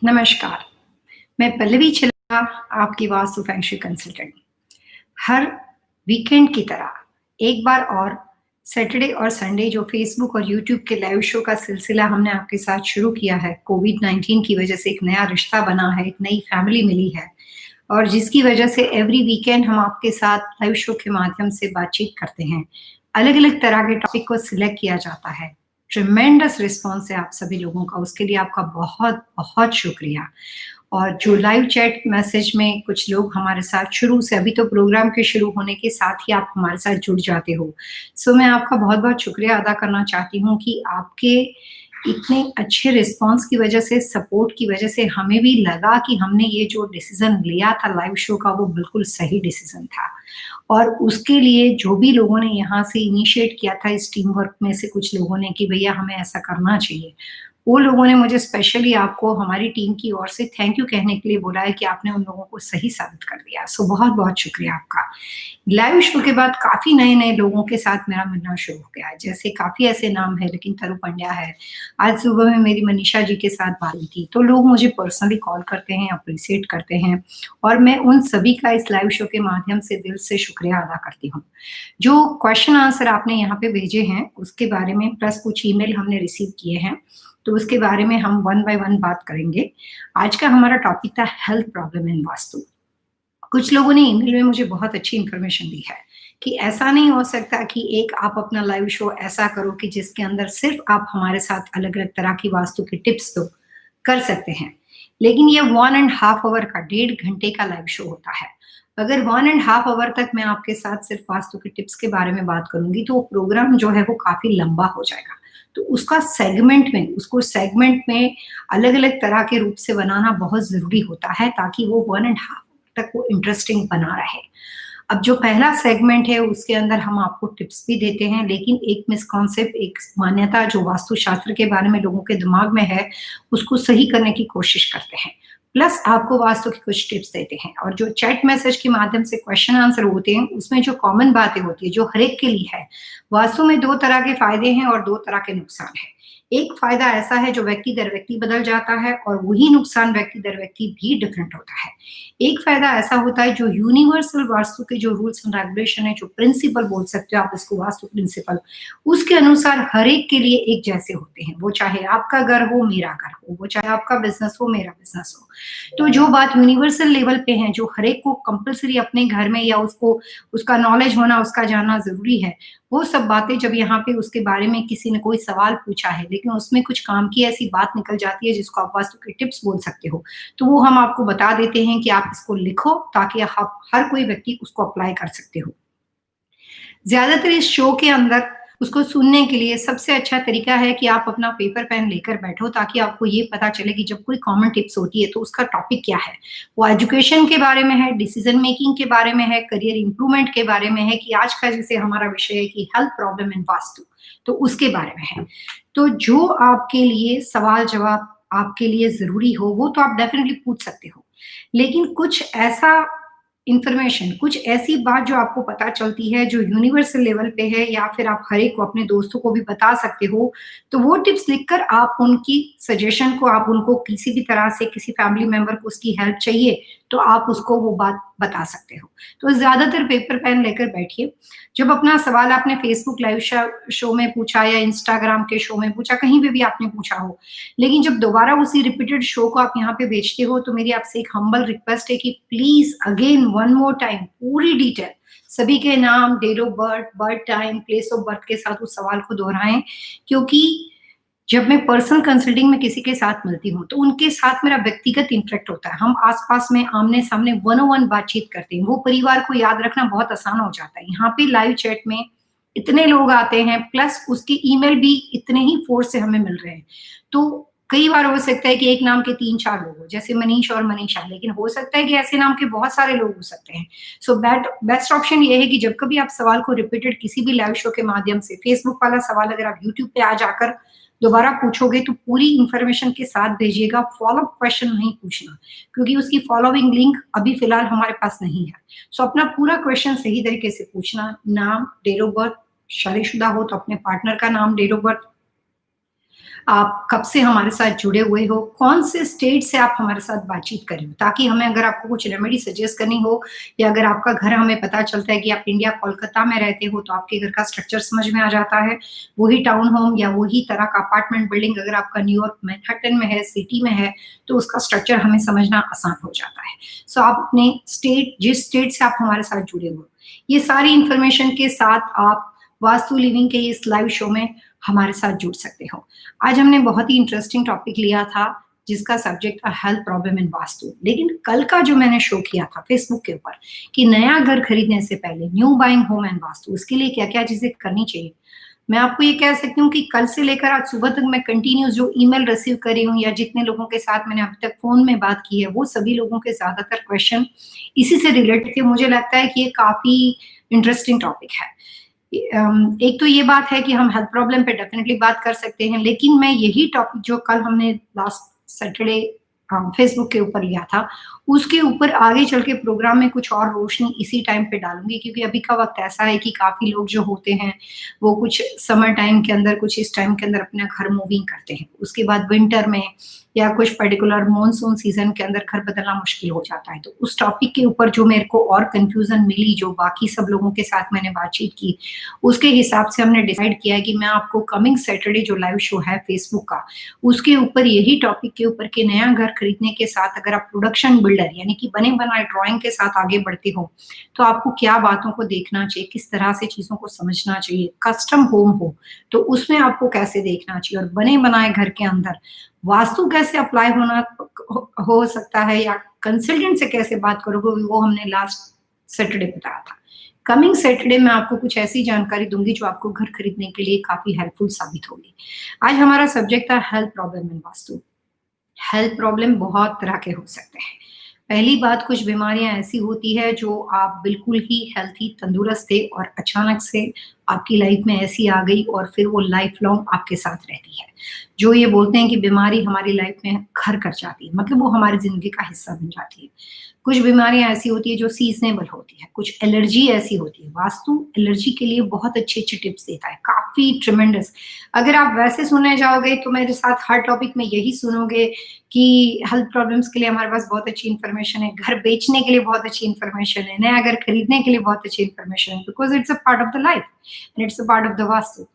नमस्कार, मैं पल्लवी चिल्ला, आपकी वास्तु फेंग शुई कंसल्टेंट। हर वीकेंड की तरह एक बार और सैटरडे और संडे जो फेसबुक और यूट्यूब के लाइव शो का सिलसिला हमने आपके साथ शुरू किया है, कोविड-19 की वजह से एक नया रिश्ता बना है, एक नई फैमिली मिली है और जिसकी वजह से एवरी वीकेंड हम आपके साथ लाइव शो के माध्यम से बातचीत करते हैं। अलग-अलग तरह के टॉपिक को सिलेक्ट किया जाता है। ट्रेमेंडस रिस्पॉन्स है आप सभी लोगों का, उसके लिए आपका बहुत-बहुत शुक्रिया। और जो लाइव चैट मैसेज में कुछ लोग हमारे साथ शुरू से अभी तो प्रोग्राम के शुरू होने के साथ ही आप हमारे साथ जुड़ जाते हो। सो मैं आपका बहुत-बहुत शुक्रिया अदा करना चाहती हूँ कि आपके इतने अच्छे रिस्पॉन्स की वजह से, सपोर्ट की वजह से हमें भी लगा कि हमने ये जो डिसीज़न लिया था लाइव शो का वो बिल्कुल सही डिसीज़न था। और उसके लिए जो भी लोगों ने यहाँ से इनिशिएट किया था इस टीम वर्क में से कुछ लोगों ने कि भैया हमें ऐसा करना चाहिए। वो लोगों ने मुझे स्पेशली आपको हमारी टीम की ओर से थैंक यू कहने के लिए बोला है कि आपने उन लोगों को सही साबित कर दिया। सो बहुत-बहुत शुक्रिया आपका। लाइव शो के बाद काफ़ी नए-नए लोगों के साथ मेरा मिलना शुरू हो गया है। जैसे काफ़ी ऐसे नाम हैं लेकिन तरु पंड्या है। आज सुबह में मेरी मनीषा जी के साथ बात हुई थी। तो लोग मुझे पर्सनली कॉल करते हैं, एप्रिशिएट करते हैं और मैं उन सभी का इस लाइव शो के माध्यम से दिल से शुक्रिया अदा करती हूँ। जो क्वेश्चन आंसर आपने यहाँ पे भेजे हैं, उसके बारे में प्लस कुछ ईमेल हमने रिसीव किए हैं, तो उसके बारे में हम वन बाय वन बात करेंगे। आज का हमारा टॉपिक था हेल्थ प्रॉब्लम इन वास्तु। कुछ लोगों ने ईमेल में मुझे बहुत अच्छी इन्फॉर्मेशन दी है कि ऐसा नहीं हो सकता कि एक आप अपना लाइव शो ऐसा करो कि जिसके अंदर सिर्फ आप हमारे साथ अलग-अलग तरह की वास्तु की टिप्स तो कर सकते हैं। लेकिन ये 1 एंड हाफ ऑवर का 1.5 घंटे का लाइव शो होता है। अगर 1 एंड हाफ ऑवर तक मैं आपके साथ सिर्फ वास्तु की टिप्स के बारे में बात करूँगी तो वो प्रोग्राम जो है वो काफ़ी लंबा हो जाएगा। तो उसको सेगमेंट में अलग-अलग तरह के रूप से बनाना बहुत ज़रूरी होता है ताकि वो 1 एंड हाफ तक वो इंटरेस्टिंग बना रहे। अब जो पहला सेगमेंट है उसके अंदर हम आपको टिप्स भी देते हैं लेकिन एक मिसकॉन्सेप्ट, एक मान्यता जो वास्तुशास्त्र के बारे में लोगों के दिमाग में है, उसको सही करने की कोशिश करते हैं। प्लस आपको वास्तु की कुछ टिप्स देते हैं और जो चैट मैसेज के माध्यम से क्वेश्चन आंसर होते हैं, उसमें जो कॉमन बातें होती है, जो हर एक के लिए है। वास्तु में 2 तरह के फ़ायदे हैं और 2 तरह के नुकसान हैं। एक फ़ायदा ऐसा है जो व्यक्ति दर व्यक्ति बदल जाता है और वही नुकसान व्यक्ति दर व्यक्ति भी डिफरेंट होता है। एक फ़ायदा ऐसा होता है जो यूनिवर्सल वास्तु के जो रूल्स एंड रेगुलेशन है, जो प्रिंसिपल बोल सकते हो आप इसको वास्तु प्रिंसिपल, उसके अनुसार हर एक के लिए एक जैसे होते हैं। वो चाहे आपका घर हो, मेरा घर हो, वो चाहे आपका बिज़नेस हो, मेरा बिज़नेस हो। तो जो बात यूनिवर्सल लेवल पे है, जो हर एक को कंपल्सरी अपने घर में या उसको उसका नॉलेज होना, उसका जानना ज़रूरी है, वो सब बातें जब यहाँ पे उसके बारे में किसी ने कोई सवाल पूछा है, लेकिन उसमें कुछ काम की ऐसी बात निकल जाती है जिसको आप वास्तु के टिप्स बोल सकते हो, तो वो हम आपको बता देते हैं कि आप इसको लिखो ताकि आप हर कोई व्यक्ति उसको अप्लाई कर सकते हो। ज़्यादातर इस शो के अंदर उसको सुनने के लिए सबसे अच्छा तरीका है कि आप अपना पेपर पेन लेकर बैठो ताकि आपको ये पता चले कि जब कोई कॉमन टिप्स होती है तो उसका टॉपिक क्या है। वो एजुकेशन के बारे में है, डिसीजन मेकिंग के बारे में है, करियर इंप्रूवमेंट के बारे में है कि आज का जैसे हमारा विषय है कि हेल्थ प्रॉब्लम इन वास्तु, तो उसके बारे में है। तो जो आपके लिए सवाल-जवाब आपके लिए ज़रूरी हो, वो तो आप डेफिनिटली पूछ सकते हो। लेकिन कुछ ऐसी बात जो आपको पता चलती है, जो यूनिवर्सल लेवल पे है या फिर आप हर एक को अपने दोस्तों को भी बता सकते हो, तो वो टिप्स लिखकर आप उनकी सजेशन को आप उनको किसी भी तरह से किसी फैमिली मेंबर को उसकी हेल्प चाहिए, तो आप उसको वो बात बता सकते हो। तो ज़्यादातर पेपर पेन लेकर बैठिए। जब अपना सवाल आपने फेसबुक लाइव शो में पूछा या इंस्टाग्राम के शो में पूछा, कहीं पे भी आपने पूछा हो, लेकिन जब दोबारा उसी रिपीटेड शो को आप यहाँ पे भेजते हो, तो मेरी आपसे एक हम्बल रिक्वेस्ट है कि please again one more time पूरी डिटेल सभी के नाम, date of birth, birth time, place of birth के साथ उस सवाल को दोहराएँ क्योंकि जब मैं पर्सनल कंसल्टिंग में किसी के साथ मिलती हूँ, तो उनके साथ मेरा व्यक्तिगत इंटरेक्ट होता है। हम आस-पास में आमने-सामने वन ऑन वन बातचीत करते हैं। वो परिवार को याद रखना बहुत आसान हो जाता है। यहाँ पे लाइव चैट में इतने लोग आते हैं, प्लस उसके ईमेल भी इतने ही फ़ोर्स से हमें मिल रहे हैं। तो कई बार हो सकता है कि एक नाम के 3-4 लोग हों, जैसे मनीष और मनीषा, लेकिन हो सकता है कि ऐसे नाम के बहुत सारे लोग हो सकते हैं। सो बेस्ट ऑप्शन ये है कि जब कभी आप सवाल को रिपीटेड किसी भी लाइव शो के माध्यम से फेसबुक वाला सवाल अगर आप यूट्यूब पे आ जाकर दोबारा पूछोगे तो पूरी इन्फॉर्मेशन के साथ भेजिएगा, फ़ॉलो-अप क्वेश्चन नहीं पूछना, क्योंकि उसकी फ़ॉलोइंग लिंक अभी फ़िलहाल हमारे पास नहीं है। सो अपना पूरा क्वेश्चन सही तरीके से पूछना, नाम, डेट ऑफ बर्थ, शादीशुदा हो तो अपने पार्टनर का नाम, डेट ऑफ बर्थ, आप कब से हमारे साथ जुड़े हुए हो, कौन से स्टेट से आप हमारे साथ बातचीत कर रहे हो, ताकि हमें अगर आपको कुछ रेमेडी सजेस्ट करनी हो या अगर आपका घर हमें पता चलता है कि आप इंडिया कोलकाता में रहते हो तो आपके घर का स्ट्रक्चर समझ में आ जाता है। वही टाउन होम या वही तरह का अपार्टमेंट बिल्डिंग अगर आपका न्यूयॉर्क मैनहट्टन में है, सिटी में है, तो उसका स्ट्रक्चर हमें समझना आसान हो जाता है। सो आप अपने स्टेट, जिस स्टेट से आप हमारे साथ जुड़े हो, ये सारी इंफॉर्मेशन के साथ आप वास्तु लिविंग के इस लाइव शो में हमारे साथ जुड़ सकते हो। आज हमने बहुत ही इंटरेस्टिंग टॉपिक लिया था जिसका सब्जेक्ट था हेल्थ प्रॉब्लम इन वास्तु। लेकिन कल का जो मैंने शो किया था फेसबुक के ऊपर कि नया घर खरीदने से पहले new buying home and vastu, उसके लिए क्या-क्या चीजें करनी चाहिए, मैं आपको ये कह सकती हूँ कि कल से लेकर आज सुबह तक मैं कंटिन्यूस जो ईमेल रिसीव कर रही हूँ या जितने लोगों के साथ मैंने अभी तक फ़ोन में बात की है, वो सभी लोगों के ज़्यादातर क्वेश्चन इसी से रिलेटेड थे। मुझे लगता है कि ये काफ़ी इंटरेस्टिंग टॉपिक है। एक तो ये बात है कि हम हेल्थ प्रॉब्लम पे डेफिनिटली बात कर सकते हैं, लेकिन मैं यही टॉपिक जो कल हमने लास्ट सैटरडे फेसबुक के ऊपर लिया था, उसके ऊपर आगे चल के प्रोग्राम में कुछ और रोशनी इसी टाइम पे डालूँगी, क्योंकि अभी का वक़्त ऐसा है कि काफ़ी लोग जो होते हैं, वो कुछ समर टाइम के अंदर, कुछ इस टाइम के अंदर अपना घर मूविंग करते हैं। उसके बाद विंटर में या कुछ पर्टिकुलर मॉनसून सीज़न के अंदर घर बदलना मुश्किल हो जाता है। तो उस टॉपिक के ऊपर जो मेरे को और कन्फ्यूज़न मिली, जो बाकी सब लोगों के साथ मैंने बातचीत की, उसके हिसाब से हमने डिसाइड किया है कि मैं आपको कमिंग सैटरडे जो लाइव शो है फेसबुक का, उसके ऊपर यही टॉपिक के ऊपर कि नया घर खरीदने के साथ अगर आप प्रोडक्शन बिल्डर यानी कि बने-बनाए ड्राइंग के साथ आगे बढ़ते हो, तो आपको क्या बातों को देखना चाहिए, किस तरह से चीज़ों को समझना चाहिए। कस्टम होम हो, तो उसमें आपको कैसे देखना चाहिए, और बने-बनाए घर के अंदर वास्तु कैसे अप्लाई हो सकता है या कंसल्टेंट से कैसे बात करोगे, वो हमने लास्ट सैटरडे बताया था। कमिंग सैटरडे मैं आपको कुछ ऐसी जानकारी दूँगी जो आपको घर खरीदने के लिए काफ़ी हेल्पफुल साबित होगी। आज हमारा सब्जेक्ट था health problem in vastu. Health problem बहुत तरह के हो सकते हैं। पहली बात, कुछ बीमारियाँ ऐसी होती है जो आप बिल्कुल ही हेल्थी, तंदुरुस्त थे और अचानक से आपकी लाइफ में ऐसी आ गई और फिर वो लाइफ लॉन्ग आपके साथ रहती है। जो ये बोलते हैं कि बीमारी हमारी लाइफ में घर कर जाती है, मतलब वो हमारी ज़िंदगी का हिस्सा बन जाती है। कुछ बीमारियाँ ऐसी होती है जो सीज़नेबल होती है, कुछ एलर्जी ऐसी होती है। वास्तु एलर्जी के लिए बहुत अच्छे-अच्छे टिप्स देता है, काफ़ी ट्रेमेंडस। अगर आप वैसे सुनने जाओगे तो मेरे साथ हर टॉपिक में यही सुनोगे कि हेल्थ प्रॉब्लम्स के लिए हमारे पास बहुत अच्छी इन्फॉर्मेशन है, घर बेचने के लिए बहुत अच्छी इन्फॉर्मेशन है, नया घर खरीदने के लिए बहुत अच्छी इन्फॉर्मेशन है, because it's a part of the life and it's a part of the vastu.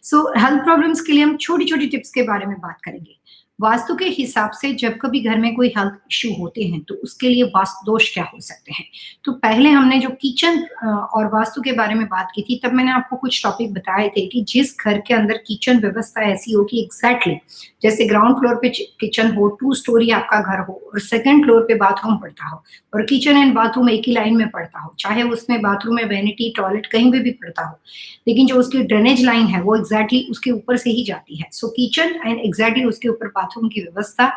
So health problems के लिए हम छोटी-छोटी टिप्स के बारे में बात करेंगे। वास्तु के हिसाब से जब कभी घर में कोई हेल्थ इश्यू होते हैं, तो उसके लिए वास्तु दोष क्या हो सकते हैं? तो पहले हमने जो किचन और वास्तु के बारे में बात की थी, तब मैंने आपको कुछ टॉपिक बताए थे कि जिस घर के अंदर किचन व्यवस्था ऐसी हो कि एग्ज़ैक्टली जैसे ग्राउंड फ्लोर पे किचन हो, 2 स्टोरी आपका घर हो और सेकंड फ्लोर पे बाथरूम पड़ता हो और किचन एंड बाथरूम एक ही लाइन में पड़ता हो, चाहे उसमें बाथरूम में वैनिटी, टॉयलेट कहीं पे भी पड़ता हो, लेकिन जो उसकी ड्रेनेज लाइन है वो एग्ज़ैक्टली उसके ऊपर से ही जाती है। सो किचन एंड एग्ज़ैक्टली उसके ऊपर बाथरूम की व्यवस्था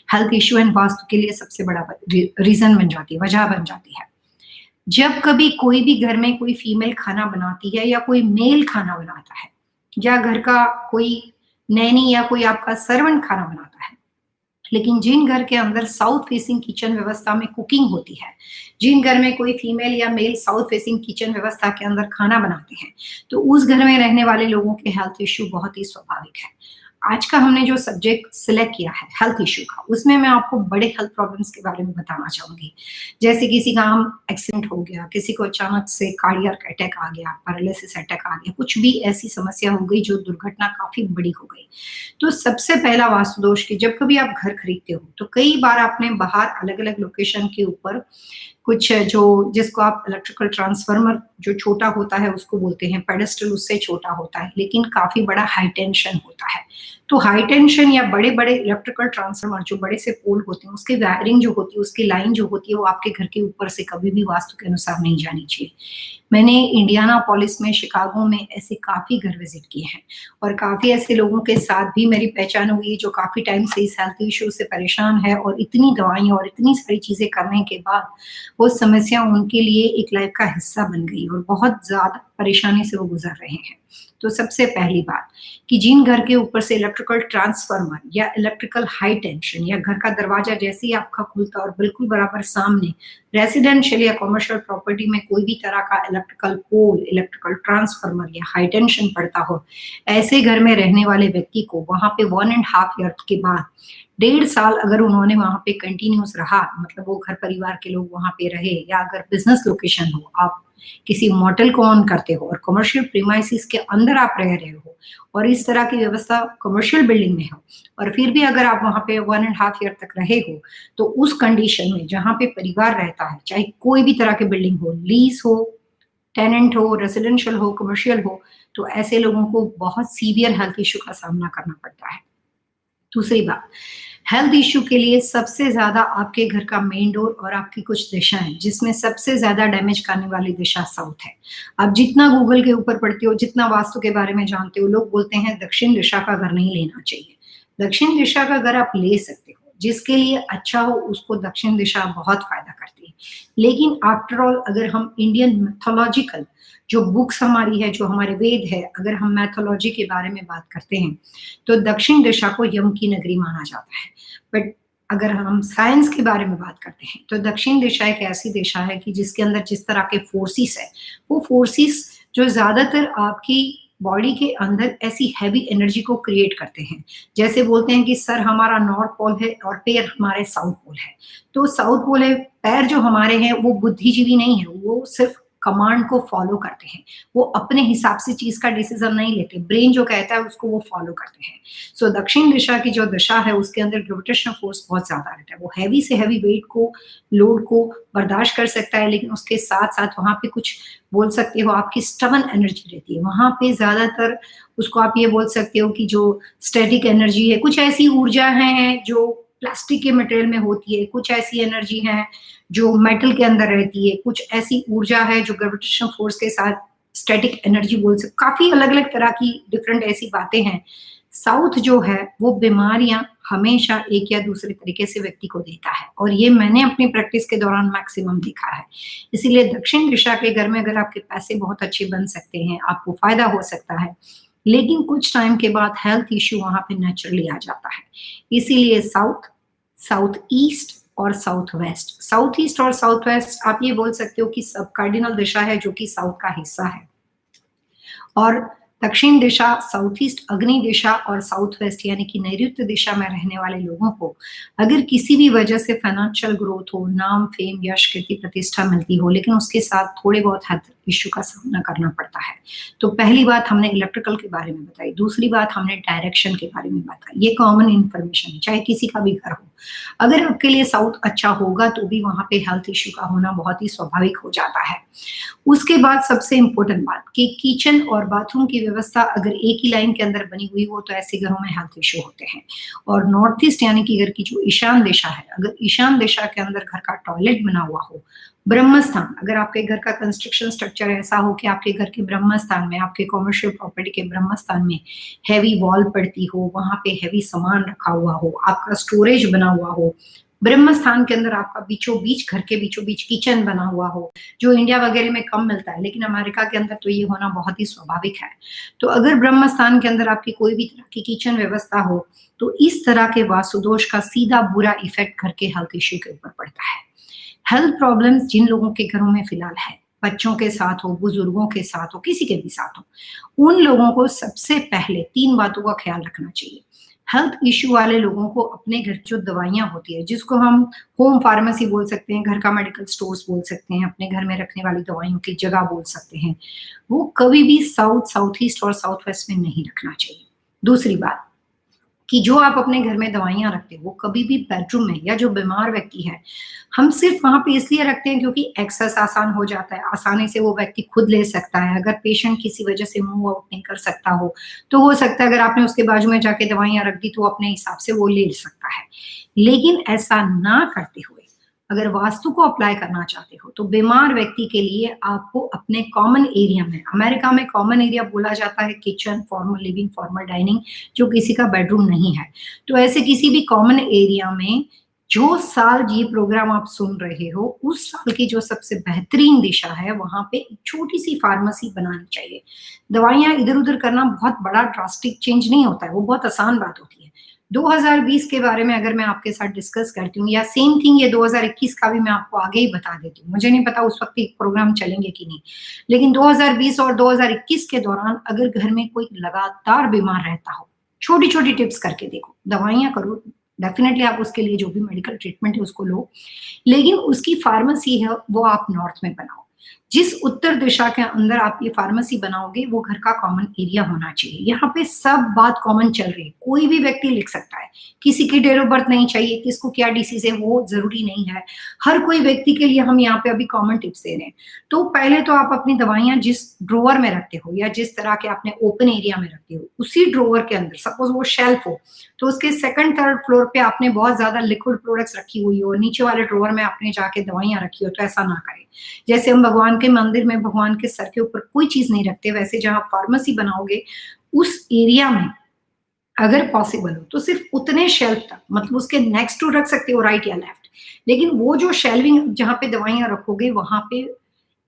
हेल्थ इश्यू एंड वास्तु के लिए सबसे बड़ा रीज़न बन जाती है, वजह बन जाती है। जब कभी कोई भी घर में कोई फीमेल खाना बनाती है या कोई मेल खाना बनाता है या घर का कोई नैनी या कोई आपका सर्वेंट खाना बनाता है, लेकिन जिन घर के अंदर साउथ फेसिंग किचन व्यवस्था में कुकिंग होती है, जिन घर में कोई फीमेल या मेल साउथ फेसिंग किचन व्यवस्था के अंदर खाना बनाते हैं, तो उस घर में रहने वाले लोगों के हेल्थ इश्यू बहुत ही स्वाभाविक है। आज का हमने जो सब्जेक्ट सिलेक्ट किया है हेल्थ इश्यू का, उसमें मैं आपको बड़े हेल्थ प्रॉब्लम्स के बारे में बताना चाहूँगी। जैसे किसी का आम एक्सीडेंट हो गया, किसी को अचानक से कार्डियक अटैक आ गया, पैरालिसिस अटैक आ गया, कुछ भी ऐसी समस्या हो गई जो दुर्घटना काफ़ी बड़ी हो गई। तो सबसे पहला वास्तु दोष कि जब कभी आप घर खरीदते हो, तो कई बार आपने बाहर अलग-अलग लोकेशन के ऊपर कुछ जो जिसको आप इलेक्ट्रिकल ट्रांसफार्मर जो छोटा होता है उसको बोलते हैं, पेडेस्टल उससे छोटा होता है, लेकिन काफ़ी बड़ा हाई टेंशन होता है। तो हाई टेंशन या बड़े-बड़े इलेक्ट्रिकल ट्रांसफार्मर जो बड़े से पोल होते हैं, उसकी वायरिंग जो होती है, उसकी लाइन जो होती है, वो आपके घर के ऊपर से कभी भी वास्तु के अनुसार नहीं जानी चाहिए। मैंने इंडियानापोलिस में, शिकागो में ऐसे काफ़ी घर विज़िट किए हैं और काफ़ी ऐसे लोगों के साथ भी मेरी पहचान हुई जो काफ़ी टाइम से इस हेल्थ इश्यू से परेशान है और इतनी दवाइयाँ और इतनी सारी चीज़ें करने के बाद वो समस्या उनके लिए एक लाइफ का हिस्सा बन गई और बहुत ज़्यादा परेशानी से वो गुज़र रहे हैं। तो सबसे पहली बात कि जिन घर के ऊपर से इलेक्ट्रिकल ट्रांसफार्मर या इलेक्ट्रिकल हाई टेंशन या घर का दरवाजा जैसे ही आपका खुलता और बिल्कुल बराबर सामने रेसिडेंशियल या कमर्शियल प्रॉपर्टी में कोई भी तरह का इलेक्ट्रिकल पोल, इलेक्ट्रिकल ट्रांसफार्मर या हाई टेंशन पड़ता हो, ऐसे घर में रहने वाले व्यक्ति को वहां पे 1.5 ईयर के बाद 1.5 साल अगर उन्होंने वहां पे कंटिन्यूस रहा, मतलब वो घर परिवार के लोग वहां पे रहे, या अगर बिजनेस लोकेशन हो, आप किसी मोटेल को ऑन करते हो और कमर्शियल प्रीमाइसिस के अंदर आप रह रहे हो और इस तरह की व्यवस्था कमर्शियल बिल्डिंग में हो, और फिर भी अगर आप वहां पे 1.5 ईयर तक रहे हो, तो उस कंडीशन में जहां पे परिवार रहता है, चाहे कोई भी तरह की बिल्डिंग हो, लीज हो, टेनेंट हो, रेसिडेंशियल हो, कमर्शियल हो, तो ऐसे लोगों को बहुत सीवियर हेल्थ इश्यू का सामना करना पड़ता है। दूसरी बात, हेल्थ इश्यू के लिए सबसे ज्यादा आपके घर का मेन डोर और आपकी कुछ दिशाएं, जिसमें सबसे ज्यादा डैमेज करने वाली दिशा साउथ है। आप जितना गूगल के ऊपर पढ़ते हो, जितना वास्तु के बारे में जानते हो, लोग बोलते हैं दक्षिण दिशा का घर नहीं लेना चाहिए। दक्षिण दिशा का घर आप ले सकते हो, जिसके लिए अच्छा हो उसको दक्षिण दिशा बहुत फायदा करती है। लेकिन आफ्टर ऑल अगर हम इंडियन मैथोलॉजिकल जो बुक्स हमारी है, जो हमारे वेद है, अगर हम मैथोलॉजी के बारे में बात करते हैं, तो दक्षिण दिशा को यम की नगरी माना जाता है। बट अगर हम साइंस के बारे में बात करते हैं, तो दक्षिण दिशा एक ऐसी दिशा है कि जिसके अंदर जिस तरह के फोर्सेस है, वो फोर्सेस जो ज्यादातर आपकी बॉडी के अंदर ऐसी हैवी एनर्जी को क्रिएट करते हैं। जैसे बोलते हैं कि सर हमारा नॉर्थ पोल है और पैर हमारे साउथ पोल है। तो साउथ पोल है, पैर जो हमारे हैं वो बुद्धिजीवी नहीं है, वो सिर्फ कमांड को फॉलो करते हैं, वो अपने हिसाब से चीज का डिसीजन नहीं लेते, ब्रेन जो कहता है उसको वो फॉलो करते हैं। सो दक्षिण दिशा की जो दिशा है उसके अंदर ग्रेविटेशनल फोर्स बहुत ज्यादा रहता है, वो हैवी से हैवी वेट को, लोड को बर्दाश्त कर सकता है, लेकिन उसके साथ साथ वहां पे कुछ बोल सकते हो आपकी स्टबन एनर्जी रहती है वहां पे ज्यादातर। उसको आप ये बोल सकते हो कि जो स्टैटिक एनर्जी है, कुछ ऐसी ऊर्जा है जो प्लास्टिक के मटेरियल में होती है, कुछ ऐसी एनर्जी है जो मेटल के अंदर रहती है, कुछ ऐसी ऊर्जा है जो ग्रेविटेशनल फोर्स के साथ स्टैटिक एनर्जी बोल सकते, काफी अलग अलग तरह की डिफरेंट ऐसी बातें हैं। साउथ जो है वो बीमारियां हमेशा एक या दूसरे तरीके से व्यक्ति को देता है, और ये मैंने अपनी प्रैक्टिस के दौरान मैक्सिमम देखा है। इसीलिए दक्षिण दिशा के घर में अगर आपके पैसे बहुत अच्छे बन सकते हैं, आपको फायदा हो सकता है, लेकिन कुछ टाइम के बाद हेल्थ इश्यू वहां पे नेचुरली आ जाता है। इसीलिए साउथ, साउथ ईस्ट और साउथ वेस्ट, साउथ ईस्ट और साउथ वेस्ट आप ये बोल सकते हो कि सब कार्डिनल दिशा है जो कि साउथ का हिस्सा है, और दक्षिण दिशा, साउथ ईस्ट अग्नि दिशा और साउथ वेस्ट यानी कि नैऋत्य दिशा में रहने वाले लोगों को अगर किसी भी वजह से फाइनेंशियल ग्रोथ हो, नाम, फेम, यश, कीर्ति, प्रतिष्ठा मिलती हो, लेकिन उसके साथ थोड़े बहुत हेल्थ इश्यू का सामना करना पड़ता है। तो पहली बात हमने इलेक्ट्रिकल के बारे में बताई, दूसरी बात हमने डायरेक्शन के बारे में बताई। ये कॉमन इन्फॉर्मेशन है, चाहे किसी का भी घर हो। अगर आपके लिए साउथ अच्छा होगा तो भी वहां पे हेल्थ इश्यू का होना बहुत ही स्वाभाविक हो जाता है। उसके बाद सबसे इंपॉर्टेंट बात कि किचन और बाथरूम की व्यवस्था अगर एक ही लाइन के अंदर बनी हुई हो तो ऐसे घरों में हेल्थ इश्यू होते हैं। और नॉर्थ ईस्ट यानी कि घर की जो ईशान दिशा है, अगर ईशान दिशा के अंदर घर का टॉयलेट बना हुआ हो, ब्रह्म स्थान, अगर आपके घर का कंस्ट्रक्शन स्ट्रक्चर ऐसा हो कि आपके घर के ब्रह्म स्थान में, आपके कॉमर्शियल प्रॉपर्टी के ब्रह्म स्थान में हैवी वॉल पड़ती हो, वहां पे हैवी सामान रखा हुआ हो, आपका स्टोरेज बना हुआ हो, ब्रह्म स्थान के अंदर आपका बीचों बीच, घर के बीचों बीच किचन बना हुआ हो, जो इंडिया वगैरह में कम मिलता है, लेकिन अमेरिका के अंदर तो ये होना बहुत ही स्वाभाविक है। तो अगर ब्रह्म स्थान के अंदर आपकी कोई भी तरह की किचन व्यवस्था हो, तो इस तरह के वास्तु दोष का सीधा बुरा इफेक्ट घर के हेल्थ इश्यू के ऊपर पड़ता है। हेल्थ प्रॉब्लम्स जिन लोगों के घरों में फिलहाल है, बच्चों के साथ हो, बुजुर्गों के साथ हो, किसी के भी साथ हो, उन लोगों को सबसे पहले 3 बातों का ख्याल रखना चाहिए। हेल्थ इश्यू वाले लोगों को अपने घर की जो दवाइयां होती है, जिसको हम होम फार्मेसी बोल सकते हैं, घर का मेडिकल स्टोर्स बोल सकते हैं, अपने घर में रखने वाली दवाइयों की जगह बोल सकते हैं, वो कभी भी साउथ, साउथ ईस्ट और साउथ वेस्ट में नहीं रखना चाहिए। दूसरी बात कि जो आप अपने घर में दवाइयां रखते हो वो कभी भी बेडरूम में, या जो बीमार व्यक्ति है, हम सिर्फ वहां पे इसलिए रखते हैं क्योंकि एक्सेस आसान हो जाता है, आसानी से वो व्यक्ति खुद ले सकता है। अगर पेशेंट किसी वजह से मूव आउट नहीं कर सकता हो, तो हो सकता है अगर आपने उसके बाजू में जाके दवाइयां रख दी तो वो अपने हिसाब से वो ले सकता है। लेकिन ऐसा ना करते हुए अगर वास्तु को अप्लाई करना चाहते हो, तो बीमार व्यक्ति के लिए आपको अपने कॉमन एरिया में, अमेरिका में कॉमन एरिया बोला जाता है kitchen, formal living, formal dining, जो किसी का बेडरूम नहीं है, तो ऐसे किसी भी कॉमन एरिया में जो साल ये प्रोग्राम आप सुन रहे हो, उस साल की जो सबसे बेहतरीन दिशा है, वहाँ पे एक छोटी-सी फार्मेसी बनानी चाहिए। दवाइयाँ इधर-उधर करना बहुत बड़ा ड्रास्टिक चेंज नहीं होता है, वो बहुत आसान बात होती है। 2020 के बारे में अगर मैं आपके साथ डिस्कस करती हूँ या सेम थिंग ये 2021 का भी मैं आपको आगे ही बता देती हूँ। मुझे नहीं पता उस वक़्त ये प्रोग्राम चलेंगे कि नहीं। लेकिन 2020 और 2021 के दौरान अगर घर में कोई लगातार बीमार रहता हो, छोटी-छोटी टिप्स करके देखो, दवाइयाँ करो, डेफ़िनेटली आप उसके लिए जो भी मेडिकल ट्रीटमेंट है उसको लो, लेकिन उसकी फार्मेसी है वो आप नॉर्थ में बनाओ। जिस उत्तर दिशा के अंदर आप ये फार्मेसी बनाओगे वो घर का कॉमन एरिया होना चाहिए। यहाँ पे सब बात कॉमन चल रही है, कोई भी व्यक्ति लिख सकता है। किसी की डेट ऑफ बर्थ नहीं चाहिए, किसको क्या डिसीज़ है वो ज़रूरी नहीं है। हर कोई व्यक्ति के लिए हम यहाँ पे अभी कॉमन टिप्स दे रहे हैं। तो पहले तो आप अपनी दवाइयाँ जिस ड्रॉवर में रखते हो या जिस तरह के आपने ओपन एरिया में रखते हो, उसी ड्रॉवर के अंदर सपोज़ वो शेल्फ हो, तो उसके सेकंड, थर्ड फ्लोर पे आपने बहुत ज़्यादा लिक्विड प्रोडक्ट्स रखी हुई हो, नीचे वाले ड्रॉवर में आपने जाके दवाइयाँ रखी हो, तो ऐसा ना करें। जैसे हम भगवान के मंदिर में भगवान के सर के ऊपर कोई चीज़ नहीं रखते, वैसे जहाँ फार्मेसी बनाओगे, उस एरिया में अगर पॉसिबल हो, तो सिर्फ़ उतने शेल्फ तक मतलब उसके नेक्स्ट टू रख सकते हो राइट या लेफ्ट। लेकिन वो जो शेल्विंग जहाँ पे दवाइयाँ रखोगे, वहाँ पे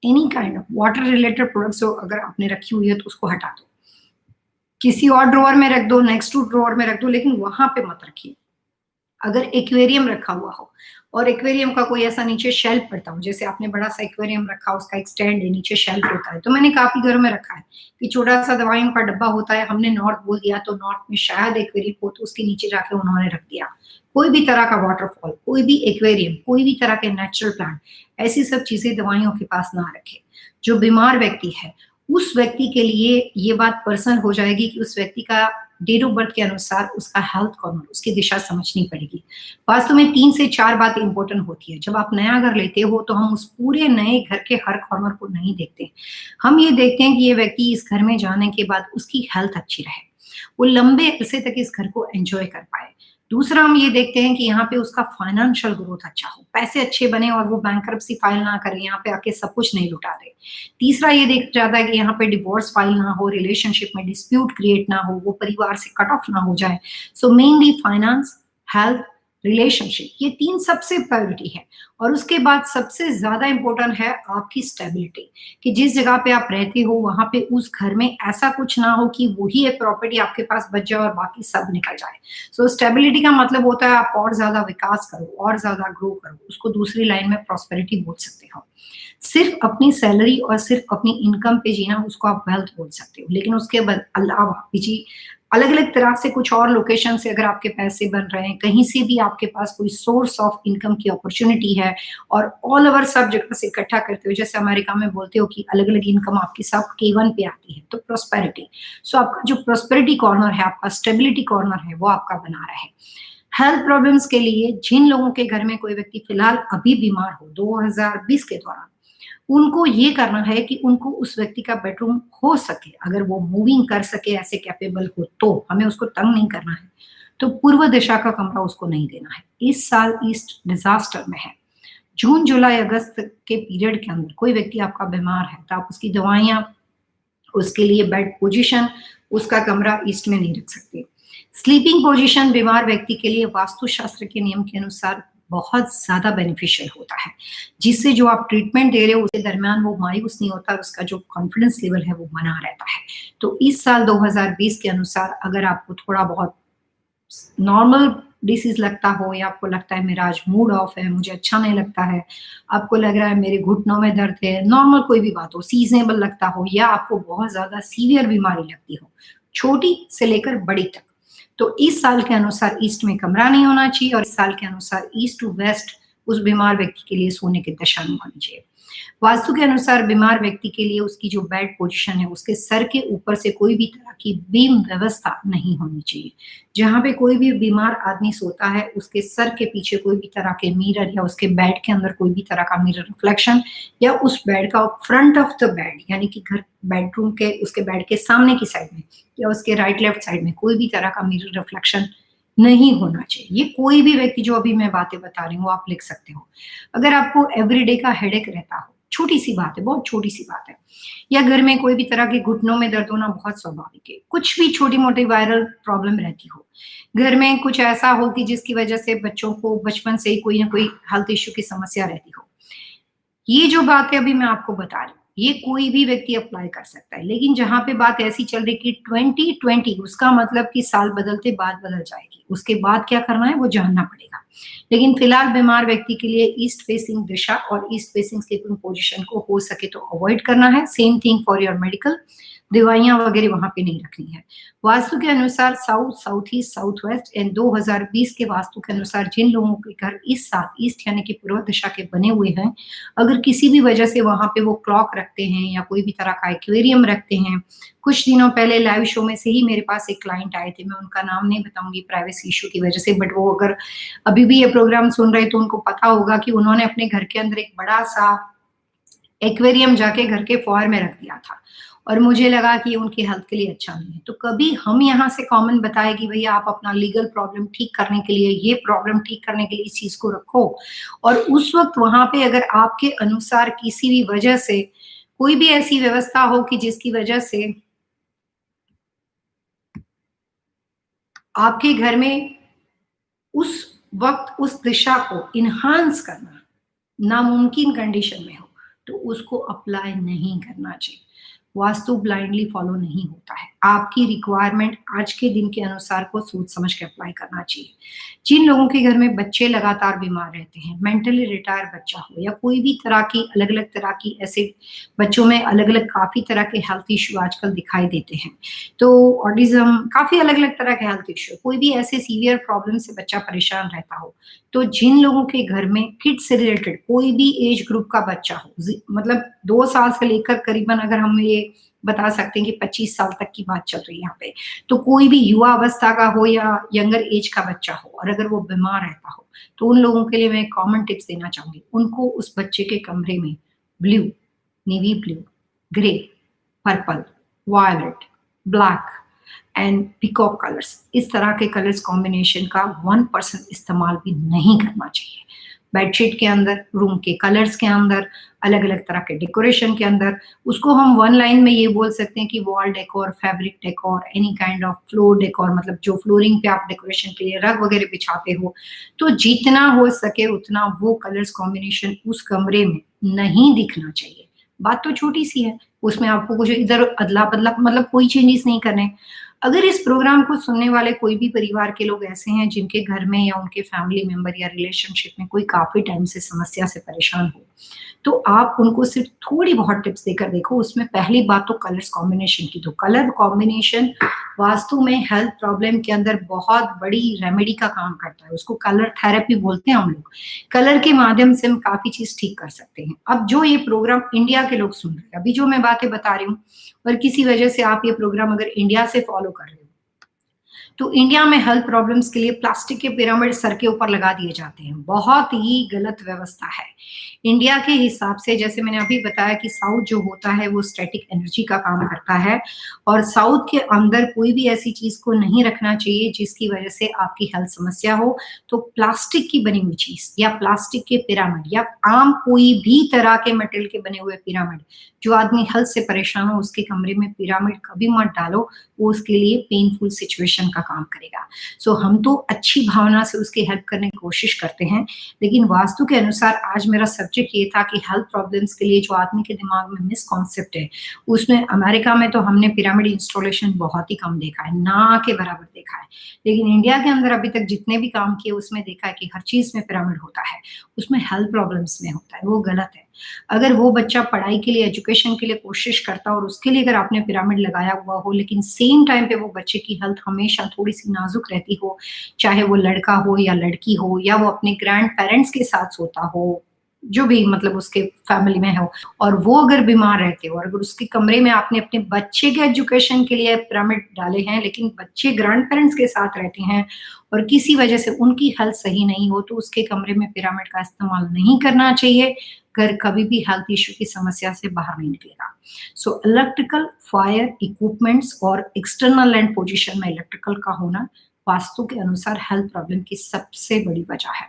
any kind of water related products जो अगर आपने रखी हुई है, तो उसको हटा दो। किसी और ड्रॉवर में रख दो, नेक्स्ट टू ड्रॉवर में रख दो, लेकिन वहाँ पे मत रखिए। अगर एक्वेरियम रखा हुआ हो और एक्वेरियम का कोई ऐसा नीचे शेल्फ पड़ता हो, जैसे आपने बड़ा सा एक्वेरियम रखा, उसका एक स्टैंड है, नीचे शेल्फ होता है, तो मैंने काफ़ी घरों में रखा है कि छोटा-सा दवाइयों का डब्बा होता है, हमने नॉर्थ बोल दिया तो नॉर्थ में शायद एक्वेरियम हो, तो उसके नीचे जाके उन्होंने रख दिया। कोई भी तरह का वाटरफॉल, कोई भी एक्वेरियम, कोई भी तरह के नेचुरल प्लांट, ऐसी सब चीज़ें दवाइयों के पास ना रखें। जो बीमार व्यक्ति है, उस व्यक्ति के लिए ये बात पर्सनल हो जाएगी कि उस व्यक्ति का डेट ऑफ बर्थ के अनुसार उसका हेल्थ कॉर्नर, उसकी दिशा समझनी पड़ेगी। वास्तव में 3 से 4 बातें इम्पोर्टेंट होती है। जब आप नया घर लेते हो तो हम उस पूरे नए घर के हर कॉर्नर को नहीं देखते। हम ये देखते हैं कि ये व्यक्ति इस घर में जाने के बाद उसकी हेल्थ अच्छी रहे। वो लंबे अरसे तक इस घर को एन्जॉय कर पाए। दूसरा हम ये देखते हैं कि यहाँ पे उसका फाइनेंशियल ग्रोथ अच्छा हो, पैसे अच्छे बने और वो बैंकरप्सी फाइल ना करे, यहाँ पे आके सब कुछ नहीं लुटा दे। तीसरा ये देखा जाता है कि यहाँ पे डिवोर्स फाइल ना हो, रिलेशनशिप में डिस्प्यूट क्रिएट ना हो, वो परिवार से कट ऑफ ना हो जाए। So mainly finance, health, relationship, ये 3 सबसे प्रायोरिटी है और उसके बाद सबसे ज़्यादा इम्पोर्टेंट है आपकी स्टेबिलिटी, कि जिस जगह पे आप रहते हो वहाँ पे उस घर में ऐसा कुछ ना हो कि वही एक प्रॉपर्टी आपके पास बच जाए और बाकी सब निकल जाए। सो स्टेबिलिटी का मतलब होता है आप और ज़्यादा विकास करो और ज़्यादा ग्रो करो, उसको दूसरी लाइन में प्रॉस्पेरिटी बोल सकते हो। सिर्फ अपनी सैलरी और सिर्फ अपनी इनकम पे जीना उसको आप वेल्थ बोल सकते हो। लेकिन उसके अलावा जी अलग-अलग तरह से कुछ और लोकेशन से अगर आपके पैसे बन रहे हैं, कहीं से भी आपके पास कोई सोर्स ऑफ इनकम की अपॉर्च्युनिटी है और ऑल ओवर सब जगह से इकट्ठा करते हो, जैसे अमेरिका में बोलते हो कि अलग-अलग इनकम आपकी सब K1 पे आती है, तो प्रॉस्पेरिटी। सो आपका जो प्रॉस्पेरिटी कॉर्नर है, आपका स्टेबिलिटी कॉर्नर है, वो आपका बना रहे। हेल्थ प्रॉब्लम्स के लिए जिन लोगों के घर में कोई व्यक्ति फिलहाल अभी बीमार हो 2020 के दौरान, उनको ये करना है कि उनको उस व्यक्ति का बेडरूम हो सके, अगर वो मूविंग कर सके, ऐसे कैपेबल हो तो, हमें उसको तंग नहीं करना है। तो पूर्व दिशा का कमरा उसको नहीं देना है। इस साल ईस्ट डिज़ास्टर में है। जून, जुलाई, अगस्त के पीरियड के अंदर कोई व्यक्ति आपका बीमार है, तो आप उसकी दवाइयाँ, उसके लिए बेड पोज़ीशन, उसका कमरा ईस्ट में नहीं रख सकते। स्लीपिंग पोज़ीशन बीमार व्यक्ति के लिए वास्तुशास्त्र के नियम के अनुसार बहुत ज़्यादा बेनिफिशियल होता है, जिससे जो आप ट्रीटमेंट दे रहे हो उसके दरमियान वो मायूस नहीं होता, उसका जो कॉन्फिडेंस लेवल है वो बना रहता है। तो इस साल 2020 के अनुसार अगर आपको थोड़ा बहुत नॉर्मल डिसीज़ लगता हो या आपको लगता है मेरा आज मूड ऑफ है, मुझे अच्छा नहीं लगता है, आपको लग रहा है मेरे घुटनों में दर्द है, नॉर्मल कोई भी बात हो, सीज़नेबल लगता हो या आपको बहुत ज़्यादा सीवियर बीमारी लगती हो, छोटी से लेकर बड़ी तक, तो इस साल के अनुसार ईस्ट में कमरा नहीं होना चाहिए और इस साल के अनुसार ईस्ट टू वेस्ट उस बीमार व्यक्ति के लिए सोने की दशा नहीं होनी चाहिए। वास्तु के अनुसार बीमार व्यक्ति के लिए उसकी जो बेड पोजीशन है, उसके सर के ऊपर से कोई भी तरह की बीम व्यवस्था नहीं होनी चाहिए। जहाँ पे कोई भी बीमार आदमी सोता है, उसके सर के पीछे कोई भी तरह के मिरर या उसके बेड के अंदर कोई भी तरह का मिरर रिफ्लेक्शन या उस बेड का फ्रंट ऑफ द बेड यानी कि घर बेडरूम के उसके बेड के सामने की साइड में या उसके राइट लेफ्ट साइड में कोई भी तरह का मिरर रिफ्लेक्शन नहीं होना चाहिए। ये कोई भी व्यक्ति जो अभी मैं बातें बता रही हूँ, आप लिख सकते हो। अगर आपको एवरीडे का हेडेक रहता हो, छोटी सी बात है, बहुत छोटी सी बात है। या घर में कोई भी तरह के घुटनों में दर्द होना बहुत स्वाभाविक है। कुछ भी छोटी-मोटी वायरल प्रॉब्लम रहती हो। घर में कुछ ऐसा हो कि जिसकी वजह से बच्चों को बचपन से ही कोई न कोई हेल्थ इश्यू की समस्या रहती हो। ये जो बातें अभी मैं आपको बता रही हूँ, ये कोई भी व्यक्ति अप्लाई कर सकता है। लेकिन जहाँ पे बात ऐसी चल रही कि 2020 उसका मतलब कि साल बदलते बात बदल जाएगी। उसके बाद क्या करना है वो जानना पड़ेगा। लेकिन फिलहाल बीमार व्यक्ति के लिए ईस्ट फेसिंग दिशा और ईस्ट फेसिंग स्लीपिंग पोज़ीशन को हो सके तो अवॉइड करना है। Same thing for your medical, दवाइयाँ वगैरह वहाँ पे नहीं रखनी है। वास्तु के अनुसार south, south east, south west and 2020 के वास्तु के अनुसार जिन लोगों के घर इस साल ईस्ट यानी कि पूर्व दिशा के बने हुए हैं, अगर किसी भी वजह से वहाँ पे वो क्लॉक रखते हैं या कोई भी तरह का एक्वेरियम रखते हैं, कुछ दिनों पहले लाइव शो में से ही मेरे पास एक क्लाइंट आए थे, मैं उनका नाम नहीं बताऊँगी प्राइवेसी इश्यू की वजह से, बट वो अगर अभी भी ये प्रोग्राम सुन रहे हैं तो उनको पता होगा कि उन्होंने अपने घर के अंदर एक बड़ा-सा एक्वेरियम जाके घर के फॉयर में रख दिया था और मुझे लगा कि ये उनकी हेल्थ के लिए अच्छा नहीं है। तो कभी हम यहाँ से कॉमन बताएँ कि भैया आप अपना लीगल प्रॉब्लम ठीक करने के लिए, ये प्रॉब्लम ठीक करने के लिए इस चीज़ को रखो और उस वक़्त वहाँ पे अगर आपके अनुसार किसी भी वजह से कोई भी ऐसी व्यवस्था हो कि जिसकी वजह से आपके घर में उस वक़्त उस दिशा को एनहांस करना नामुमकिन कंडीशन में हो, तो उसको अप्लाई नहीं करना चाहिए। वास्तु ब्लाइंडली फॉलो नहीं होता है। आपकी रिक्वायरमेंट आज के दिन के अनुसार को सोच समझ के अप्लाई करना चाहिए। जिन लोगों के घर में बच्चे लगातार बीमार रहते हैं, मेंटली रिटायर्ड बच्चा हो या कोई भी तरह की अलग-अलग तरह की ऐसे बच्चों में अलग-अलग काफ़ी तरह के हेल्थ इश्यू आजकल दिखाई देते हैं। तो ऑटिज़्म काफ़ी अलग-अलग तरह के हेल्थ इश्यू, कोई भी ऐसे सीवियर प्रॉब्लम से बच्चा परेशान रहता हो, तो जिन लोगों के घर में किड्स से रिलेटेड कोई भी एज ग्रुप का बच्चा हो, मतलब 2 साल से लेकर करीबन अगर हम ये बता सकते हैं कि 25 साल तक की बात चल रही है यहाँ पे, तो कोई भी युवा अवस्था का हो या यंगर एज का बच्चा हो और अगर वो बीमार रहता हो, तो उन लोगों के लिए मैं कॉमन टिप्स देना चाहूँगी। उनको उस बच्चे के कमरे में blue, navy blue, grey, purple, violet, black and peacock colours, इस तरह के कलर्स कॉम्बिनेशन का 1% इस्तेमाल भी नहीं करना चाहिए। बेडशीट के अंदर, रूम के कलर्स के अंदर, अलग-अलग तरह के डेकोरेशन के अंदर, उसको हम वन लाइन में ये बोल सकते हैं कि wall decor, fabric decor, any kind of floor decor, मतलब जो फ्लोरिंग पे आप डेकोरेशन के लिए रग वगैरह बिछाते हो, तो जितना हो सके उतना वो कलर्स कॉम्बिनेशन उस कमरे में नहीं दिखना चाहिए। बात तो छोटी-सी है, उसमें आपको कुछ इधर अदला-बदला मतलब कोई चेंजेस नहीं करने। अगर इस प्रोग्राम को सुनने वाले कोई भी परिवार के लोग ऐसे हैं जिनके घर में या उनके फैमिली मेंबर या रिलेशनशिप में कोई काफ़ी टाइम से समस्या से परेशान हो, तो आप उनको सिर्फ थोड़ी बहुत टिप्स देकर देखो। उसमें पहली बात तो कलर्स कॉम्बिनेशन की, तो कलर कॉम्बिनेशन वास्तु में हेल्थ प्रॉब्लम के अंदर बहुत बड़ी रेमेडी का काम करता है। उसको कलर थेरेपी बोलते हैं हम लोग। कलर के माध्यम से हम काफ़ी चीज़ ठीक कर सकते हैं। अब जो ये प्रोग्राम इंडिया के लोग सुन रहे हैं, अभी जो मैं बातें बता रही हूँ और किसी वजह से आप ये प्रोग्राम अगर इंडिया से फॉलो कर रहे हो, तो इंडिया में हेल्थ प्रॉब्लम्स के लिए प्लास्टिक के पिरामिड सर के ऊपर लगा दिए जाते हैं। बहुत ही गलत व्यवस्था है। इंडिया के हिसाब से जैसे मैंने अभी बताया कि साउथ जो होता है वो स्टैटिक एनर्जी का काम करता है और साउथ के अंदर कोई भी ऐसी चीज़ को नहीं रखना चाहिए जिसकी वजह से आपकी हेल्थ समस्या हो। तो प्लास्टिक की बनी हुई चीज़ या प्लास्टिक के पिरामिड या आम कोई भी तरह के मेटल के बने हुए पिरामिड, जो आदमी हेल्थ से परेशान हो उसके कमरे में पिरामिड कभी मत डालो, वो उसके लिए पेनफुल सिचुएशन का काम करेगा। सो हम तो अच्छी भावना से उसकी हेल्प करने की कोशिश करते हैं, लेकिन वास्तु के अनुसार आज मेरा सब्जेक्ट ये था कि हेल्थ प्रॉब्लम्स के लिए जो आदमी के दिमाग में मिसकॉन्सेप्ट है, उसमें अमेरिका में तो हमने पिरामिड इंस्टॉलेशन बहुत ही कम देखा है, ना के बराबर देखा है। लेकिन इंडिया के अंदर अभी तक जितने भी काम किए उसमें देखा है कि हर चीज़ में पिरामिड होता है, उसमें हेल्थ प्रॉब्लम्स में होता है, वो गलत है। अगर वो बच्चा पढ़ाई के लिए, एजुकेशन के लिए कोशिश करता और उसके लिए अगर आपने पिरामिड लगाया हुआ हो, लेकिन सेम टाइम पे वो बच्चे की हेल्थ हमेशा थोड़ी-सी नाज़ुक रहती हो, चाहे वो लड़का हो या लड़की हो या वो अपने ग्रैंड पेरेंट्स के साथ सोता हो, जो भी मतलब उसके फैमिली में हो और वो अगर बीमार रहते हो और अगर उसके कमरे में आपने अपने बच्चे के एजुकेशन के लिए पिरामिड डाले हैं, लेकिन बच्चे ग्रैंड पेरेंट्स के साथ रहते हैं और किसी वजह से उनकी हेल्थ सही नहीं हो, तो उसके कमरे में पिरामिड का इस्तेमाल नहीं करना चाहिए। घर कभी भी हेल्थ इश्यू की समस्या से बाहर नहीं निकलेगा। सो इलेक्ट्रिकल, फायर इक्विपमेंट्स और एक्सटर्नल लैंड पोजीशन में इलेक्ट्रिकल का होना वास्तु के अनुसार हेल्थ प्रॉब्लम की सबसे बड़ी वजह है।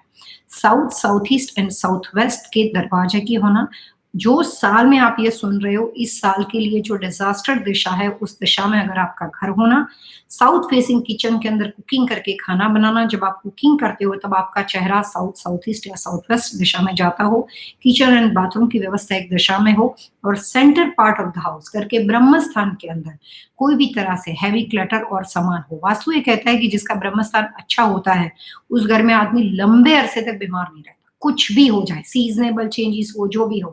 South, south east and south west के दरवाजे की होना जो साल में आप ये सुन रहे हो, इस साल के लिए जो डिज़ास्टर दिशा है, उस दिशा में अगर आपका घर होना, साउथ फेसिंग किचन के अंदर कुकिंग करके खाना बनाना, जब आप कुकिंग करते हो तब आपका चेहरा साउथ, साउथ ईस्ट या साउथ वेस्ट दिशा में जाता हो, किचन एंड बाथरूम की व्यवस्था एक दिशा में हो और centre part of the house घर के ब्रह्म स्थान के अंदर कोई भी तरह से हैवी क्लटर और सामान हो। वास्तु ये कहता है कि जिसका ब्रह्म स्थान अच्छा होता है, उस घर में आदमी लंबे अरसे तक बीमार नहीं रहता। कुछ भी हो जाए, सीज़नेबल चेंजेस हो, जो भी हो।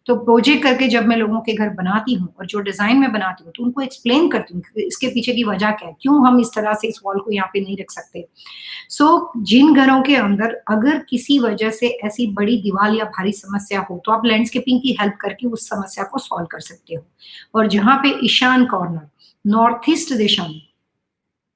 तो प्रोजेक्ट करके जब मैं लोगों के घर बनाती हूँ और जो डिज़ाइन मैं बनाती हूँ, तो उनको एक्सप्लेन करती हूँ कि इसके पीछे की वजह क्या है, क्यों हम इस तरह से इस वॉल को यहाँ पे नहीं रख सकते। सो जिन घरों के अंदर अगर किसी वजह से ऐसी बड़ी दीवार या भारी समस्या हो, तो आप लैंडस्केपिंग की हेल्प करके उस समस्या को सॉल्व कर सकते हो। और जहाँ पे ईशान कॉर्नर, नॉर्थ ईस्ट दिशा में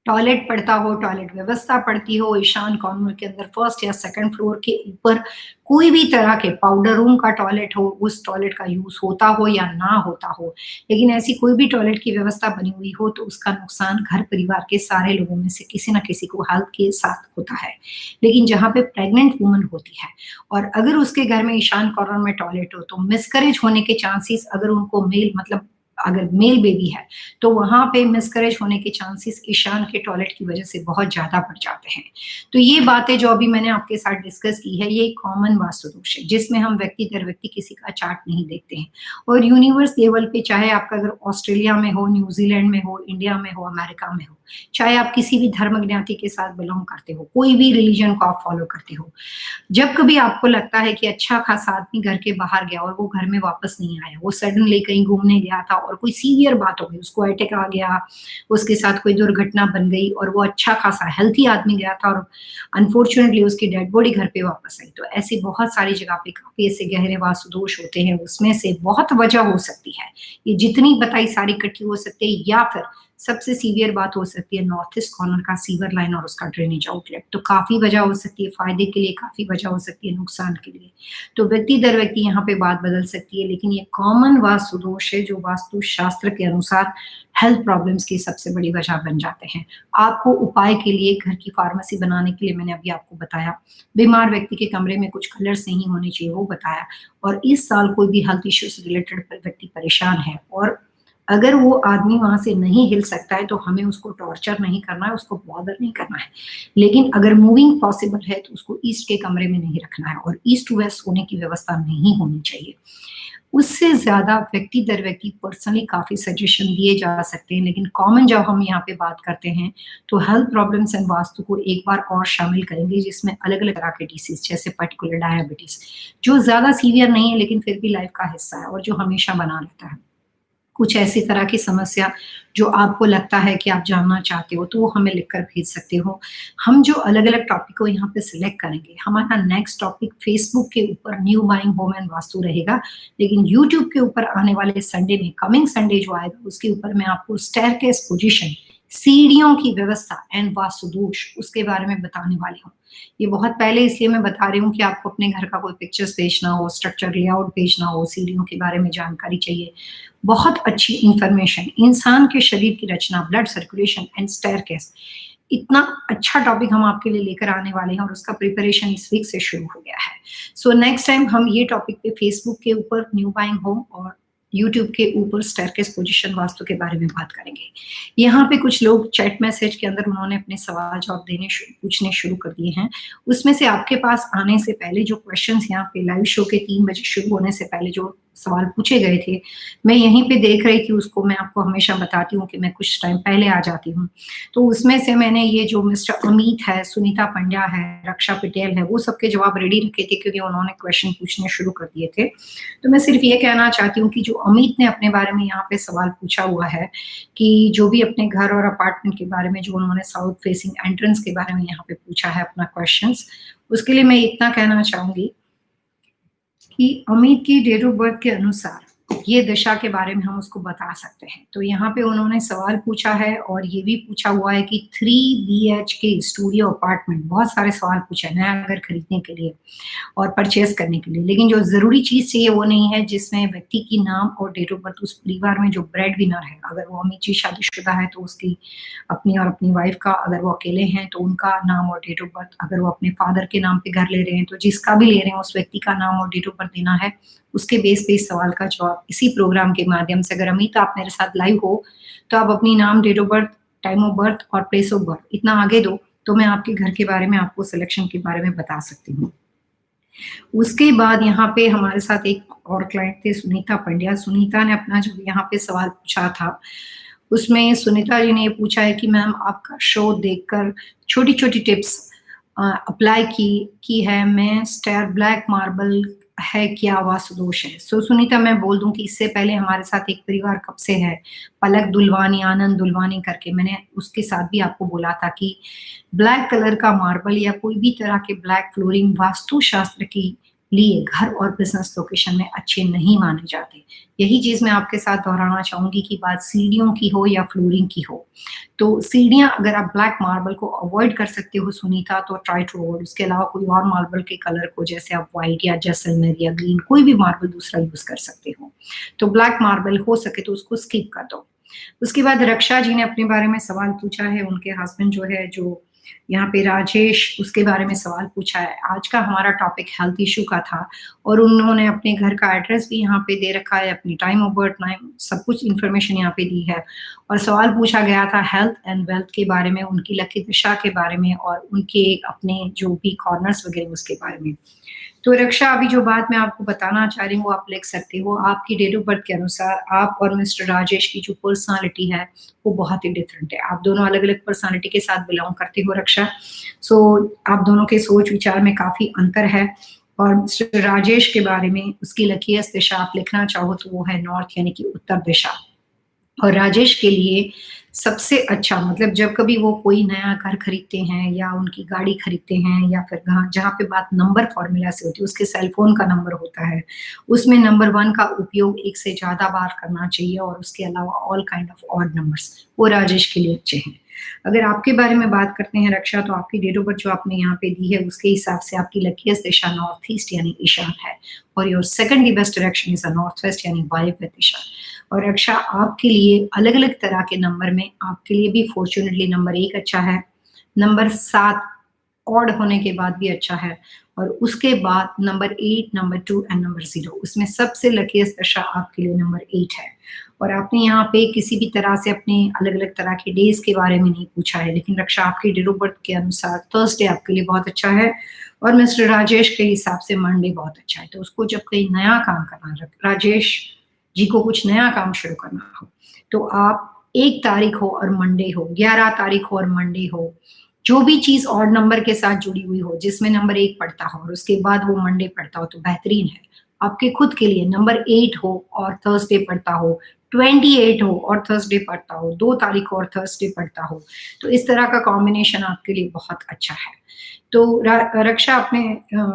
टॉयलेट पड़ता हो, टॉयलेट व्यवस्था पड़ती हो, ईशान कॉर्नर के अंदर फर्स्ट या सेकंड फ्लोर के ऊपर कोई भी तरह के पाउडर रूम का टॉयलेट हो, उस टॉयलेट का यूज़ होता हो या ना होता हो, लेकिन ऐसी कोई भी टॉयलेट की व्यवस्था बनी हुई हो, तो उसका नुकसान घर परिवार के सारे लोगों में से किसी न किसी को हेल्थ के साथ होता है। लेकिन जहाँ पे प्रेग्नेंट वुमन होती है और अगर उसके घर में ईशान कॉर्नर में टॉयलेट हो, तो मिसकैरेज होने के चांसेस अगर उनको मेल मतलब अगर मेल बेबी है, तो वहाँ पे मिसकैरेज होने के चांसेस ईशान के टॉयलेट की वजह से बहुत ज़्यादा बढ़ जाते हैं। तो ये बातें जो अभी मैंने आपके साथ डिस्कस की है, ये कॉमन वास्तु दोष है, जिसमें हम व्यक्ति दर व्यक्ति किसी का चार्ट नहीं देखते हैं। और यूनिवर्स लेवल पे चाहे आपका घर ऑस्ट्रेलिया में हो, न्यूज़ीलैंड में हो, इंडिया में हो, अमेरिका में हो, चाहे आप किसी भी धर्म ज्ञाति के साथ बिलॉन्ग करते हो, कोई भी रिलीजन को आप फॉलो करते हो, जब कभी आपको लगता है कि अच्छा खासा आदमी घर के बाहर गया और वो घर में वापस नहीं आया, वो सडनली कहीं घूमने गया था और कोई सीवियर बात हो गई, उसको अटैक आ गया, उसके साथ कोई दुर्घटना बन गई और वो अच्छा खासा हेल्थी आदमी गया था और अनफॉर्चुनेटली उसकी डेड बॉडी घर पे वापस आई। तो ऐसी बहुत सारी जगह पे काफ़ी ऐसे गहरे वास्तु दोष होते हैं, उसमें से बहुत वजह हो सकती है। ये जितनी बताई सारी इकट्ठी हो सकती है या फिर सबसे सीवियर बात हो सकती है नॉर्थ ईस्ट कॉर्नर का सीवर लाइन और उसका ड्रेनेज आउटलेट। तो काफ़ी वजह हो सकती है फ़ायदे के लिए, काफ़ी वजह हो सकती है नुकसान के लिए। तो व्यक्ति दर व्यक्ति यहाँ पे बात बदल सकती है, लेकिन ये कॉमन वास्तु दोष है जो वास्तु शास्त्र के अनुसार हेल्थ प्रॉब्लम्स की सबसे बड़ी वजह बन जाते हैं। आपको उपाय के लिए घर की फार्मेसी बनाने के लिए मैंने अभी आपको बताया, बीमार व्यक्ति के कमरे में कुछ कलर्स नहीं होने चाहिए वो बताया, और इस साल कोई भी हेल्थ इश्यू से रिलेटेड व्यक्ति परेशान है और अगर वो आदमी वहाँ से नहीं हिल सकता है, तो हमें उसको टॉर्चर नहीं करना है, उसको बॉदर नहीं करना है। लेकिन अगर मूविंग पॉसिबल है, तो उसको ईस्ट के कमरे में नहीं रखना है और ईस्ट टू वेस्ट सोने की व्यवस्था नहीं होनी चाहिए। उससे ज़्यादा व्यक्ति दर व्यक्ति पर्सनली काफ़ी सजेशन दिए जा सकते हैं, लेकिन कॉमन जब हम यहाँ पे बात करते हैं, तो हेल्थ प्रॉब्लम्स एंड वास्तु को एक बार और शामिल करेंगे, जिसमें अलग-अलग तरह के डिसीज़ जैसे पर्टिकुलर डायबिटीज़, जो ज़्यादा सीवियर नहीं है, लेकिन फिर भी लाइफ का हिस्सा है और जो हमेशा बना रहता है। कुछ ऐसी तरह की समस्या जो आपको लगता है कि आप जानना चाहते हो, तो वो हमें लिखकर भेज सकते हो। हम जो अलग-अलग टॉपिक को यहाँ पे सिलेक्ट करेंगे, हमारा नेक्स्ट टॉपिक फेसबुक के ऊपर new buying home and vastu रहेगा, लेकिन यूट्यूब के ऊपर आने वाले संडे में, कमिंग संडे जो आएगा, उसके ऊपर मैं आपको स्टेयरकेस पोज़ीशन, सीढ़ियों की व्यवस्था एंड वास्तु दोष, उसके बारे में बताने वाली हूँ। ये बहुत पहले इसलिए मैं बता रही हूँ कि आपको अपने घर का कोई पिक्चर्स भेजना हो, स्ट्रक्चर लेआउट भेजना हो, सीढ़ियों के बारे में जानकारी चाहिए, बहुत अच्छी इन्फॉर्मेशन, इंसान के शरीर की रचना, ब्लड सर्कुलेशन एंड स्टेयरकेस, इतना अच्छा टॉपिक हम आपके लिए लेकर आने वाले हैं और उसका प्रिपरेशन इस वीक से शुरू हो गया है। सो नेक्स्ट टाइम हम ये टॉपिक पे फेसबुक के ऊपर न्यू बाइंग होम और यूट्यूब के ऊपर स्टेयरकेस पोजीशन वास्तु के बारे में बात करेंगे। यहाँ पे कुछ लोग चैट मैसेज के अंदर उन्होंने अपने सवाल जवाब पूछने शुरू कर दिए हैं। उसमें से आपके पास आने से पहले जो क्वेश्चंस यहाँ पे लाइव शो के 3 बजे शुरू होने से पहले जो सवाल पूछे गए थे, मैं यहीं पे देख रही थी उसको, मैं आपको हमेशा बताती हूँ कि मैं कुछ टाइम पहले आ जाती हूँ। तो उसमें से मैंने ये जो मिस्टर अमित है, सुनीता पंड्या है, रक्षा पटेल है, वो सबके जवाब रेडी रखे थे क्योंकि उन्होंने क्वेश्चन पूछने शुरू कर दिए थे। तो मैं सिर्फ ये कहना चाहती हूँ कि जो अमित ने अपने बारे में यहाँ पे सवाल पूछा हुआ है कि जो भी अपने घर और अपार्टमेंट के बारे में जो उन्होंने साउथ फेसिंग एंट्रेंस के बारे में यहाँ पे पूछा है अपना क्वेश्चंस, उसके लिए मैं इतना कहना चाहूँगी कि अमित की डेट ऑफ बर्थ के अनुसार ये दशा के बारे में हम उसको बता सकते हैं। तो यहाँ पे उन्होंने सवाल पूछा है और ये भी पूछा हुआ है कि 3 बीएचके स्टूडियो अपार्टमेंट, बहुत सारे सवाल पूछे हैं नया घर खरीदने के लिए और परचेज़ करने के लिए। लेकिन जो ज़रूरी चीज़ चाहिए वो नहीं है, जिसमें व्यक्ति की नाम और डेट ऑफ बर्थ, उस परिवार में जो ब्रेड विनर है, अगर वो अमीची शादीशुदा है तो उसकी अपनी और अपनी वाइफ़ का, अगर वो अकेले हैं तो उनका नाम और डेट ऑफ बर्थ, अगर वो अपने फादर के नाम पे घर ले रहे हैं तो जिसका भी ले रहे हैं उस व्यक्ति का नाम और डेट ऑफ बर्थ देना है। उसके बेस पे इस सवाल का जवाब इसी प्रोग्राम के माध्यम से, अगर अमित आप मेरे साथ लाइव हो, तो आप अपनी नाम, date of birth, time of birth और प्लेस ऑफ बर्थ इतना आगे दो, तो मैं आपके घर के बारे में, आपको सिलेक्शन के बारे में बता सकती हूँ। उसके बाद यहाँ पे हमारे साथ एक और क्लाइंट थे, सुनीता पंड्या। सुनीता ने अपना जो यहाँ पे सवाल पूछा था, उसमें सुनीता जी ने ये पूछा है कि मैम आपका शो देखकर छोटी-छोटी टिप्स अप्लाई की है। मैं स्टार ब्लैक मार्बल है क्या वास्तु दोष है? सो सुनीता, मैं बोल दूँ कि इससे पहले हमारे साथ एक परिवार कब से है, पलक दुलवानी, आनंद दुलवानी करके, मैंने उसके साथ भी आपको बोला था कि ब्लैक कलर का मार्बल या कोई भी तरह के ब्लैक फ्लोरिंग वास्तु शास्त्र के लिए घर और बिज़नेस लोकेशन में अच्छे नहीं माने जाते। यही चीज़ मैं आपके साथ दोहराना चाहूँगी कि बात सीढ़ियों की हो या फ्लोरिंग की हो। तो सीढ़ियाँ अगर आप ब्लैक मार्बल को अवॉइड कर सकते हो सुनीता, तो ट्राई टू अवॉइड। उसके अलावा कोई और मार्बल के कलर को, जैसे आप व्हाइट या जैसलमेर या ग्रीन, कोई भी मार्बल दूसरा यूज़ कर सकते हो। तो ब्लैक मार्बल हो सके तो उसको स्किप कर दो। उसके बाद रक्षा जी ने अपने बारे में सवाल पूछा है, उनके हस्बैंड जो है, जो यहाँ पे राजेश, उसके बारे में सवाल पूछा है। आज का हमारा टॉपिक हेल्थ इश्यू का था और उन्होंने अपने घर का एड्रेस भी यहाँ पे दे रखा है, अपनी टाइम ऑफ बर्थ, नाम, सब कुछ इन्फॉर्मेशन यहाँ पे दी है और सवाल पूछा गया था हेल्थ एंड वेल्थ के बारे में, उनकी लकी दिशा के बारे में और उनके अपने जो भी कॉर्नर्स वगैरह उसके बारे में। तो रक्षा, अभी जो बात मैं आपको बताना चाह रही हूँ वो आप लिख सकते हो। आपकी डेट ऑफ बर्थ के अनुसार आप और मिस्टर राजेश की जो पर्सनालिटी है वो बहुत ही डिफरेंट है। आप दोनों अलग-अलग पर्सनालिटी के साथ बिलॉन्ग करते हो रक्षा। सो आप दोनों के सोच विचार में काफ़ी अंतर है और मिस्टर राजेश के बारे में उसकी लकीएस्ट दिशा आप लिखना चाहो तो वो है नॉर्थ, यानी कि उत्तर दिशा। और राजेश के लिए सबसे अच्छा, मतलब जब कभी वो कोई नया घर खरीदते हैं या उनकी गाड़ी खरीदते हैं या फिर जहाँ पे बात नंबर फ़ॉर्मूला से होती है, उसके सेल फ़ोन का नंबर होता है, उसमें नंबर 1 का उपयोग 1 से ज़्यादा बार करना चाहिए और उसके अलावा all kind of odd numbers, वो राजेश के लिए अच्छे हैं। अगर आपके बारे में बात करते हैं रक्षा, तो आपकी डेट ऑफ बर्थ जो आपने यहाँ पे दी है, उसके हिसाब से आपकी लकीएस्ट दिशा नॉर्थ ईस्ट यानी ईशान है और your second the best direction is a north west यानी वायव्य दिशा। और रक्षा, आपके लिए अलग-अलग तरह के नंबर में आपके लिए भी फॉर्च्यूनेटली नंबर 1 अच्छा है, नंबर 7 ऑड होने के बाद भी अच्छा है और उसके बाद नंबर 8, नंबर 2 एंड नंबर 0, उसमें सबसे लकीएस्ट दशा आपके लिए नंबर 8 है। और आपने यहाँ पे किसी भी तरह से अपने अलग-अलग तरह के डेज़ के बारे में नहीं पूछा है, लेकिन रक्षा, आपकी डेट ऑफ बर्थ के अनुसार थर्सडे आपके लिए बहुत अच्छा है और मिस्टर राजेश के हिसाब से मंडे बहुत अच्छा है। तो उसको जब कहीं नया काम करना, राजेश जी को कुछ नया काम शुरू करना हो, तो आप 1 तारीख हो और मंडे हो, 11 तारीख हो और मंडे हो, जो भी चीज़ ऑड नंबर के साथ जुड़ी हुई हो, जिसमें नंबर 1 पड़ता हो और उसके बाद वो मंडे पड़ता हो, तो बेहतरीन है। आपके खुद के लिए नंबर 8 हो और थर्सडे पड़ता हो, 28 हो और थर्सडे पड़ता हो, 2 तारीख हो और थर्सडे पड़ता हो, तो इस तरह का कॉम्बिनेशन आपके लिए बहुत अच्छा है। तो रक्षा, अपने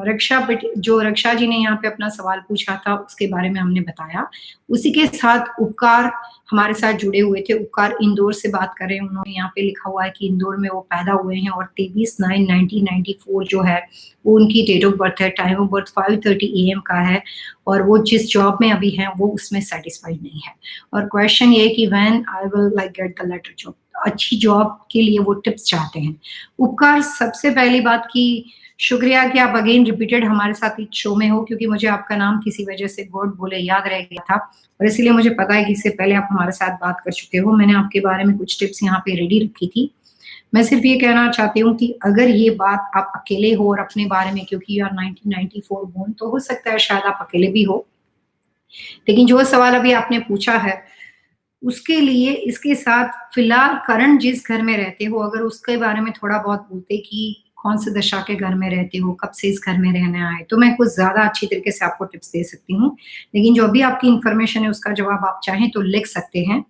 रक्षा जो रक्षा जी ने यहाँ पे अपना सवाल पूछा था उसके बारे में हमने बताया। उसी के साथ उपकार हमारे साथ जुड़े हुए थे। उपकार इंदौर से बात कर रहे हैं, उन्होंने यहाँ पे लिखा हुआ है कि इंदौर में वो पैदा हुए हैं और 23/9/1994 जो है वो उनकी डेट ऑफ बर्थ है। टाइम ऑफ बर्थ 5:30 AM का है और वो जिस जॉब में अभी हैं वो उसमें सैटिस्फाइड नहीं है। और क्वेश्चन ये है कि when I will like get the later job, अच्छी जॉब के लिए वो टिप्स चाहते हैं। उपकार, सबसे पहली बात कि शुक्रिया कि आप अगेन रिपीटेड हमारे साथ इस शो में हो, क्योंकि मुझे आपका नाम किसी वजह से गॉड बोले याद रह गया था और इसीलिए मुझे पता है कि इससे पहले आप हमारे साथ बात कर चुके हो। मैंने आपके बारे में कुछ टिप्स यहाँ पे रेडी रखी थी। मैं सिर्फ ये कहना चाहती हूँ कि अगर ये बात आप अकेले हो और अपने बारे में, क्योंकि यू आर 1994 बोर्न, तो हो सकता है शायद आप अकेले भी हो। लेकिन जो सवाल अभी आपने पूछा है उसके लिए इसके साथ फिलहाल करंट जिस घर में रहते हो, अगर उसके बारे में थोड़ा बहुत बोलते कि कौन से दशा के घर में रहते हो, कब से इस घर में रहने आए, तो मैं कुछ ज़्यादा अच्छी तरीके से आपको टिप्स दे सकती हूँ। लेकिन जो अभी आपकी इन्फॉर्मेशन है उसका जवाब आप चाहें तो लिख सकते हैं।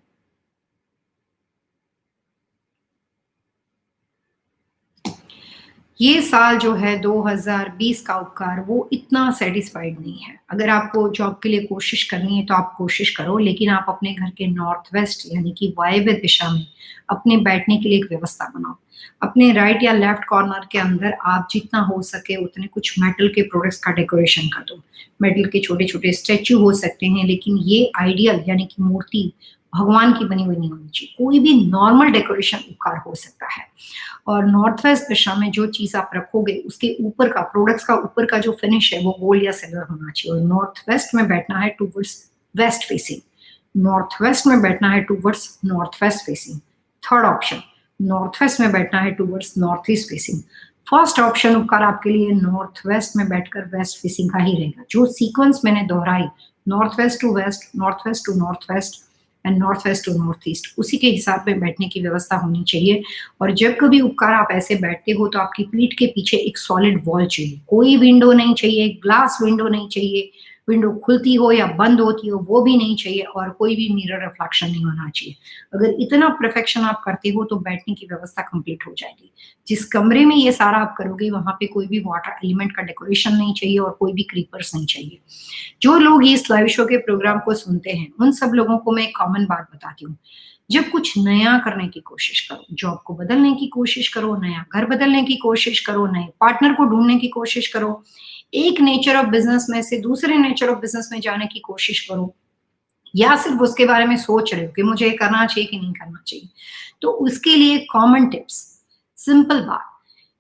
ये साल जो है 2020 का उपकार वो इतना सेटिस्फाइड नहीं है। अगर आपको जॉब के लिए कोशिश करनी है तो आप कोशिश करो, लेकिन आप अपने घर के नॉर्थ वेस्ट यानी कि वायव्य दिशा में अपने बैठने के लिए एक व्यवस्था बनाओ। अपने राइट या लेफ्ट कॉर्नर के अंदर आप जितना हो सके उतने कुछ मेटल के प्रोडक्ट्स का डेकोरेशन कर दो। मेटल के छोटे-छोटे स्टैच्यू हो सकते हैं, लेकिन ये आइडियल यानी कि मूर्ति भगवान की बनी हुई नहीं होनी चाहिए। कोई भी नॉर्मल डेकोरेशन उपकार हो सकता है। और नॉर्थ वेस्ट दिशा में जो चीज़ आप रखोगे उसके ऊपर का प्रोडक्ट्स का ऊपर का जो फिनिश है वो गोल्ड या सिल्वर होना चाहिए। और नॉर्थ वेस्ट में बैठना है towards waste facing, north west में बैठना है towards north west facing. Third option, north west में बैठना है towards north east facing. First option उपकार आपके लिए नॉर्थ वेस्ट में बैठकर वेस्ट फेसिंग का ही रहेगा। जो सीक्वेंस मैंने दोहराई, north west to west, north west to north west and north west to north east, उसी के हिसाब में बैठने की व्यवस्था होनी चाहिए। और जब कभी उपकार आप ऐसे बैठते हो तो आपकी पीठ के पीछे एक सॉलिड वॉल चाहिए। कोई विंडो नहीं चाहिए, ग्लास विंडो नहीं चाहिए, विंडो खुलती हो या बंद होती हो वो भी नहीं चाहिए, और कोई भी मिरर रिफ्लेक्शन नहीं होना चाहिए। अगर इतना परफेक्शन आप करते हो तो बैठने की व्यवस्था कंप्लीट हो जाएगी। जिस कमरे में ये सारा आप करोगे वहां पे कोई भी वाटर एलिमेंट का डेकोरेशन नहीं चाहिए और कोई भी क्रीपर्स नहीं चाहिए। जो लोग इस लाइव शो के प्रोग्राम को सुनते हैं उन सब लोगों को मैं एक कॉमन बात बताती हूँ। जब कुछ नया करने की कोशिश करो, जॉब को बदलने की कोशिश करो, नया घर बदलने की कोशिश करो, नए पार्टनर को ढूंढने की कोशिश करो, एक नेचर ऑफ बिजनेस में से दूसरे नेचर ऑफ बिजनेस में जाने की कोशिश करो, या सिर्फ उसके बारे में सोच रहे हो कि मुझे ये करना चाहिए कि नहीं करना चाहिए, तो उसके लिए कॉमन टिप्स, सिंपल बात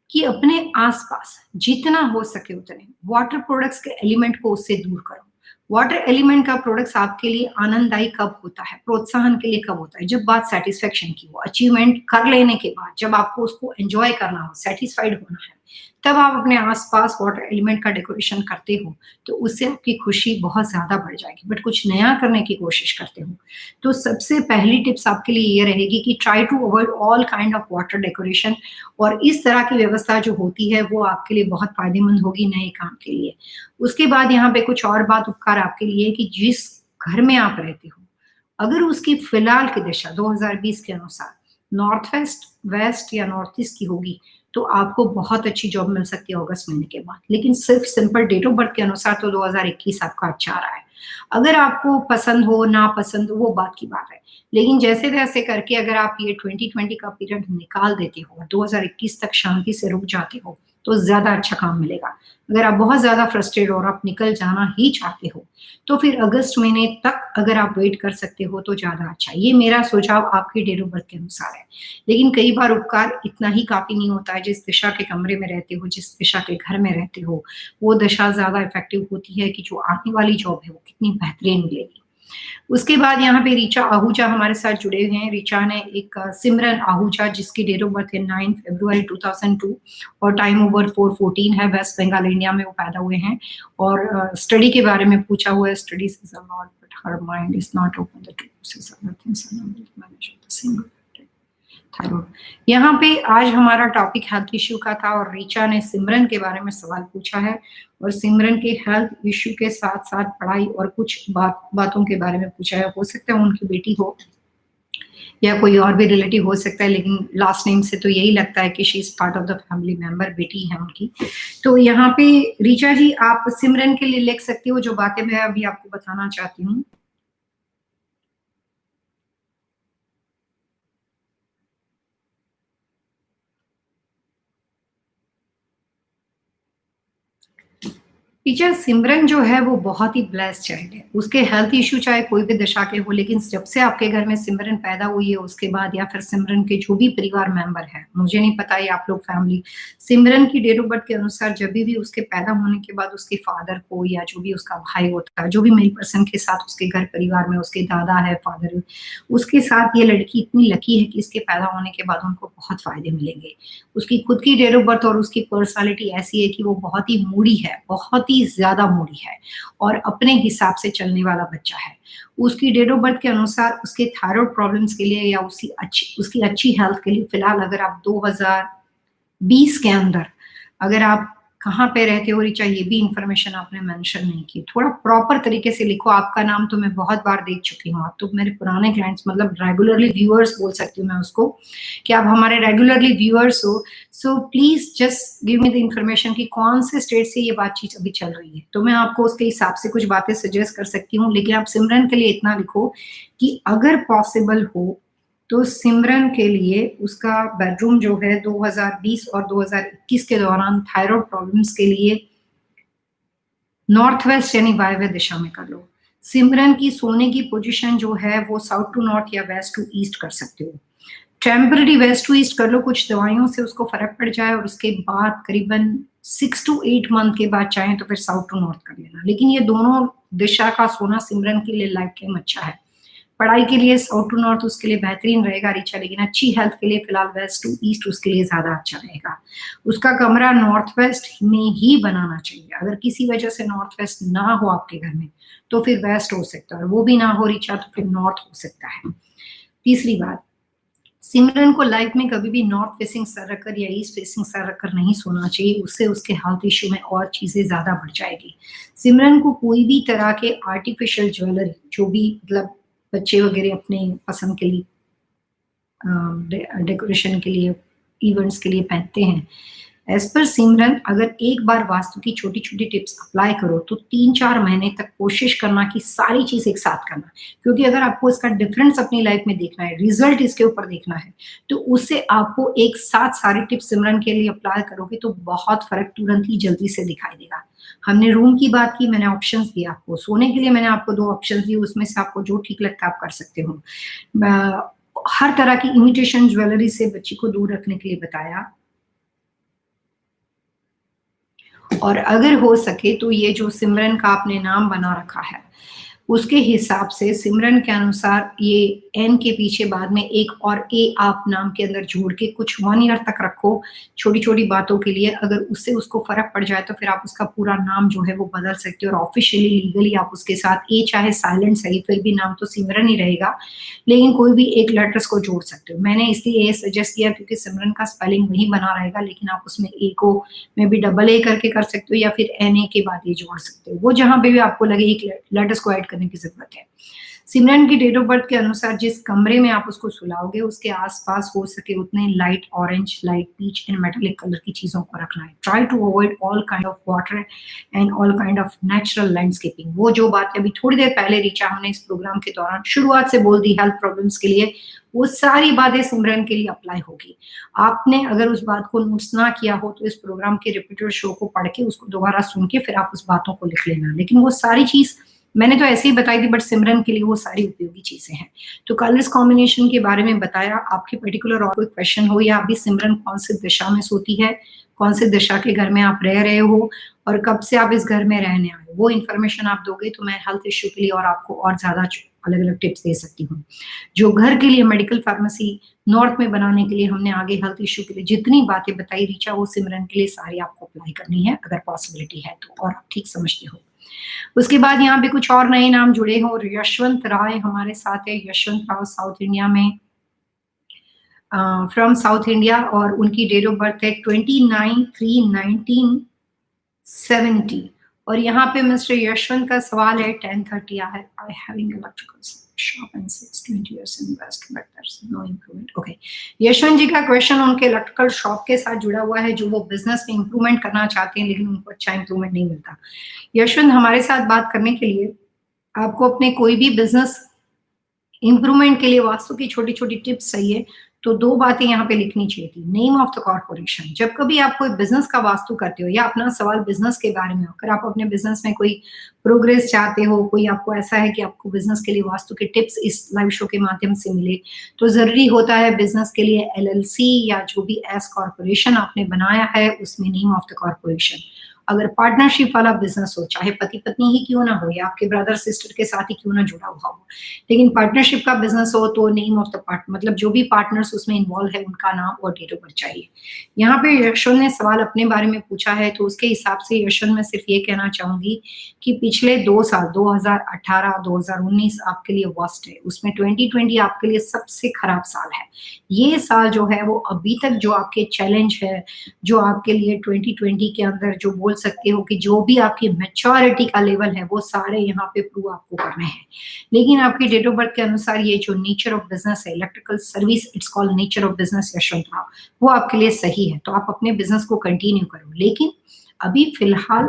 कि अपने आसपास जितना हो सके उतने वाटर प्रोडक्ट्स के एलिमेंट को उससे दूर करो। वाटर एलिमेंट का प्रोडक्ट्स आपके लिए आनंददायी कब होता है, प्रोत्साहन के लिए कब होता है? जब बात सेटिस्फेक्शन की हो, अचीवमेंट कर लेने के बाद, जब आपको उसको एंजॉय करना हो, सेटिस्फाइड होना है, तब आप अपने आसपास वाटर एलिमेंट का डेकोरेशन करते हो तो उससे आपकी खुशी बहुत ज्यादा बढ़ जाएगी। बट कुछ नया करने की कोशिश करते हो तो सबसे पहली टिप्स आपके लिए ये रहेगी कि try to avoid all kind of water decoration. और इस तरह की व्यवस्था जो होती है वो आपके लिए बहुत फायदेमंद होगी नए काम के लिए। उसके बाद यहाँ पे कुछ और बात उपकार आपके लिए कि जिस घर में आप रहते हो, अगर उसकी फिलहाल की दिशा 2020 के अनुसार नॉर्थ वेस्ट, वेस्ट या नॉर्थ ईस्ट की होगी तो आपको बहुत अच्छी जॉब मिल सकती है अगस्त महीने के बाद। लेकिन सिर्फ सिंपल डेट ऑफ बर्थ के अनुसार तो 2021 आपका अच्छा रहा है। अगर आपको पसंद हो ना पसंद हो वो बात की बात है, लेकिन जैसे तैसे करके अगर आप ये 2020 का पीरियड निकाल देते हो और 2021 तक शांति से रुक जाते हो तो ज्यादा अच्छा काम मिलेगा। अगर आप बहुत ज्यादा फ्रस्ट्रेट और आप निकल जाना ही चाहते हो तो फिर अगस्त महीने तक अगर आप वेट कर सकते हो तो ज्यादा अच्छा। ये मेरा सुझाव आपकी डेट ऑफ बर्थ के अनुसार है। लेकिन कई बार उपकार इतना ही काफी नहीं होता है। जिस दिशा के कमरे में रहते हो, जिस दिशा के घर में रहते हो, वो दिशा ज्यादा इफेक्टिव होती है कि जो आने वाली जॉब है वो कितनी बेहतरीन मिलेगी। उसके बाद यहाँ पे ऋचा आहूजा हमारे साथ जुड़े हुए हैं। ऋचा ने एक सिमरन आहूजा जिसकी डेट ऑफ बर्थ है 9 फरवरी 2002 और टाइम ओवर 4:14 है। वेस्ट बंगाल इंडिया में वो पैदा हुए हैं और स्टडी के बारे में पूछा हुआ है। Studies is a lot but her mind is not open the two process of the things and manage the single thyroid. यहाँ पे आज हमारा टॉपिक हेल्थ इश्यू का था और ऋचा ने सिमरन के बारे में सवाल पूछा है और सिमरन के हेल्थ इश्यू के साथ साथ पढ़ाई और कुछ बातों के बारे में पूछा है। हो सकता है उनकी बेटी हो या कोई और भी रिलेटिव हो सकता है, लेकिन लास्ट नेम से तो यही लगता है कि she is part of the family member, बेटी है उनकी। तो यहाँ पे ऋचा जी आप सिमरन के लिए लिख सकती हो जो बातें मैं अभी आपको बताना चाहती हूँ। टीचर सिमरन जो है वो बहुत ही ब्लेस्ड चाइल्ड है। उसके हेल्थ इश्यू चाहे कोई भी दिशा के हो, लेकिन जब से आपके घर में सिमरन पैदा हुई है उसके बाद या फिर सिमरन के जो भी परिवार मेंबर है, मुझे नहीं पता ये आप लोग फैमिली, सिमरन की डेट ऑफ बर्थ के अनुसार जब भी उसके पैदा होने के बाद उसके फादर को या जो भी उसका भाई होता है, जो भी मेल पर्सन के साथ उसके घर परिवार में उसके दादा है, फादर है, उसके साथ ये लड़की इतनी लकी है कि इसके पैदा होने के बाद उनको बहुत फायदे मिलेंगे। उसकी खुद की डेट ऑफ बर्थ और उसकी पर्सनालिटी ऐसी है कि वो बहुत ही मूडी है, बहुत ही ज्यादा मूडी है और अपने हिसाब से चलने वाला बच्चा है। उसकी डेट ऑफ बर्थ के अनुसार उसके थायराइड प्रॉब्लम्स के लिए या उसकी अच्छी हेल्थ के लिए फिलहाल अगर आप 2020 के अंदर अगर आप कहाँ पे रहते हो ऋचा, ये भी इन्फॉर्मेशन आपने मेंशन नहीं की। थोड़ा प्रॉपर तरीके से लिखो। आपका नाम तो मैं बहुत बार देख चुकी हूँ, आप तो मेरे पुराने क्लाइंट्स, मतलब रेगुलरली व्यूअर्स बोल सकती हूँ मैं उसको, कि आप हमारे रेगुलरली व्यूअर्स हो। So please just give me the information कि कौन से स्टेट से ये बातचीत अभी चल रही है, तो मैं आपको उसके हिसाब से कुछ बातें सजेस्ट कर सकती हूँ। लेकिन आप सिमरन के लिए इतना लिखो कि अगर पॉसिबल हो तो सिमरन के लिए उसका बेडरूम जो है 2020 और 2021 के दौरान थायराइड प्रॉब्लम्स के लिए नॉर्थ वेस्ट यानी वायव्य दिशा में कर लो। सिमरन की सोने की पोजीशन जो है वो साउथ टू नॉर्थ या वेस्ट टू ईस्ट कर सकते हो। टेम्पररी वेस्ट टू ईस्ट कर लो, कुछ दवाइयों से उसको फर्क पड़ जाए, और उसके बाद करीबन 6 to 8 मंथ के बाद चाहें तो फिर साउथ टू नॉर्थ कर लेना। लेकिन ये दोनों दिशा का सोना सिमरन के लिए लाइफ टाइम अच्छा है। पढ़ाई के लिए साउथ टू नॉर्थ उसके लिए बेहतरीन रहेगा ऋचा, लेकिन अच्छी हेल्थ के लिए फिलहाल वेस्ट टू ईस्ट उसके लिए ज्यादा अच्छा रहेगा। उसका कमरा नॉर्थ वेस्ट में ही बनाना चाहिए। अगर किसी वजह से नॉर्थ वेस्ट ना हो आपके घर में तो फिर वेस्ट हो सकता है, वो भी ना हो ऋचा तो फिर नॉर्थ हो सकता है। तीसरी बात, सिमरन को लाइफ में कभी भी नॉर्थ फेसिंग सर रखकर या ईस्ट फेसिंग सर रखकर नहीं सोना चाहिए, उससे उसके हेल्थ इश्यू में और चीजें ज्यादा बढ़ जाएगी। सिमरन को कोई भी तरह के आर्टिफिशियल ज्वेलरी, जो भी मतलब बच्चे वगैरह अपने पसंद के लिए डेकोरेशन के लिए, इवेंट्स के लिए पहनते हैं, एज पर सिमरन अगर एक बार वास्तु की छोटी छोटी टिप्स अप्लाई करो तो 3-4 महीने तक कोशिश करना कि सारी चीज एक साथ करना। क्योंकि अगर आपको इसका डिफरेंस अपनी लाइफ में देखना है, रिजल्ट इसके ऊपर देखना है, तो उससे आपको एक साथ सारी टिप्स सिमरन के लिए अप्लाई करोगे तो बहुत फर्क तुरंत ही जल्दी से दिखाई देगा। हमने रूम की बात की, मैंने ऑप्शंस दिए आपको। सोने के लिए मैंने आपको 2 ऑप्शंस दिए, उसमें से आपको जो ठीक लगता है आप कर सकते हो। हर तरह की इमिटेशन ज्वेलरी से बच्ची को दूर रखने के लिए बताया। और अगर हो सके तो ये जो सिमरन का आपने नाम बना रखा है उसके हिसाब से सिमरन के अनुसार ये एन के पीछे बाद में एक और ए आप नाम के अंदर जोड़ के कुछ 1 ईयर तक रखो छोटी छोटी बातों के लिए। अगर उससे उसको फर्क पड़ जाए तो फिर आप उसका पूरा नाम जो है वो बदल सकते हो, और ऑफिशियली लीगली आप उसके साथ ए चाहे साइलेंट सही फिर भी नाम तो सिमरन ही रहेगा, लेकिन कोई भी एक लेटर्स को जोड़ सकते हो। मैंने इसलिए ए सजेस्ट किया क्योंकि सिमरन का स्पेलिंग वही बना रहेगा, लेकिन आप उसमें ए को में भी डबल ए करके कर सकते हो या फिर एन ए के बाद ए जोड़ सकते हो, वो जहां पे भी आपको लगे एक लेटर्स को ऐड करने की जरूरत है। सिमरन की डेट ऑफ बर्थ के अनुसार जिस कमरे में आप उसको सुलाओगे उसके आसपास हो सके उतने light orange, light peach and metallic colour की चीजों को रखना है। Try to avoid all kind of water and all kind of natural landscaping. वो जो बातें अभी थोड़ी देर पहले रीचा हमने इस प्रोग्राम के दौरान शुरुआत से बोल दी हेल्थ प्रॉब्लम्स के लिए, वो सारी बातें सिमरन के लिए अप्लाई होगी। आपने अगर उस बात को नोट्स ना किया हो तो इस प्रोग्राम के रिपीटेड शो को पढ़ के उसको दोबारा सुन के फिर आप उस बातों को लिख लेना। लेकिन वो सारी चीज मैंने तो ऐसे ही बताई थी, बट सिमरन के लिए वो सारी उपयोगी चीजें हैं। तो कलर्स कॉम्बिनेशन के बारे में बताया। आपके पर्टिकुलर और कोई क्वेश्चन हो या अभी सिमरन कौन सी दिशा में सोती है, कौन से दिशा के घर में आप रह रहे हो और कब से आप इस घर में रहने आए, वो इन्फॉर्मेशन आप दोगे तो मैं हेल्थ इश्यू के लिए और आपको और ज्यादा अलग अलग टिप्स दे सकती हूँ। जो घर के लिए मेडिकल फार्मेसी नॉर्थ में बनाने के लिए हमने आगे हेल्थ इश्यू के लिए जितनी बातें बताई रीचा, वो सिमरन के लिए सारी आपको अप्लाई करनी है अगर पॉसिबिलिटी है तो, और आप ठीक समझते हो। उसके बाद यहाँ पे कुछ और नए नाम जुड़े हो। यशवंत राय हमारे साथ है। यशवंत राव साउथ इंडिया में फ्रॉम साउथ इंडिया, और उनकी डेट ऑफ बर्थ है 29/3/1970। और यहाँ पे मिस्टर यशवंत का सवाल है 10:30 I having electrical shop and 6-20 years invest but there's no improvement. Okay, Yashwant जी का क्वेश्चन उनके इलेक्ट्रिकल शॉप के साथ जुड़ा हुआ है, जो वो बिजनेस में इंप्रूवमेंट करना चाहते हैं लेकिन उनको अच्छा इंप्रूवमेंट नहीं मिलता। यशवंत, हमारे साथ बात करने के लिए आपको अपने कोई भी बिजनेस इंप्रूवमेंट के लिए वास्तु की छोटी छोटी टिप्स चाहिए तो 2 बातें यहाँ पे लिखनी चाहिए थी। Name of the corporation. जब कभी आप कोई बिजनेस का वास्तु करते हो या अपना सवाल बिजनेस के बारे में हो, अगर आप अपने बिजनेस में कोई प्रोग्रेस चाहते हो, कोई आपको ऐसा है कि आपको बिजनेस के लिए वास्तु के टिप्स इस लाइव शो के माध्यम से मिले, तो जरूरी होता है बिजनेस के लिए LLC या जो भी एस कॉर्पोरेशन आपने बनाया है उसमें नेम ऑफ द कॉर्पोरेशन। अगर पार्टनरशिप वाला बिजनेस हो, चाहे पति पत्नी ही क्यों ना हो या आपके ब्रदर सिस्टर के साथ ही क्यों ना जुड़ा हुआ हो, लेकिन पार्टनरशिप का बिजनेस हो तो नेम ऑफ द पार्टनर, मतलब जो भी पार्टनर्स उसमें इन्वॉल्व है उनका नाम और डेट ऑफ बर्थ चाहिए। यहाँ पे यशवंत ने सवाल अपने बारे में पूछा है, तो उसके हिसाब से यशवंत मैं सिर्फ ये कहना चाहूंगी कि पिछले 2 साल 2018-2019 आपके लिए वर्स्ट है, उसमें 2020 आपके लिए सबसे खराब साल है। ये साल जो है वो अभी तक जो आपके चैलेंज है, जो आपके लिए 2020 के अंदर जो बोल सकते हो कि जो भी आपकी मैच्योरिटी का लेवल है वो सारे यहाँ पे प्रूव आपको करने हैं। लेकिन आपकी डेट ऑफ बर्थ के अनुसार ये जो नेचर ऑफ बिजनेस है, electrical service, it's called nature of business Yashwant Rao, वो आपके लिए सही है, तो आप अपने बिजनेस को कंटिन्यू करो। लेकिन अभी फिलहाल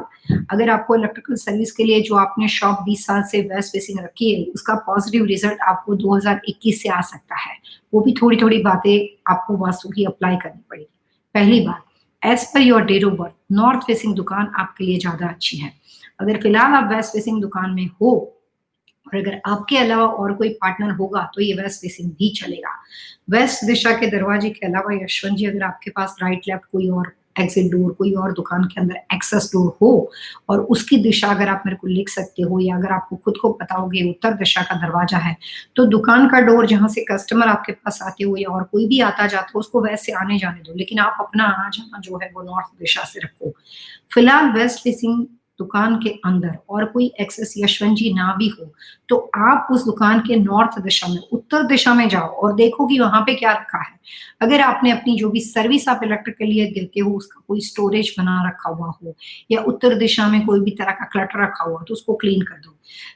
अगर आपको इलेक्ट्रिकल सर्विस के लिए जो आपने शॉप 20 साल से वेस्ट फेसिंग रखी है, उसका पॉजिटिव रिजल्ट आपको 2021 से आ सकता है। वो भी थोड़ी-थोड़ी बातें आपको वास्तु की अप्लाई करनी पड़ेगी। पहली बात, as per your date of birth north facing दुकान आपके लिए ज़्यादा अच्छी है। अगर फिलहाल आप वेस्ट फेसिंग दुकान में हो और अगर आपके अलावा और कोई पार्टनर होगा तो ये वेस्ट फेसिंग भी चलेगा। वेस्ट दिशा के दरवाजे के अलावा यशवंत जी, अगर आपके पास राइट लेफ्ट कोई और एग्जिट डोर, कोई और दुकान के अंदर एक्सेस डोर हो और उसकी दिशा अगर आप मेरे को लिख सकते हो या अगर आपको खुद को पता हो कि उत्तर दिशा का दरवाजा है, तो दुकान का डोर जहाँ से कस्टमर आपके पास आते हो या और कोई भी आता जाता हो उसको वैसे आने जाने दो, लेकिन आप अपना आना जाना जो है वो नॉर्थ दिशा से रखो। फिलहाल वेस्ट फेसिंग दुकान के अंदर और कोई एक्सेस यशवंत जी ना भी हो, तो आप उस दुकान के नॉर्थ दिशा में, उत्तर दिशा में जाओ और देखो कि वहां पे क्या रखा है। अगर आपने अपनी जो भी सर्विस आप इलेक्ट्रिक के लिए देते हो उसका कोई स्टोरेज बना रखा हुआ हो या उत्तर दिशा में कोई भी तरह का क्लटर रखा हुआ हो तो उसको क्लीन कर दो।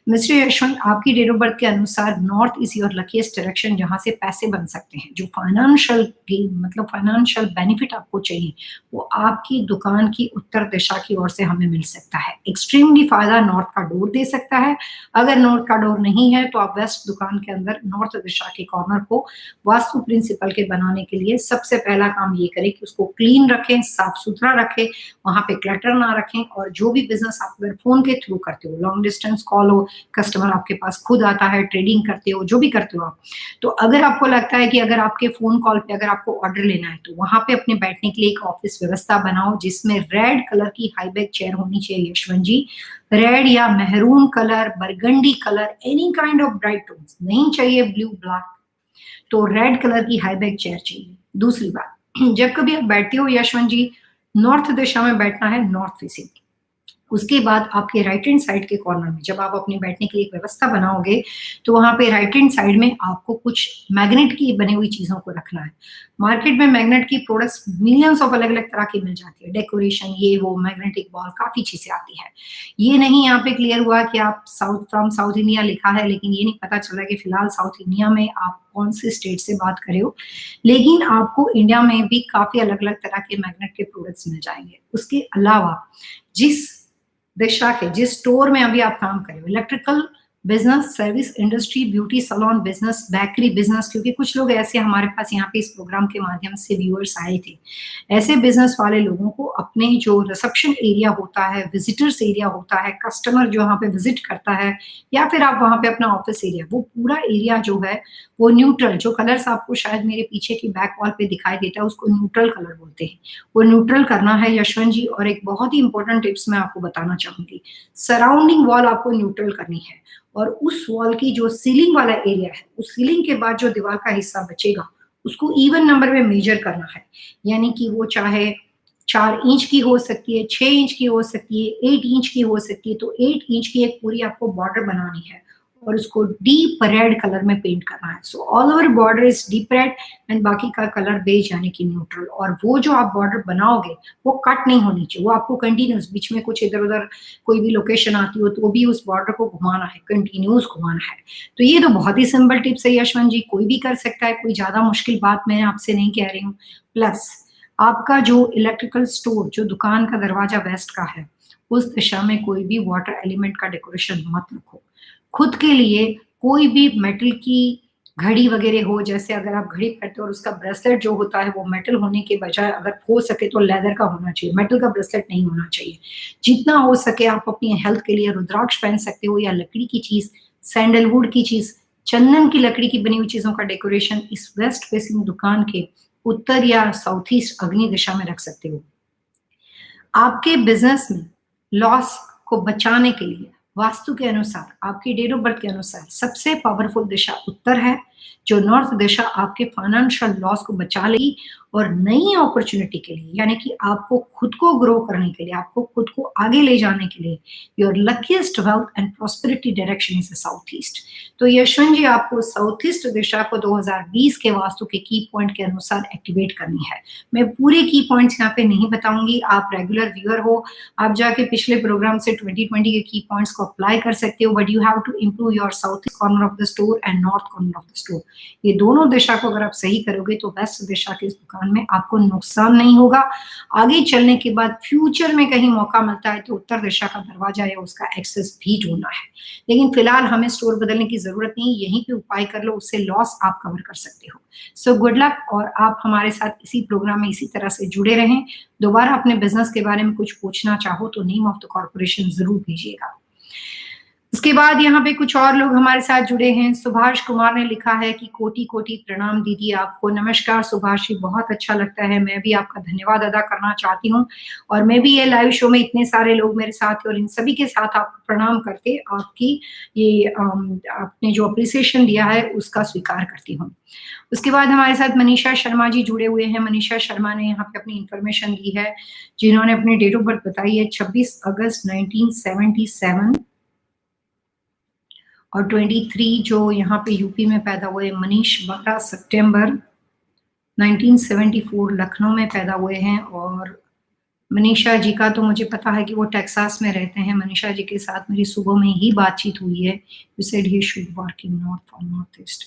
मिस्टर यशवंत, आपकी डेट ऑफ बर्थ के अनुसार north is your luckiest direction जहां से पैसे बन सकते हैं, जो फाइनेंशियल गेन मतलब फाइनेंशियल बेनिफिट आपको चाहिए वो आपकी दुकान की उत्तर दिशा की ओर से हमें मिल सकता है। एक्सट्रीमली फायदा नॉर्थ का डोर दे सकता है। अगर नॉर्थ का डोर नहीं है तो आप वेस्ट दुकान के अंदर नॉर्थ दिशा के कॉर्नर को वास्तु प्रिंसिपल के बनाने के लिए सबसे पहला काम ये करें कि उसको क्लीन रखें, साफ सुथरा रखें, वहां पे क्लटर ना रखें। और जो भी बिजनेस आप अगर फोन के थ्रू करते हो, लॉन्ग डिस्टेंस कॉल हो, कस्टमर आपके पास खुद आता है, ट्रेडिंग करते हो, जो भी करते हो आप, तो अगर आपको लगता है कि अगर आपके फोन कॉल पे अगर आपको ऑर्डर लेना है तो वहां पे अपने बैठने के लिए एक ऑफिस व्यवस्था बनाओ जिसमें रेड कलर की हाई बैक चेयर होनी चाहिए यशवंत जी। रेड या मेहरून colour, burgundy colour, any kind of bright tones नहीं चाहिए, ब्लू ब्लैक, तो रेड कलर की हाई बैक चेयर चाहिए। दूसरी बात, जब कभी आप बैठते हो यशवंत जी, नॉर्थ दिशा में बैठना है, नॉर्थ फेसिंग। उसके बाद आपके राइट हैंड साइड के कॉर्नर में जब आप अपने बैठने की एक व्यवस्था बनाओगे तो वहां पे राइट हैंड साइड में आपको कुछ मैग्नेट की बनी हुई चीजों को रखना है। मार्केट में मैग्नेट की प्रोडक्ट्स मिलियंस ऑफ अलग अलग तरह की मिल जाती है, डेकोरेशन ये वो, मैग्नेटिक बॉल, काफी चीजें आती है। ये नहीं यहाँ पे क्लियर हुआ कि आप साउथ फ्रॉम साउथ इंडिया लिखा है, लेकिन ये नहीं पता चला कि फिलहाल साउथ इंडिया में आप कौन से स्टेट से बात कर रहे हो, लेकिन आपको इंडिया में भी काफी अलग अलग तरह के मैग्नेट के प्रोडक्ट्स मिल जाएंगे। उसके अलावा जिस दिशा के जिस स्टोर में अभी आप काम कर रहे हो, electrical business, service industry, beauty salon business, bakery business, क्योंकि कुछ लोग ऐसे हमारे पास यहाँ पे इस प्रोग्राम के माध्यम से व्यूअर्स आए थे, ऐसे बिजनेस वाले लोगों को अपने जो रिसेप्शन एरिया होता है, विजिटर्स एरिया होता है, कस्टमर जो वहाँ पे विजिट करता है या फिर आप वहाँ पे अपना ऑफिस एरिया, वो पूरा एरिया जो है वो न्यूट्रल, जो कलर्स आपको शायद मेरे पीछे की बैक वॉल पे दिखाई देता है उसको न्यूट्रल कलर बोलते हैं, वो न्यूट्रल करना है यशवंत जी। और एक बहुत ही इंपॉर्टेंट टिप्स मैं आपको बताना चाहूंगी, सराउंडिंग वॉल आपको न्यूट्रल करनी है और उस वॉल की जो सीलिंग वाला एरिया है, उस सीलिंग के बाद जो दीवार का हिस्सा बचेगा उसको इवन नंबर में मेजर करना है, यानी कि वो चाहे 4 इंच की हो सकती है, 6 इंच की हो सकती है, 8 इंच की हो सकती है, तो 8 इंच की एक पूरी आपको बॉर्डर बनानी है और उसको डीप रेड कलर में पेंट करना है। So all over border is deep red and बाकी का कलर बेज यानी कि न्यूट्रल। और वो जो आप बॉर्डर बनाओगे वो कट नहीं होनी चाहिए, वो आपको कंटिन्यूस, बीच में कुछ इधर उधर कोई भी लोकेशन आती हो तो भी उस बॉर्डर को घुमाना है, कंटिन्यूस घुमाना है। तो ये तो बहुत ही सिंपल टिप्स है यशवंत जी, कोई भी कर सकता है, कोई ज्यादा मुश्किल बात मैं आपसे नहीं कह रही हूँ। प्लस आपका जो इलेक्ट्रिकल स्टोर, जो दुकान का दरवाजा वेस्ट का है, उस दिशा में कोई भी वाटर एलिमेंट का डेकोरेशन मत रखो। खुद के लिए कोई भी मेटल की घड़ी वगैरह हो, जैसे अगर आप घड़ी पहनते हो और उसका ब्रेसलेट जो होता है वो मेटल होने के बजाय अगर हो सके तो लेदर का होना चाहिए, मेटल का ब्रेसलेट नहीं होना चाहिए। जितना हो सके आप अपनी हेल्थ के लिए रुद्राक्ष पहन सकते हो या लकड़ी की चीज, सैंडलवुड की चीज, चंदन की लकड़ी की बनी हुई चीजों का डेकोरेशन इस वेस्ट फेसिंग दुकान के उत्तर या साउथ ईस्ट अग्नि दिशा में रख सकते हो। आपके बिजनेस में लॉस को बचाने के लिए वास्तु के अनुसार, आपकी डेट ऑफ बर्थ के अनुसार सबसे पावरफुल दिशा उत्तर है। जो नॉर्थ दिशा आपके फाइनेंशियल लॉस को बचा लेगी और नई अपॉर्चुनिटी के लिए, यानी कि आपको खुद को ग्रो करने के लिए, आपको खुद को आगे ले जाने के लिए, your luckiest wealth and prosperity direction is south east. तो यशवंत जी, आपको साउथ ईस्ट दिशा को 2020 के वास्तु के की पॉइंट के अनुसार एक्टिवेट करनी है। मैं पूरे की पॉइंट्स यहाँ पे नहीं बताऊंगी, आप रेगुलर व्यूअर हो, आप जाके पिछले प्रोग्राम से 2020 के की पॉइंट्स को अप्लाई कर सकते हो, but you have to improve your south east corner of the store and north corner of the store. ये दोनों दिशा को अगर आप सही करोगे तो वेस्ट दिशा की इस दुकान में आपको नुकसान नहीं होगा। आगे चलने के बाद फ्यूचर में कहीं मौका मिलता है तो उत्तर दिशा का दरवाजा या उसका एक्सेस भी ढूंढना है, लेकिन फिलहाल हमें स्टोर बदलने की जरूरत नहीं, यहीं पे उपाय कर लो, उससे लॉस आप कवर कर सकते हो। सो गुड लक, और आप हमारे साथ इसी प्रोग्राम में इसी तरह से जुड़े रहें। दोबारा अपने बिजनेस के बारे में कुछ पूछना चाहो तो नेम ऑफ द कॉर्पोरेशन जरूर भेजिएगा। उसके बाद यहाँ पे कुछ और लोग हमारे साथ जुड़े हैं। सुभाष कुमार ने लिखा है कि कोटि कोटि प्रणाम दीदी आपको। नमस्कार सुभाष जी, बहुत अच्छा लगता है, मैं भी आपका धन्यवाद अदा करना चाहती हूँ, और मैं भी ये लाइव शो में इतने सारे लोग मेरे साथ हैं और इन सभी के साथ आपको प्रणाम करते आपकी ये आपने जो अप्रिसिएशन दिया है उसका स्वीकार करती हूँ। उसके बाद हमारे साथ मनीषा शर्मा जी जुड़े हुए हैं। मनीषा शर्मा ने यहाँ पे अपनी इंफॉर्मेशन दी है, जिन्होंने अपनी डेट ऑफ बर्थ बताई है 26 अगस्त 1977 और 23 जो यहाँ पे यूपी में पैदा हुए। मनीष 12 सितंबर 1974 लखनऊ में पैदा हुए हैं, और मनीषा जी का तो मुझे पता है कि वो टेक्सास में रहते हैं। मनीषा जी के साथ मेरी सुबह में ही बातचीत हुई है। You said he should work in north और नॉर्थ ईस्ट।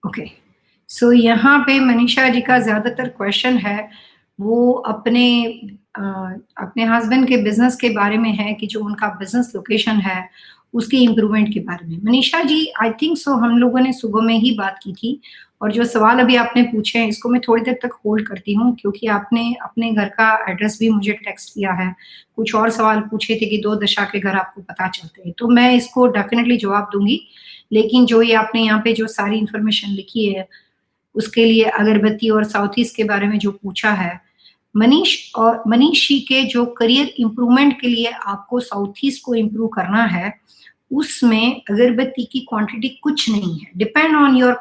ओके, सो यहाँ पे मनीषा जी का ज्यादातर क्वेश्चन है वो अपने हस्बैंड के बिजनेस के बारे में है, कि जो उनका बिजनेस लोकेशन है उसकी इम्प्रूवमेंट के बारे में। Manisha ji, I think so हम लोगों ने सुबह में ही बात की थी, और जो सवाल अभी आपने पूछे हैं इसको मैं थोड़ी देर तक होल्ड करती हूँ, क्योंकि आपने अपने घर का एड्रेस भी मुझे टेक्स्ट किया है। कुछ और सवाल पूछे थे कि 2 दिशा के घर आपको पता चलते हैं, तो मैं इसको डेफिनेटली जवाब दूंगी, लेकिन जो ये आपने यहाँ पे जो सारी इंफॉर्मेशन लिखी है उसके लिए अगरबत्ती और साउथ ईस्ट के बारे में जो पूछा है, मनीष जी के जो करियर इंप्रूवमेंट के लिए आपको साउथ ईस्ट को इंप्रूव करना है, उसमें अगरबत्ती की क्वांटिटी कुछ नहीं है, depend on your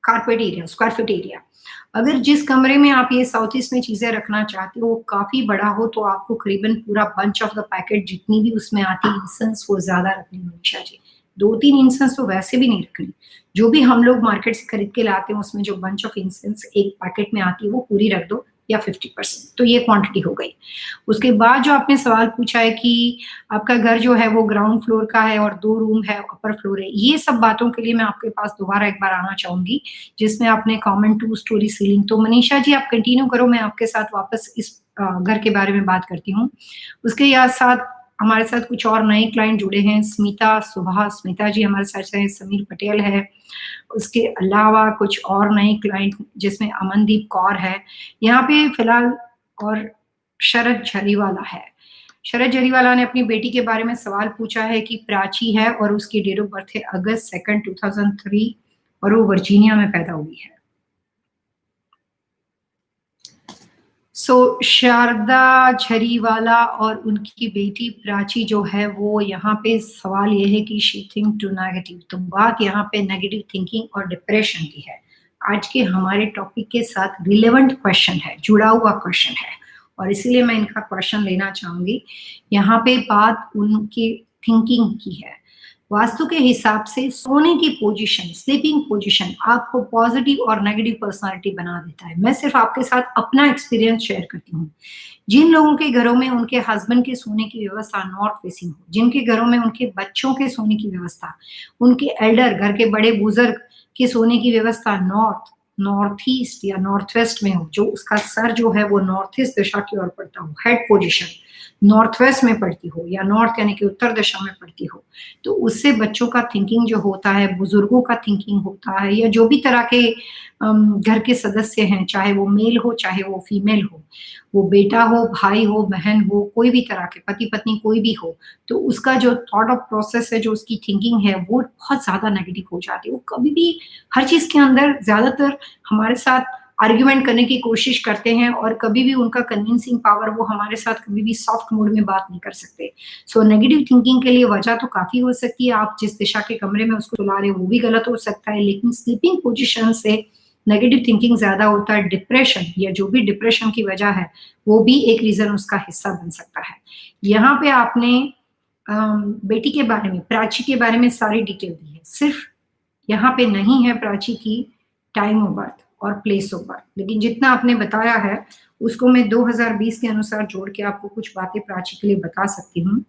carpet area, square feet area. अगर जिस कमरे में आप ये साउथ ईस्ट में चीजें रखना चाहते हो वो काफी बड़ा हो तो आपको करीबन पूरा बंच ऑफ द पैकेट जितनी भी उसमें आती है इंसेंस वो ज्यादा रखनी है मनीषा जी। 2-3 इंसेंस तो वैसे भी नहीं रखनी, जो भी हम लोग मार्केट से खरीद के लाते हैं उसमें जो बंच ऑफ इंसेंस एक पैकेट में आती है वो पूरी रख दो, या 50%, तो ये क्वांटिटी हो गई। उसके बाद जो आपने सवाल पूछा है कि आपका घर जो है वो ग्राउंड फ्लोर का है और 2 रूम है, अपर फ्लोर है, ये सब बातों के लिए मैं आपके पास दोबारा एक बार आना चाहूंगी, जिसमें आपने कॉमन 2 स्टोरी सीलिंग। तो मनीषा जी आप कंटिन्यू करो, मैं आपके साथ वापस इस घर के बारे में बात करती हूँ। उसके साथ हमारे साथ कुछ और नए क्लाइंट जुड़े हैं। स्मिता जी हमारे साथ है, समीर पटेल है, उसके अलावा कुछ और नए क्लाइंट जिसमें अमनदीप कौर है यहाँ पे फिलहाल, और शरद झरीवाला है। शरद झरीवाला ने अपनी बेटी के बारे में सवाल पूछा है कि प्राची है और उसकी डेट ऑफ बर्थ है अगस्त 2, 2003 और वो वर्जीनिया में पैदा हुई है। शारदा झरीवाला और उनकी बेटी प्राची जो है वो यहाँ पे सवाल ये है कि शी थिंक टू नेगेटिव, तो बात यहाँ पे नेगेटिव थिंकिंग और डिप्रेशन की है। आज के हमारे टॉपिक के साथ रिलेवेंट क्वेश्चन है, जुड़ा हुआ क्वेश्चन है, और इसीलिए मैं इनका क्वेश्चन लेना चाहूंगी। यहाँ पे बात उनकी थिंकिंग की है। वास्तु के हिसाब से सोने की पोजीशन, स्लीपिंग पोजीशन आपको पॉजिटिव और नेगेटिव पर्सनालिटी बना देता है। मैं सिर्फ आपके साथ अपना एक्सपीरियंस शेयर करती हूँ। जिन लोगों के घरों में उनके हस्बैंड के सोने की व्यवस्था नॉर्थ फेसिंग हो, जिनके घरों में उनके बच्चों के सोने की व्यवस्था, उनके एल्डर घर के बड़े बुजुर्ग के सोने की व्यवस्था नॉर्थ ईस्ट या नॉर्थ वेस्ट में हो, जो उसका सर जो है वो नॉर्थ ईस्ट दिशा की ओर पड़ता हो, हेड पोजीशन, नॉर्थ वेस्ट में पड़ती हो या नॉर्थ यानी कि उत्तर दिशा में पड़ती हो, तो उससे बच्चों का थिंकिंग जो होता है, बुजुर्गों का थिंकिंग होता है, या जो भी तरह के घर के सदस्य हैं, चाहे वो मेल हो चाहे वो फीमेल हो, वो बेटा हो, भाई हो, बहन हो, कोई भी तरह के पति पत्नी कोई भी हो, तो उसका जो थॉट ऑफ प्रोसेस है, जो उसकी थिंकिंग है, वो बहुत ज्यादा नेगेटिव हो जाती है। वो कभी भी हर चीज के अंदर ज्यादातर हमारे साथ आर्ग्यूमेंट करने की कोशिश करते हैं, और कभी भी उनका कन्विंसिंग पावर, वो हमारे साथ कभी भी सॉफ्ट मूड में बात नहीं कर सकते। सो नेगेटिव थिंकिंग के लिए वजह तो काफी हो सकती है। आप जिस दिशा के कमरे में उसको सुला रहे हो वो भी गलत हो सकता है, लेकिन स्लीपिंग पोजिशन से नेगेटिव थिंकिंग ज्यादा होता है। डिप्रेशन या जो भी डिप्रेशन की वजह है, वो भी एक रीजन उसका हिस्सा बन सकता है। यहाँ पे आपने बेटी के बारे में, प्राची के बारे में सारी डिटेल दी है। सिर्फ यहाँ पे नहीं है प्राची की टाइम ऑफ बर्थ और प्लेस ऑफ बर्थ, लेकिन जितना आपने बताया है उसको मैं 2020 के अनुसार जोड़ के आपको कुछ बातें प्राची के लिए बता सकती हूँ।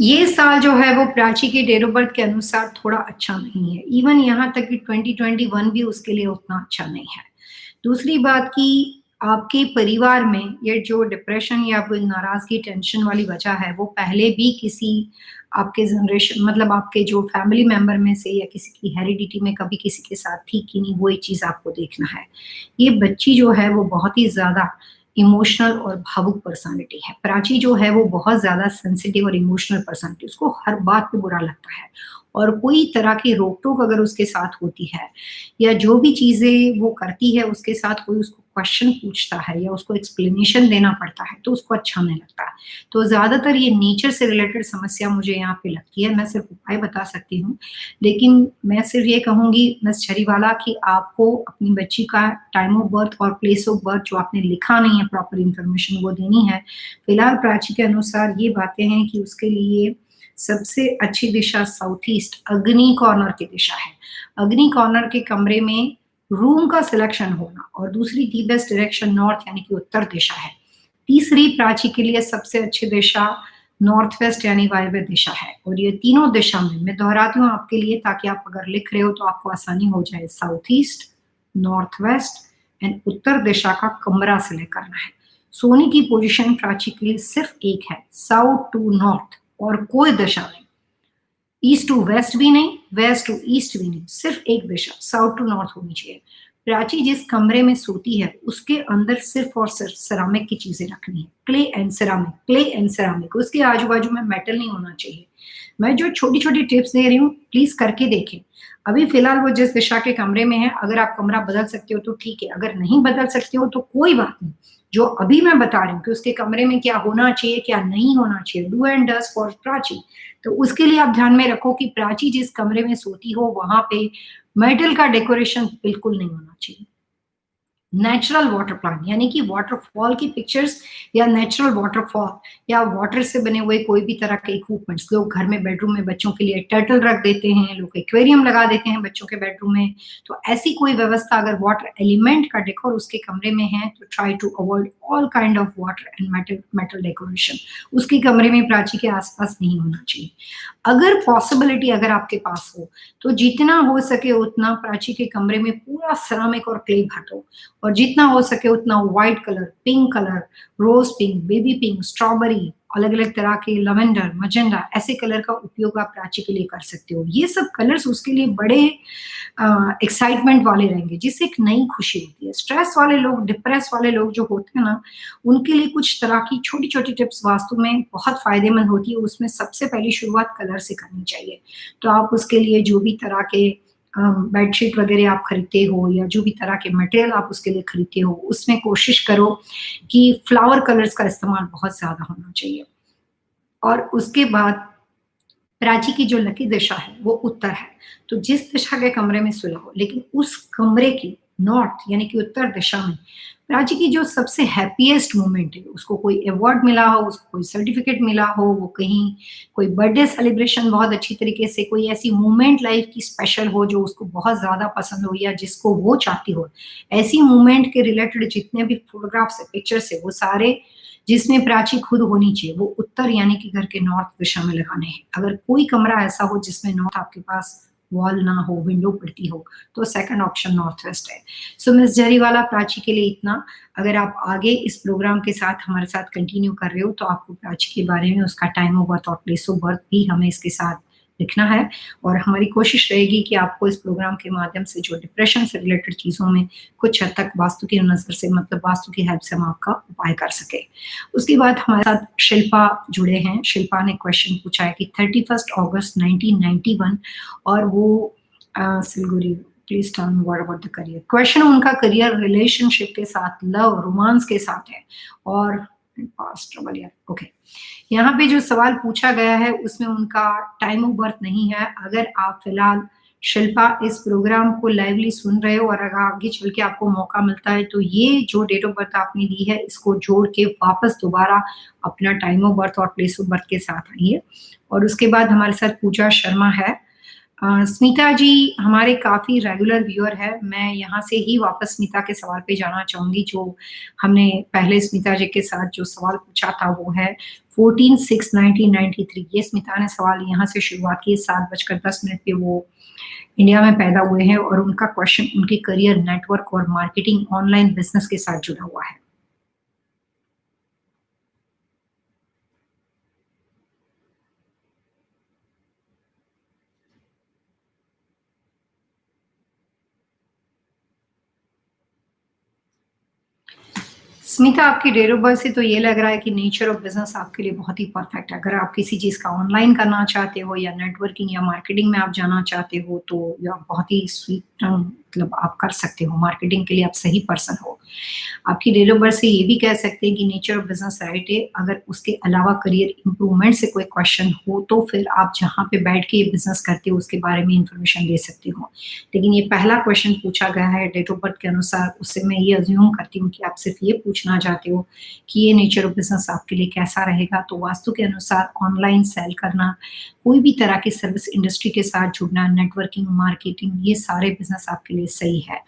ये साल जो है वो प्राची के डेट ऑफ बर्थ के अनुसार थोड़ा अच्छा नहीं है। इवन यहाँ तक कि 2021 भी उसके लिए उतना अच्छा नहीं है। दूसरी बात कि आपके परिवार में ये जो डिप्रेशन या कोई नाराजगी, टेंशन वाली वजह है, वो पहले भी किसी आपके जनरेशन, मतलब आपके जो फैमिली मेंबर में से या किसी की हेरिडिटी में कभी किसी के साथ थी कि नहीं, वो एक चीज आपको देखना है। ये बच्ची जो है वो बहुत ही ज्यादा इमोशनल और भावुक पर्सनालिटी है। प्राची जो है वो बहुत ज्यादा सेंसिटिव और इमोशनल पर्सनालिटी, उसको हर बात पे बुरा लगता है, और कोई तरह की रोक टोक अगर उसके साथ होती है या जो भी चीजें वो करती है उसके साथ कोई उसको क्वेश्चन पूछता है या उसको एक्सप्लेनेशन देना पड़ता है, तो उसको अच्छा नहीं लगता है। तो ज्यादातर ये नेचर से रिलेटेड समस्या मुझे यहाँ पे लगती है। मैं सिर्फ उपाय बता सकती हूँ, लेकिन मैं सिर्फ ये कहूंगी मिस छरीवाला कि आपको अपनी बच्ची का टाइम ऑफ बर्थ और प्लेस ऑफ बर्थ जो आपने लिखा नहीं है, प्रॉपर इंफॉर्मेशन वो देनी है। फिलहाल प्राची के अनुसार ये बातें हैं कि उसके लिए सबसे अच्छी दिशा साउथ ईस्ट अग्नि कॉर्नर की दिशा है। अग्नि कॉर्नर के कमरे में रूम का सिलेक्शन होना, और दूसरी दी बेस्ट डायरेक्शन नॉर्थ यानी कि उत्तर दिशा है। तीसरी प्राची के लिए सबसे अच्छी दिशा नॉर्थ वेस्ट यानी वायव्य दिशा है। और ये तीनों दिशा में मैं दोहराती हूँ आपके लिए, ताकि आप अगर लिख रहे हो तो आपको आसानी हो जाए। South east, north west and उत्तर दिशा का कमरा सिलेक्ट करना है। सोने की पोजीशन प्राची के लिए सिर्फ एक है, साउथ टू नॉर्थ, और कोई दिशा नहीं। ईस्ट टू वेस्ट भी नहीं, वेस्ट टू ईस्ट भी नहीं, सिर्फ एक दिशा साउथ टू नॉर्थ होनी चाहिए। प्राची जिस कमरे में सोती है उसके अंदर सिर्फ और सिर्फ सेरामिक की चीजें रखनी है, clay and ceramic, clay and ceramic. उसके आजू बाजू में मेटल नहीं होना चाहिए। मैं जो छोटी छोटी टिप्स दे रही हूँ प्लीज करके देखें। अभी फिलहाल वो जिस दिशा के कमरे में है, अगर आप कमरा बदल सकते हो तो ठीक है, अगर नहीं बदल सकते हो तो कोई बात नहीं। जो अभी मैं बता रही हूँ कि उसके कमरे में क्या होना चाहिए क्या नहीं होना चाहिए, do and does for Prachi, तो उसके लिए आप ध्यान में रखो कि प्राची जिस कमरे में सोती हो वहां पे मेटल का डेकोरेशन बिल्कुल नहीं होना चाहिए। नेचुरल वाटर प्लांट यानी कि वाटरफॉल की पिक्चर्स या नेचुरल वाटरफॉल या वाटर से बने हुए कोई भी तरह के इक्विपमेंट्स, लोग घर में बेडरूम में बच्चों के लिए टर्टल रख देते हैं, लोग एक्वेरियम लगा देते हैं बच्चों के बेडरूम में। तो ऐसी कोई व्यवस्था अगर वाटर एलिमेंट का डेकोर उसके कमरे में है तो try to avoid all kind of water and metal decoration. उसके कमरे में प्राची के आसपास नहीं होना चाहिए। अगर पॉसिबिलिटी अगर आपके पास हो तो जितना हो सके उतना प्राची के कमरे में पूरा सेरामिक और क्ले भर दो, और जितना हो सके उतना white colour, pink colour, rose pink, baby pink, strawberry, अलग अलग तरह के लवेंडर, मजेंडा, ऐसे कलर का उपयोग आप प्राची के लिए कर सकते हो। ये सब कलर्स उसके लिए बड़े एक्साइटमेंट वाले रहेंगे, जिससे एक नई खुशी होती है। स्ट्रेस वाले लोग, डिप्रेस वाले लोग जो होते हैं ना, उनके लिए कुछ तरह की छोटी छोटी टिप्स वास्तु में बहुत फायदेमंद होती है। उसमें सबसे पहली शुरुआत कलर से करनी चाहिए। तो आप उसके लिए जो भी तरह के बेडशीट वगैरह आप खरीदते हो या जो भी तरह के मटेरियल आप उसके लिए खरीदते हो, उसमें कोशिश करो कि फ्लावर कलर्स का इस्तेमाल बहुत ज्यादा होना चाहिए। और उसके बाद प्राची की जो लकी दिशा है वो उत्तर है। तो जिस दिशा के कमरे में सुलह हो, लेकिन उस कमरे की नॉर्थ यानी कि उत्तर दिशा में प्राची की जो सबसे हैप्पीएस्ट मोमेंट है, उसको कोई अवार्ड मिला हो, उसको कोई सर्टिफिकेट मिला हो, वो कहीं कोई बर्थडे सेलिब्रेशन बहुत अच्छी तरीके से, कोई ऐसी मोमेंट लाइफ की स्पेशल हो जो उसको बहुत ज्यादा पसंद हो या जिसको वो चाहती हो, ऐसी मोमेंट के रिलेटेड जितने भी फोटोग्राफ्स है, पिक्चर्स है, वो सारे जिसमें प्राची खुद होनी चाहिए, वो उत्तर यानी कि घर के नॉर्थ दिशा में लगाने हैं। अगर कोई कमरा ऐसा हो जिसमें नॉर्थ आपके पास वॉल ना हो, विंडो पड़ती हो, तो सेकंड ऑप्शन नॉर्थ वेस्ट है। सो मिस जरीवाला, प्राची के लिए इतना। अगर आप आगे इस प्रोग्राम के साथ हमारे साथ कंटिन्यू कर रहे हो तो आपको प्राची के बारे में, उसका टाइम ऑफ बर्थ और प्लेस ऑफ बर्थ भी हमें इसके साथ लिखना है, और हमारी कोशिश रहेगी कि आपको इस प्रोग्राम के माध्यम से जो डिप्रेशन से रिलेटेड चीज़ों में कुछ हद तक वास्तु की नज़र से, मतलब वास्तु की हेल्प से हम आपका उपाय कर सके। उसके बाद हमारे साथ शिल्पा जुड़े हैं। शिल्पा ने क्वेश्चन पूछा है कि 31 अगस्त 1991, और वो Siliguri, please tell me what about the career. Question उनका करियर रिलेशनशिप के साथ, लव रोमांस के साथ है, और पास्ट ट्रबल यार, ओके। यहाँ पे जो सवाल पूछा गया है उसमें उनका टाइम ऑफ बर्थ नहीं है। अगर आप फिलहाल शिल्पा इस प्रोग्राम को लाइवली सुन रहे हो और अगर आगे चल के आपको मौका मिलता है तो ये जो डेट ऑफ बर्थ आपने दी है इसको जोड़ के वापस दोबारा अपना टाइम ऑफ बर्थ और प्लेस ऑफ बर्थ के साथ आइए। और उसके बाद हमारे साथ पूजा शर्मा है। स्मिता जी हमारे काफ़ी रेगुलर व्यूअर है। मैं यहाँ से ही वापस स्मिता के सवाल पे जाना चाहूँगी, जो हमने पहले स्मिता जी के साथ जो सवाल पूछा था वो है 14/6/1993। ये स्मिता ने सवाल यहाँ से शुरुआत की, 7:10 पे वो इंडिया में पैदा हुए हैं, और उनका क्वेश्चन उनके करियर, नेटवर्क और मार्केटिंग, ऑनलाइन बिजनेस के साथ जुड़ा हुआ है। स्मिता, आपकी डेट ऑफ बर्थ से तो ये लग रहा है कि नेचर ऑफ बिजनेस आपके लिए बहुत ही परफेक्ट है। अगर आप किसी चीज़ का ऑनलाइन करना चाहते हो या नेटवर्किंग या मार्केटिंग में आप जाना चाहते हो तो यह बहुत ही स्वीट, मतलब आप कर सकते हो। मार्केटिंग के लिए आप सही पर्सन हो। आपकी डेट ऑफ बर्थ से ये भी कह सकते हैं कि नेचर ऑफ बिजनेस राइट है। अगर उसके अलावा करियर इंप्रूवमेंट से कोई क्वेश्चन हो तो फिर आप जहाँ पे बैठ के ये बिजनेस करते हो उसके बारे में इंफॉर्मेशन दे सकते हो। लेकिन ये पहला क्वेश्चन पूछा गया है डेट ऑफ बर्थ के अनुसार, उससे मैं ये अज्यूम करती हूँ कि आप सिर्फ ये पूछना चाहते हो कि ये नेचर ऑफ बिजनेस आपके लिए कैसा रहेगा। तो वास्तु के अनुसार ऑनलाइन सेल करना, कोई भी तरह की सर्विस इंडस्ट्री के साथ जुड़ना, नेटवर्किंग, मार्केटिंग, ये सारे बिजनेस आपके लिए सही है।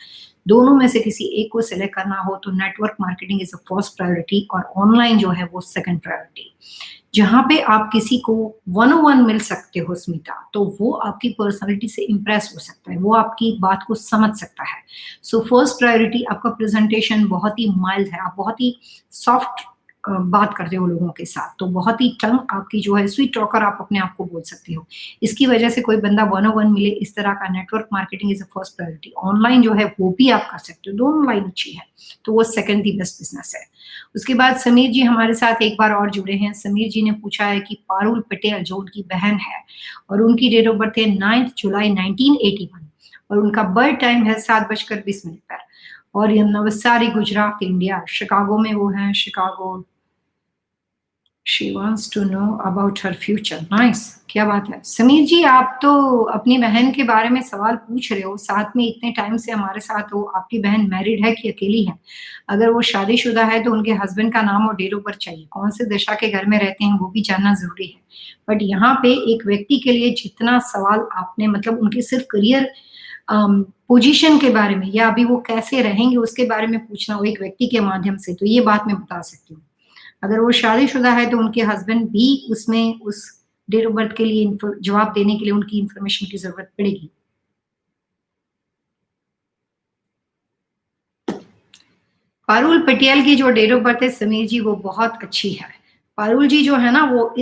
दोनों में से किसी एक को सिलेक्ट करना हो तो network marketing is a first priority और ऑनलाइन जो है वो सेकंड प्रायोरिटी। जहाँ पे आप किसी को वन ऑन वन मिल सकते हो स्मिता, तो वो आपकी पर्सनालिटी से इम्प्रेस हो सकता है, वो आपकी बात को समझ सकता है। सो फर्स्ट प्रायोरिटी आपका प्रेजेंटेशन बहुत ही माइल्ड है, आप बहुत ही सॉफ्ट बात करते हो लोगों के साथ, तो बहुत ही टंग आपकी जो है स्वीट टॉकर आप अपने आप को बोल सकते हो। इसकी वजह से कोई बंदा वन ऑन वन मिले, इस तरह का network marketing is a first priority. Online जो है वो भी आप कर सकते हो, दोनों लाइन अच्छी है, तो वो सेकंड दी बेस्ट बिजनेस है। उसके बाद समीर जी हमारे साथ एक बार और जुड़े हैं। समीर जी ने पूछा है कि पारुल पटेल जो उनकी बहन है और उनकी डेट ऑफ बर्थ है 9 जुलाई 1981 और उनका बर्थ टाइम है 7:20 पर, और ये नवसारी गुजरात इंडिया, शिकागो में वो हैं, Chicago. She wants to know about her future. Nice, क्या बात है। समीर जी, आप तो अपनी बहन के बारे में सवाल पूछ रहे हो, साथ में इतने टाइम से हमारे साथ हो। आपकी बहन मैरिड है कि अकेली है? अगर वो शादीशुदा है तो उनके हस्बैंड का नाम और डेट ऑफ बर्थ चाहिए, कौन से दिशा के घर में रहते हैं वो भी जानना ज़रूरी है। बट यहाँ पे एक व्यक्ति के लिए जितना सवाल आपने, मतलब उनके सिर्फ करियर पोजीशन के बारे में या अभी वो कैसे रहेंगे उसके बारे में पूछना हो एक व्यक्ति के माध्यम से, तो ये बात मैं बता सकती हूँ। अगर वो शादीशुदा है तो उनके हस्बैंड भी उसमें उस डेट ऑफ बर्थ के लिए जवाब देने के लिए उनकी इंफॉर्मेशन की ज़रूरत पड़ेगी। पारुल पटियाल की जो डेट ऑफ बर्थ है समीर जी वो बहुत अच्छी है। पारुल जी जो है ना वो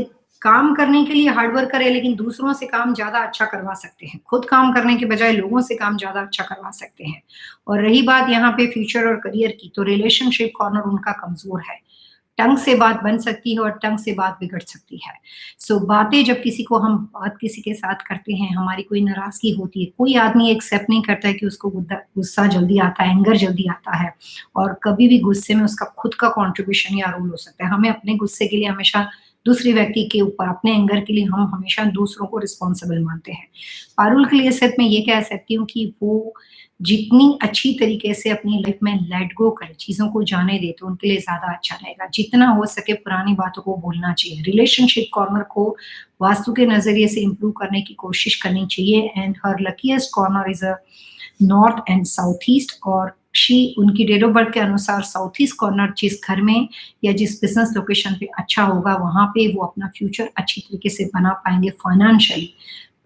काम करने के लिए हार्ड वर्क करे, लेकिन दूसरों से काम ज़्यादा अच्छा करवा सकते हैं। खुद काम करने के बजाय लोगों से काम ज़्यादा अच्छा करवा सकते हैं। और रही बात यहाँ पे फ्यूचर और करियर की, तो रिलेशनशिप कॉर्नर उनका कमज़ोर है। टंग से बात बन सकती है और टंग से बात बिगड़ सकती है। सो बातें जब किसी को हम बात किसी के साथ करते हैं, हमारी कोई नाराज़गी होती है, कोई आदमी एक्सेप्ट नहीं करता है कि उसको गुस्सा जल्दी आता है, एंगर जल्दी आता है, और कभी भी गुस्से में उसका खुद का कंट्रीब्यूशन या रोल हो सकता है। हमें अपने गुस्से के लिए हमेशा दूसरे व्यक्ति के ऊपर, अपने एंगर के लिए हम हमेशा दूसरों को रिस्पॉन्सिबल मानते हैं। पारुल के लिए सिर्फ मैं ये कह सकती हूँ कि वो जितनी अच्छी तरीके से अपनी लाइफ में लेट गो करे, चीज़ों को जाने दे, तो उनके लिए ज़्यादा अच्छा रहेगा। जितना हो सके पुरानी बातों को भूलना चाहिए। रिलेशनशिप कॉर्नर को वास्तु के नज़रिए से इम्प्रूव करने की कोशिश करनी चाहिए। And her luckiest corner is a north and south east, और उनकी डेट ऑफ बर्थ के अनुसार साउथ ईस्ट कॉर्नर जिस घर में या जिस बिजनेस लोकेशन पे अच्छा होगा, वहाँ पे वो अपना फ्यूचर अच्छी तरीके से बना पाएंगे फाइनेंशियली।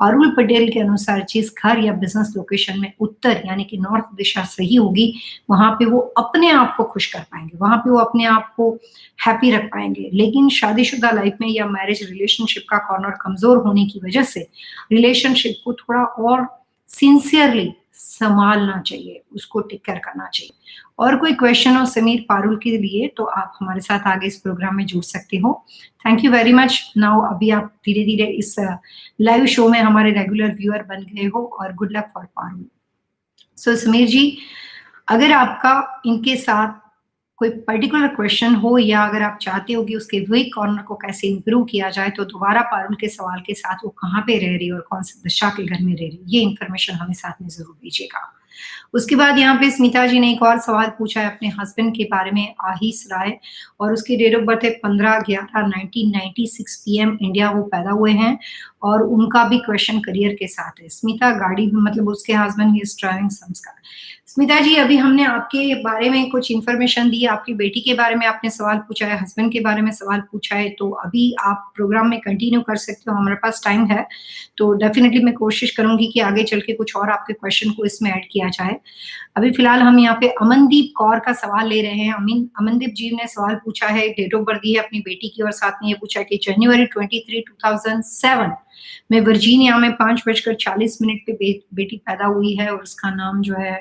पारुल पटेल के अनुसार जिस घर या बिज़नेस लोकेशन में उत्तर यानी कि नॉर्थ दिशा सही होगी, वहाँ पे वो अपने आप को खुश कर पाएँगे, वहाँ पे वो अपने आप को हैप्पी रख पाएँगे। लेकिन शादीशुदा लाइफ़ में या मैरिज रिलेशनशिप का कॉर्नर कमज़ोर होने की वजह से रिलेशनशिप को थोड़ा और सिंसियरली सँभालना चाहिए, उसको टेक केयर करना चाहिए। और कोई क्वेश्चन हो समीर पारुल के लिए तो आप हमारे साथ आगे इस प्रोग्राम में जुड़ सकते हो। Thank you very much. Now अभी आप धीरे-धीरे इस लाइव शो में हमारे रेगुलर व्यूअर बन गए हो और गुड लक फॉर पारुल। सो समीर जी, अगर आपका इनके साथ कोई पर्टिकुलर क्वेश्चन हो या अगर आप चाहते हो कि उसके वीक कॉर्नर को कैसे इम्प्रूव किया जाए, तो दोबारा पारुल के सवाल के साथ वो कहाँ पे रह रही है और कौन-सी दिशा के घर में रह रही है, ये इन्फॉर्मेशन हमें साथ में ज़रूर दीजिएगा। उसके बाद यहाँ पे स्मिता जी ने एक और सवाल पूछा है अपने हस्बैंड के बारे में, आहीस राय, और उसकी डेट ऑफ बर्थ है 15/11/1996 पीएम इंडिया वो पैदा हुए हैं और उनका भी क्वेश्चन करियर के साथ है। स्मिता गाड़ी मतलब उसके हस्बैंड ही इज़ ड्राइविंग संस्कार। स्मिता जी, अभी हमने आपके बारे में कुछ इन्फॉर्मेशन दी, आपकी बेटी के बारे में आपने सवाल पूछा है, हस्बैंड के बारे में सवाल पूछा है, तो अभी आप प्रोग्राम में कंटिन्यू कर सकते हो, हमारे पास टाइम है। तो डेफ़िनिटली मैं कोशिश करूँगी कि आगे चल के कुछ और आपके क्वेश्चन को इसमें ऐड किया जाए। अभी फ़िलहाल हम यहाँ पे अमनदीप कौर का सवाल ले रहे हैं। अमनदीप जी ने सवाल पूछा है, डेट ऑफ बर्थ दी है अपनी बेटी की और साथ में ये पूछा है कि जनवरी 23, 2007 में वर्जीनिया में 5:40 पे बेटी पैदा हुई है और उसका नाम जो है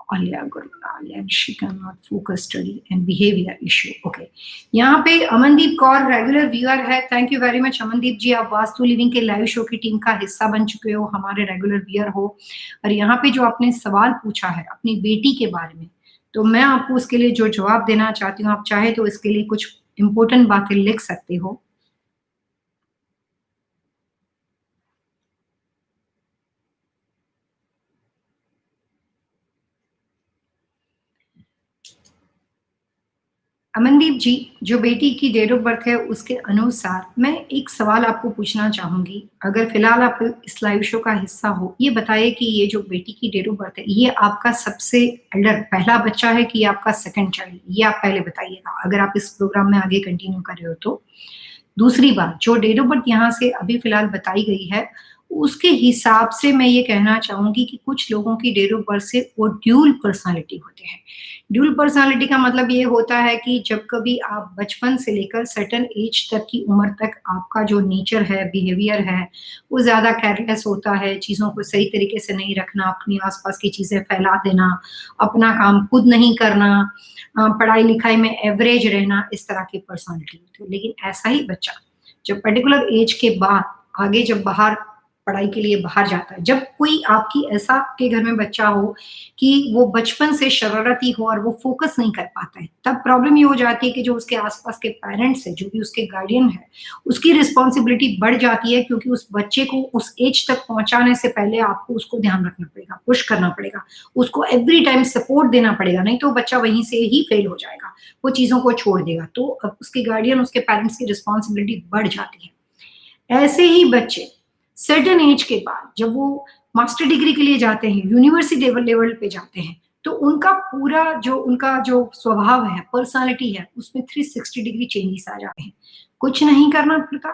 Alia Gurmala and she cannot focus study and behavior issue. Okay. यहाँ पे अमनदीप कौर रेगुलर व्यूअर है। Thank you very much Amandeep ji, आप वास्तु लिविंग के लाइव शो की टीम का हिस्सा बन चुके हो, हमारे रेगुलर व्यूअर हो। और यहाँ पे जो आपने सवाल पूछा है अपनी बेटी के बारे में, तो मैं आपको उसके लिए जो जवाब देना चाहती हूँ, आप चाहे तो इसके लिए कुछ इम्पोर्टेंट बातें लिख सकते हो। अमनदीप जी, जो बेटी की डेट ऑफ बर्थ है उसके अनुसार मैं एक सवाल आपको पूछना चाहूँगी। अगर फ़िलहाल आप इस लाइव शो का हिस्सा हो, ये बताइए कि ये जो बेटी की डेट ऑफ बर्थ है, ये आपका सबसे एल्डर पहला बच्चा है कि ये आपका सेकंड चाइल्ड? ये आप पहले बताइएगा, अगर आप इस प्रोग्राम में आगे कंटिन्यू कर रहे हो तो। दूसरी बात, जो डेट ऑफ बर्थ यहाँ से अभी फ़िलहाल बताई गई है, उसके हिसाब से मैं ये कहना चाहूँगी कि कुछ लोगों की डेट ऑफ बर्थ से वो ड्यूल पर्सनैलिटी होते हैं। ड्यूल पर्सनैलिटी का मतलब ये होता है कि जब कभी आप बचपन से लेकर सर्टेन एज तक की उम्र तक आपका जो नेचर है, बिहेवियर है, वो ज़्यादा केयरलेस होता है, चीज़ों को सही तरीके से नहीं रखना, अपनी आस-पास की चीज़ें फैला देना, अपना काम खुद नहीं करना, पढ़ाई-लिखाई में एवरेज रहना, इस तरह की पर्सनैलिटी होती है। लेकिन ऐसा ही बच्चा जब पर्टिकुलर एज के बाद आगे जब बाहर पढ़ाई के लिए बाहर जाता है, जब कोई आपकी ऐसा आपके घर में बच्चा हो कि वो बचपन से शरारती हो और वो फ़ोकस नहीं कर पाता है, तब प्रॉब्लम ये हो जाती है कि जो उसके आस-पास के पेरेंट्स हैं, जो भी उसके गार्डियन है, उसकी रिस्पॉन्सिबिलिटी बढ़ जाती है क्योंकि उस बच्चे को उस एज तक पहुँचाने से पहले आपको उसको ध्यान रखना पड़ेगा, पुश करना पड़ेगा, उसको एवरी टाइम सपोर्ट देना पड़ेगा, नहीं तो बच्चा वहीं से ही फेल हो जाएगा, वो चीज़ों को छोड़ देगा। तो अब उसके गार्डियन, उसके पेरेंट्स की रिस्पॉन्सिबिलिटी बढ़ जाती है। ऐसे ही बच्चे सर्टेन एज के बाद जब वो मास्टर डिग्री के लिए जाते हैं, यूनिवर्सिटी लेवल पे जाते हैं, तो उनका जो स्वभाव है, पर्सनैलिटी है, उसमें 360 डिग्री चेंजेस आ जाते हैं। कुछ नहीं करना पड़ता,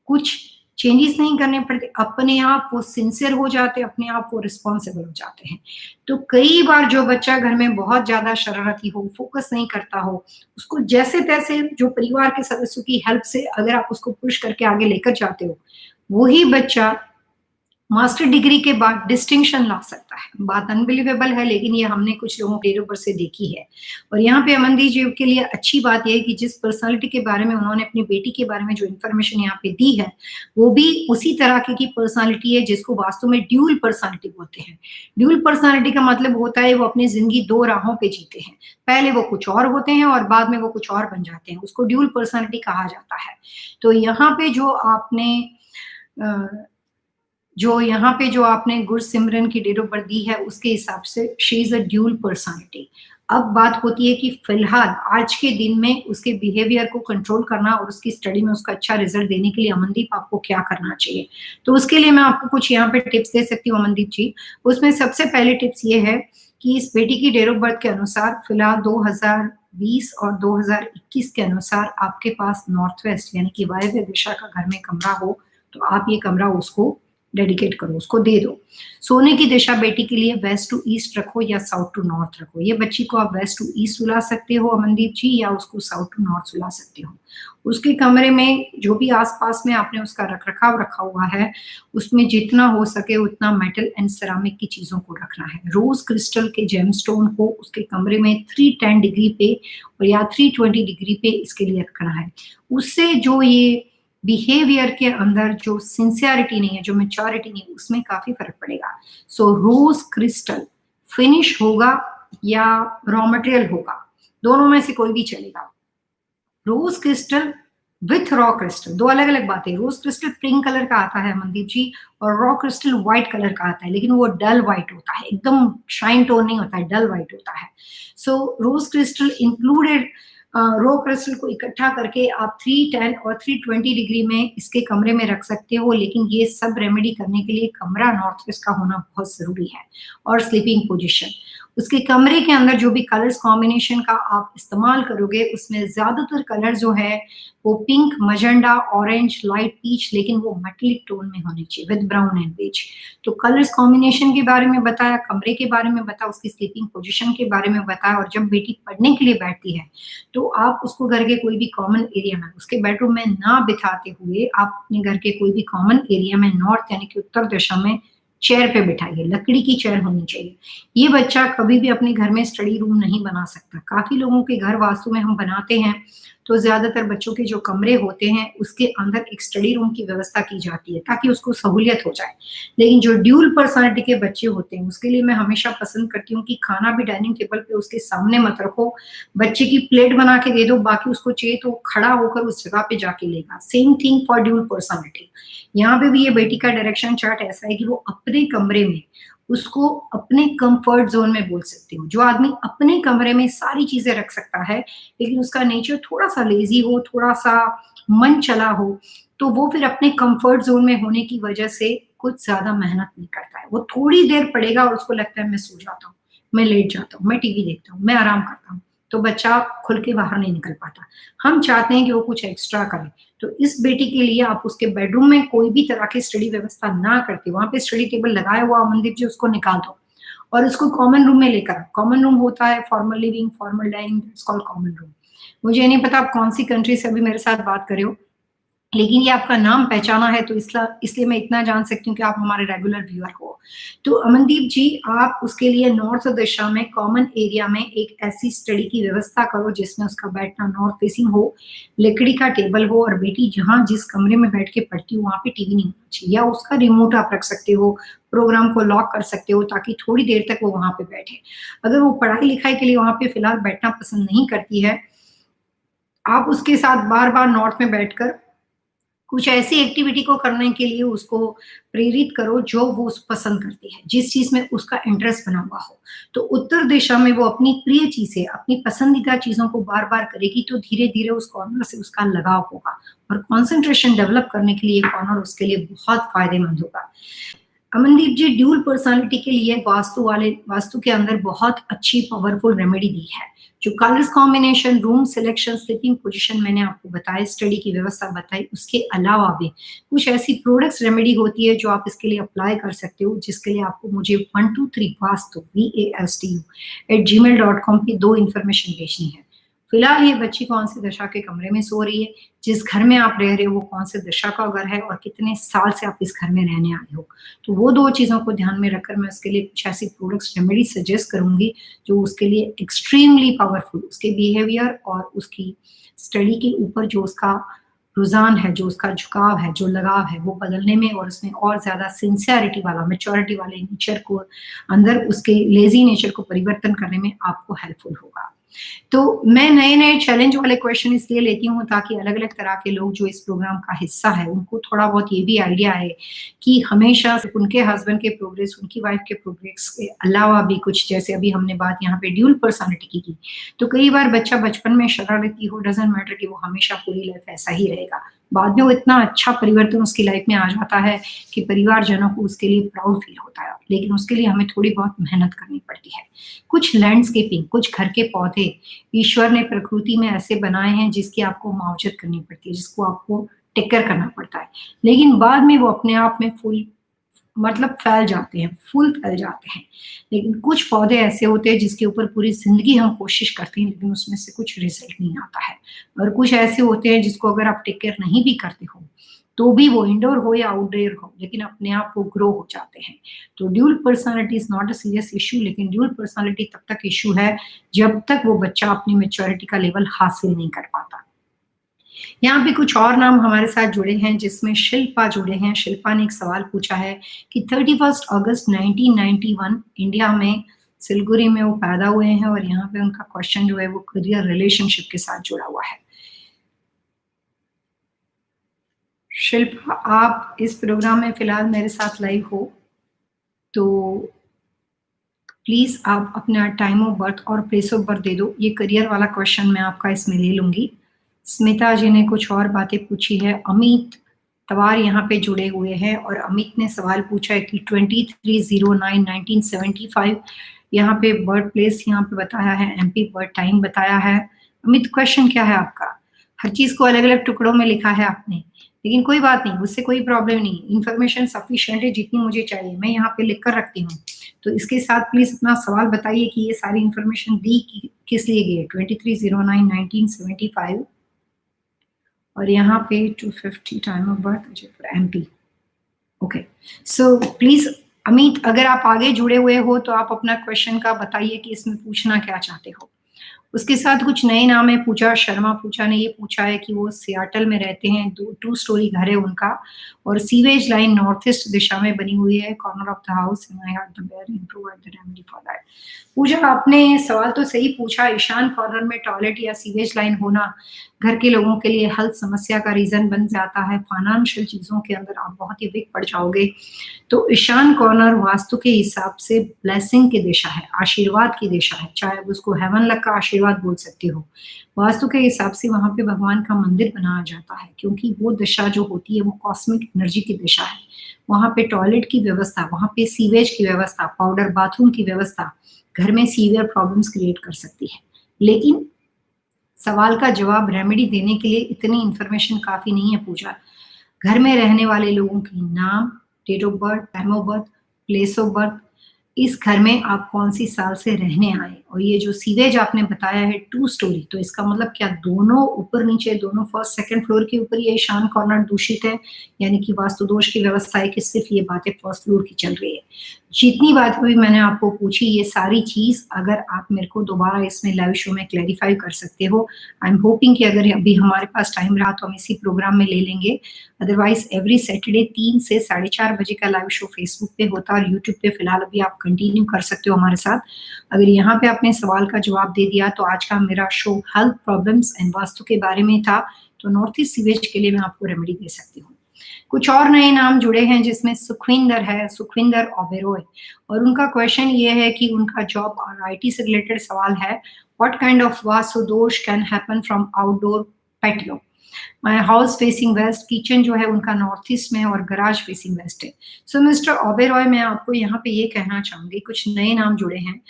कुछ चेंजेस नहीं करने पड़ते, अपने आप वो सिंसियर हो जाते हैं, अपने आप वो रिस्पॉन्सिबल हो जाते हैं। तो कई बार जो बच्चा घर में बहुत ज़्यादा शरारती हो, फ़ोकस नहीं करता हो, उसको जैसे-तैसे जो परिवार के सदस्यों की हेल्प से अगर आप उसको पुश करके आगे लेकर जाते हो, वही बच्चा मास्टर डिग्री के बाद डिस्टिंक्शन ला सकता है। बात अनबिलीवेबल है लेकिन ये हमने कुछ लोगों के ऊपर से देखी है। और यहाँ पे अमनदीप जी के लिए अच्छी बात ये है कि जिस पर्सनैलिटी के बारे में उन्होंने अपनी बेटी के बारे में जो इन्फॉर्मेशन यहाँ पे दी है, वो भी उसी तरह की पर्सनैलिटी है जिसको वास्तव में ड्यूल पर्सनैलिटी बोलते हैं। ड्यूल पर्सनैलिटी का मतलब होता है वो अपनी ज़िंदगी 2 राहों पे जीते हैं। पहले वो कुछ और होते हैं और बाद में वो कुछ और बन जाते हैं। उसको ड्यूल पर्सनैलिटी कहा जाता है। तो यहाँ पे अ, जो आपने गुरसिमरन की डेट ऑफ बर्थ दी है उसके हिसाब से she is a dual personality. अब बात होती है कि फिलहाल आज के दिन में उसके बिहेवियर को कंट्रोल करना और उसकी स्टडी में उसका अच्छा रिजल्ट देने के लिए अमनदीप आपको क्या करना चाहिए? तो उसके लिए मैं आपको कुछ यहाँ पे टिप्स दे सकती हूँ अमनदीप जी। उसमें सबसे पहली टिप्स ये है कि इस बेटी की डेट ऑफ बर्थ के अनुसार फिलहाल 2020 और 2021 के अनुसार आपके पास नॉर्थ वेस्ट यानी कि वायव्य दिशा का घर में कमरा हो, तो आप ये कमरा उसको डेडिकेट करो, उसको दे दो। सोने की दिशा बेटी के लिए वेस्ट टू ईस्ट रखो या साउथ टू नॉर्थ रखो। ये बच्ची को आप वेस्ट टू ईस्ट सुला सकते हो अमनदीप जी, या उसको साउथ टू नॉर्थ सुला सकते हो। उसके कमरे में जो भी आस-पास में आपने उसका रख-रखाव रखा हुआ है, उसमें जितना हो सके उतना मेटल एंड सेरामिक की चीज़ों को रखना है। रोज़ क्रिस्टल के जेमस्टोन को उसके कमरे में 310 डिग्री पे और या 320 डिग्री पे इसके लिए रखना है। उससे जो ये बिहेवियर के अंदर जो सिंसियरिटी नहीं है, जो मैच्योरिटी नहीं है, उसमें काफ़ी फ़र्क पड़ेगा। सो रोज़ क्रिस्टल फिनिश होगा या रॉ मटेरियल होगा, दोनों में से कोई भी चलेगा। रोज़ क्रिस्टल विथ रॉ क्रिस्टल, 2 अलग-अलग बातें। रोज़ क्रिस्टल पिंक कलर का आता है मनदीप जी, और रॉ क्रिस्टल व्हाइट कलर का आता है, लेकिन वो डल व्हाइट होता है, एकदम शाइन टोन नहीं होता है, डल व्हाइट होता है। सो रोज़ क्रिस्टल इंक्लूडेड रॉ क्रिस्टल को इकट्ठा करके आप 310 और 320 डिग्री में इसके कमरे में रख सकते हो, लेकिन ये सब रेमेडी करने के लिए कमरा नॉर्थ ईस्ट का होना बहुत ज़रूरी है, और स्लीपिंग पोज़ीशन। उसके कमरे के अंदर जो भी कलर्स कॉम्बिनेशन का आप इस्तेमाल करोगे, उसमें ज़्यादातर कलर जो है वो pink, magenta, orange, light peach, लेकिन वो मेटालिक टोन में होने चाहिए विद ब्राउन एंड बेज। तो कलर्स कॉम्बिनेशन के बारे में बताया, कमरे के बारे में बताया, उसकी स्लीपिंग पोजीशन के बारे में बताया, और जब बेटी पढ़ने के लिए बैठती है, तो आप उसको घर के कोई भी कॉमन एरिया में, उसके बेडरूम में ना बिठाते हुए, आप अपने घर के कोई भी कॉमन एरिया में नॉर्थ यानी कि उत्तर दिशा में चेयर पे बिठाइए, लकड़ी की चेयर होनी चाहिए। ये बच्चा कभी भी अपने घर में स्टडी रूम नहीं बना सकता। काफ़ी लोगों के घर वास्तु में हम बनाते हैं, तो ज़्यादातर बच्चों के जो कमरे होते हैं, उसके अंदर एक स्टडी रूम की व्यवस्था की जाती है, ताकि उसको सहूलियत हो जाए। लेकिन जो ड्यूल पर्सनैलिटी के बच्चे होते हैं, उसके लिए मैं हमेशा पसंद करती हूँ कि खाना भी डाइनिंग टेबल पे उसके सामने मत रखो, बच्चे की प्लेट बना के दे दो, बाकी उसको चाहिए तो खड़ा होकर उस जगह पे जाके लेगा। Same thing for dual personality. यहाँ पे भी ये बेटी का डायरेक्शन चार्ट ऐसा है कि वो अपने कमरे में उसको अपने कंफर्ट ज़ोन में बोल सकती हूँ। जो आदमी अपने कमरे में सारी चीज़ें रख सकता है, लेकिन उसका नेचर थोड़ा-सा लेज़ी हो, थोड़ा-सा मन चला हो, तो वो फिर अपने कंफर्ट ज़ोन में होने की वजह से कुछ ज़्यादा मेहनत नहीं करता है। वो थोड़ी देर पढ़ेगा और उसको लगता है मैं सो जाता हूँ, मैं लेट जाता हूँ, मैं टीवी देखता हूँ, मैं आराम करता हूँ, तो बच्चा खुल के बाहर नहीं निकल पाता। हम चाहते हैं कि वो कुछ एक्स्ट्रा करे। तो इस बेटी के लिए आप उसके बेडरूम में कोई भी तरह की स्टडी व्यवस्था ना करके, वहाँ पे स्टडी टेबल लगाया हुआ मनदीप जी, उसको निकाल दो और उसको कॉमन रूम में लेकर आओ। कॉमन रूम होता है formal living, formal dining, that's called common room. मुझे नहीं पता आप कौन सी कंट्री से अभी मेरे साथ बात कर रहे हो, लेकिन ये आपका नाम पहचाना है, तो इसलिए मैं इतना जान सकती हूँ कि आप हमारे रेगुलर व्यूअर हो। तो अमनदीप जी, आप उसके लिए नॉर्थ दिशा में कॉमन एरिया में एक ऐसी स्टडी की व्यवस्था करो जिसमें उसका बैठना नॉर्थ फेसिंग हो, लकड़ी का टेबल हो, और बेटी जहाँ जिस कमरे में बैठ के पढ़ती हो वहाँ पे टीवी नहीं होना चाहिए, या उसका रिमोट आप रख सकते हो, प्रोग्राम को लॉक कर सकते हो ताकि थोड़ी देर तक वो वहाँ पे बैठे। अगर वो पढ़ाई-लिखाई के लिए वहाँ पे फिलहाल बैठना पसंद नहीं करती है, आप उसके साथ बार-बार नॉर्थ में बैठकर कुछ ऐसी एक्टिविटी को करने के लिए उसको प्रेरित करो जो वो पसंद करती है, जिस चीज़ में उसका इंटरेस्ट बना हुआ हो। तो उत्तर दिशा में वो अपनी प्रिय चीज़ें, अपनी पसंदीदा चीज़ों को बार-बार करेगी, तो धीरे-धीरे उस कॉर्नर से उसका लगाव होगा, और कंसंट्रेशन डेवलप करने के लिए ये कॉर्नर उसके लिए बहुत फ़ायदेमंद होगा। अमनदीप जी, ड्यूल पर्सनैलिटी के लिए वास्तु के अंदर बहुत अच्छी पावरफुल रेमेडी दी है। जो colours combination, room selection, sleeping position मैंने आपको बताया, स्टडी की व्यवस्था बताई, उसके अलावा भी कुछ ऐसी प्रोडक्ट्स रेमेडी होती है जो आप इसके लिए अप्लाई कर सकते हो, जिसके लिए आपको मुझे 123 वास्तु vastu@gmail.com पे 2 इन्फॉर्मेशन भेजनी है। फिलहाल ये बच्ची कौन सी दशा के कमरे में सो रही है, जिस घर में आप रह रहे हो वो कौन से दशा का घर है, और कितने साल से आप इस घर में रहने आए हो। तो वो 2 चीज़ों को ध्यान में रखकर मैं उसके लिए कुछ ऐसी प्रोडक्ट्स रेमेडी सजेस्ट करूँगी, जो उसके लिए एक्सट्रीमली पावरफुल, उसके बिहेवियर और उसकी स्टडी के ऊपर जो उसका रुझान है, जो उसका झुकाव है, जो लगाव है, वो बदलने में और उसमें और ज़्यादा सिंसियरिटी वाला, मैच्योरिटी वाले नेचर को, अंदर उसके लेज़ी नेचर को परिवर्तन करने में आपको हेल्पफुल होगा। तो मैं नए-नए चैलेंज वाले क्वेश्चन इसलिए लेती हूँ ताकि अलग-अलग तरह के लोग जो इस प्रोग्राम का हिस्सा है, उनको थोड़ा बहुत ये भी आइडिया है कि हमेशा सिर्फ़ उनके हस्बैंड के प्रोग्रेस, उनकी वाइफ के प्रोग्रेस के अलावा भी कुछ, जैसे अभी हमने बात यहाँ पे ड्यूल पर्सनैलिटी की, तो कई बार बच्चा बचपन में शरारती हो, डज़न्ट मैटर कि वो हमेशा पूरी लाइफ़ ऐसा ही रहेगा। बाद में वो इतना अच्छा परिवर्तन उसकी लाइफ़ में आ जाता है कि परिवारजनों को उसके लिए प्राउड फ़ील होता है, लेकिन उसके लिए हमें थोड़ी बहुत मेहनत करनी पड़ती है। कुछ लैंडस्केपिंग, कुछ घर के पौधे ईश्वर ने प्रकृति में ऐसे बनाए हैं जिसकी आपको मावजत करनी पड़ती है, जिसको आपको टेक केयर करना पड़ता है। लेकिन बाद में वो अपने आप में फूल मतलब फैल जाते हैं, फूल फैल जाते हैं। लेकिन कुछ पौधे ऐसे होते हैं जिसके ऊपर पूरी ज़िंदगी हम कोशिश करते हैं लेकिन उसमें से कुछ रिज़ल्ट नहीं आता है। और कुछ ऐसे होते हैं जिसको अगर आप टेक केयर नहीं भी करते हो, तो भी वो इंडोर हो या आउटडोर हो, लेकिन अपने आप वो ग्रो हो जाते हैं। तो dual personality is not a serious issue, लेकिन ड्यूल पर्सनैलिटी तब तक इश्यू है जब तक वो बच्चा अपनी मैच्योरिटी का लेवल हासिल नहीं कर पाता। यहाँ पे कुछ और नाम हमारे साथ जुड़े हैं जिसमें शिल्पा जुड़े हैं। शिल्पा ने एक सवाल पूछा है कि 31 अगस्त 1991 इंडिया में सिलगुड़ी में वो पैदा हुए हैं और यहाँ पे उनका क्वेश्चन जो है वो करियर रिलेशनशिप के साथ जुड़ा हुआ है। शिल्पा, आप इस प्रोग्राम में फिलहाल मेरे साथ लाइव हो, तो प्लीज़ आप अपना टाइम ऑफ बर्थ और प्लेस ऑफ बर्थ दे दो। ये करियर वाला क्वेश्चन मैं आपका इसमें ले लूँगी। स्मिता जी ने कुछ और बातें पूछी है। अमित तवार यहाँ पे जुड़े हुए हैं और अमित ने सवाल पूछा है कि 2309-1975 यहाँ पे बर्थ प्लेस यहाँ पे बताया है, एमपी बर्थ टाइम बताया है। अमित, क्वेश्चन क्या है आपका? हर चीज़ को अलग-अलग टुकड़ों में लिखा है आपने, लेकिन कोई बात नहीं, उससे कोई प्रॉब्लम नहीं। इन्फॉर्मेशन सफिशिएंट है जितनी मुझे चाहिए, मैं यहाँ पे लिख कर रखती हूँ। तो इसके साथ प्लीज़ अपना सवाल बताइए कि ये सारी इन्फॉर्मेशन दी किस लिए गई है? 2309-1975 और यहाँ पे 250 time of birth Ajaypur MP. Okay, so please Amit, अगर आप आगे जुड़े हुए हो तो आप अपना क्वेश्चन का बताइए कि इसमें पूछना क्या चाहते हो। उसके साथ कुछ नए नाम है। पूजा शर्मा पूजा ने ये पूछा है कि वो सियाटल में रहते हैं, 2 स्टोरी घर है उनका और सीवेज लाइन नॉर्थ ईस्ट दिशा में बनी हुई है, corner of the house and I have the where provide the remedy for that. Puja, आपने सवाल तो सही पूछा, ईशान कॉर्नर में टॉयलेट या सीवेज लाइन होना घर के लोगों के लिए हेल्थ समस्या का रीज़न बन जाता है। फाइनेंशियल चीज़ों के अंदर आप बहुत ही वीक पड़ जाओगे। तो ईशान कॉर्नर वास्तु के हिसाब से ब्लेसिंग की दिशा है, आशीर्वाद की दिशा है, चाहे आप उसको हेवन लक का आशीर्वाद बोल सकते हो। वास्तु के हिसाब से वहाँ पे भगवान का मंदिर बनाया जाता है क्योंकि वो दिशा जो होती है वो कॉस्मिक एनर्जी की दिशा है। वहाँ पे टॉयलेट की व्यवस्था, वहाँ पे सीवेज की व्यवस्था, पाउडर बाथरूम की व्यवस्था घर में सीवियर प्रॉब्लम्स क्रिएट कर सकती है। लेकिन सवाल का जवाब रेमेडी देने के लिए इतनी इन्फॉर्मेशन काफ़ी नहीं है पूजा। घर में रहने वाले लोगों की नाम, date of birth, time of birth, place of birth, इस घर में आप कौन-सी साल से रहने आए और ये जो सीवेज आपने बताया है 2 स्टोरी, तो इसका मतलब क्या दोनों ऊपर-नीचे, दोनों फर्स्ट सेकंड फ्लोर के ऊपर ये ईशान कॉर्नर दूषित है? यानी कि वास्तु दोष की व्यवस्था है कि सिर्फ़ ये बातें फर्स्ट फ्लोर की चल रही है? जितनी बातें अभी मैंने आपको पूछी, ये सारी चीज़ अगर आप मेरे को दोबारा इसमें लाइव शो में क्लैरिफ़ाई कर सकते हो, आई एम होपिंग कि अगर अभी हमारे पास टाइम रहा तो हम इसी प्रोग्राम में ले लेंगे। अदरवाइज़ एवरी सैटरडे 3 से साढ़े 4 बजे का लाइव शो फेसबुक पे होता है और यूट्यूब पे फिलहाल अभी आप कंटिन्यू कर सकते हो हमारे साथ। अगर यहाँ पे आपने सवाल का जवाब दे दिया तो आज का मेरा show health problems and vastu के बारे में था, तो नॉर्थ ईस्ट सीवेज के लिए मैं आपको रेमेडी दे सकती हूँ। कुछ और नए नाम जुड़े हैं जिसमें सुखविंदर है, सुखविंदर ओबेरॉय, और उनका क्वेश्चन ये है कि उनका जॉब और आईटी से रिलेटेड सवाल है, व्हाट काइंड ऑफ वास्तु दोष can happen from outdoor patio? My house facing west, kitchen जो है उनका नॉर्थ ईस्ट में है और गराज फेसिंग वेस्ट है। सो मिस्टर ओबेरॉय, मैं आपको यहाँ पे ये कहना चाहूँगी, कुछ नए नाम जुड़े हैं।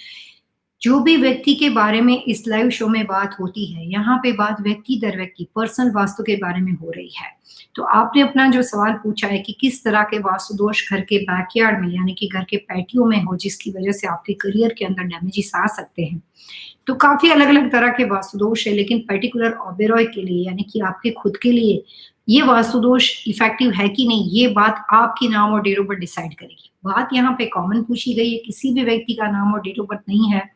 जो भी व्यक्ति के बारे में इस लाइव शो में बात होती है, यहाँ पे बात व्यक्ति दर व्यक्ति पर्सनल वास्तु के बारे में हो रही है। तो आपने अपना जो सवाल पूछा है कि किस तरह के वास्तु दोष घर के बैकयार्ड में यानी कि घर के पैटियो में हो जिसकी वजह से आपके करियर के अंदर डैमेजेस आ सकते हैं। तो काफ़ी अलग-अलग तरह के वास्तु दोष है, लेकिन पर्टिकुलर ओबेरॉय के लिए यानी कि आपके खुद के लिए ये वास्तु दोष इफेक्टिव है कि नहीं, ये बात आपके नाम और डेट ऑफ बर्थ डिसाइड करेगी। बात यहाँ पे कॉमन पूछी गई है, किसी भी व्यक्ति का नाम और डेट ऑफ बर्थ नहीं है,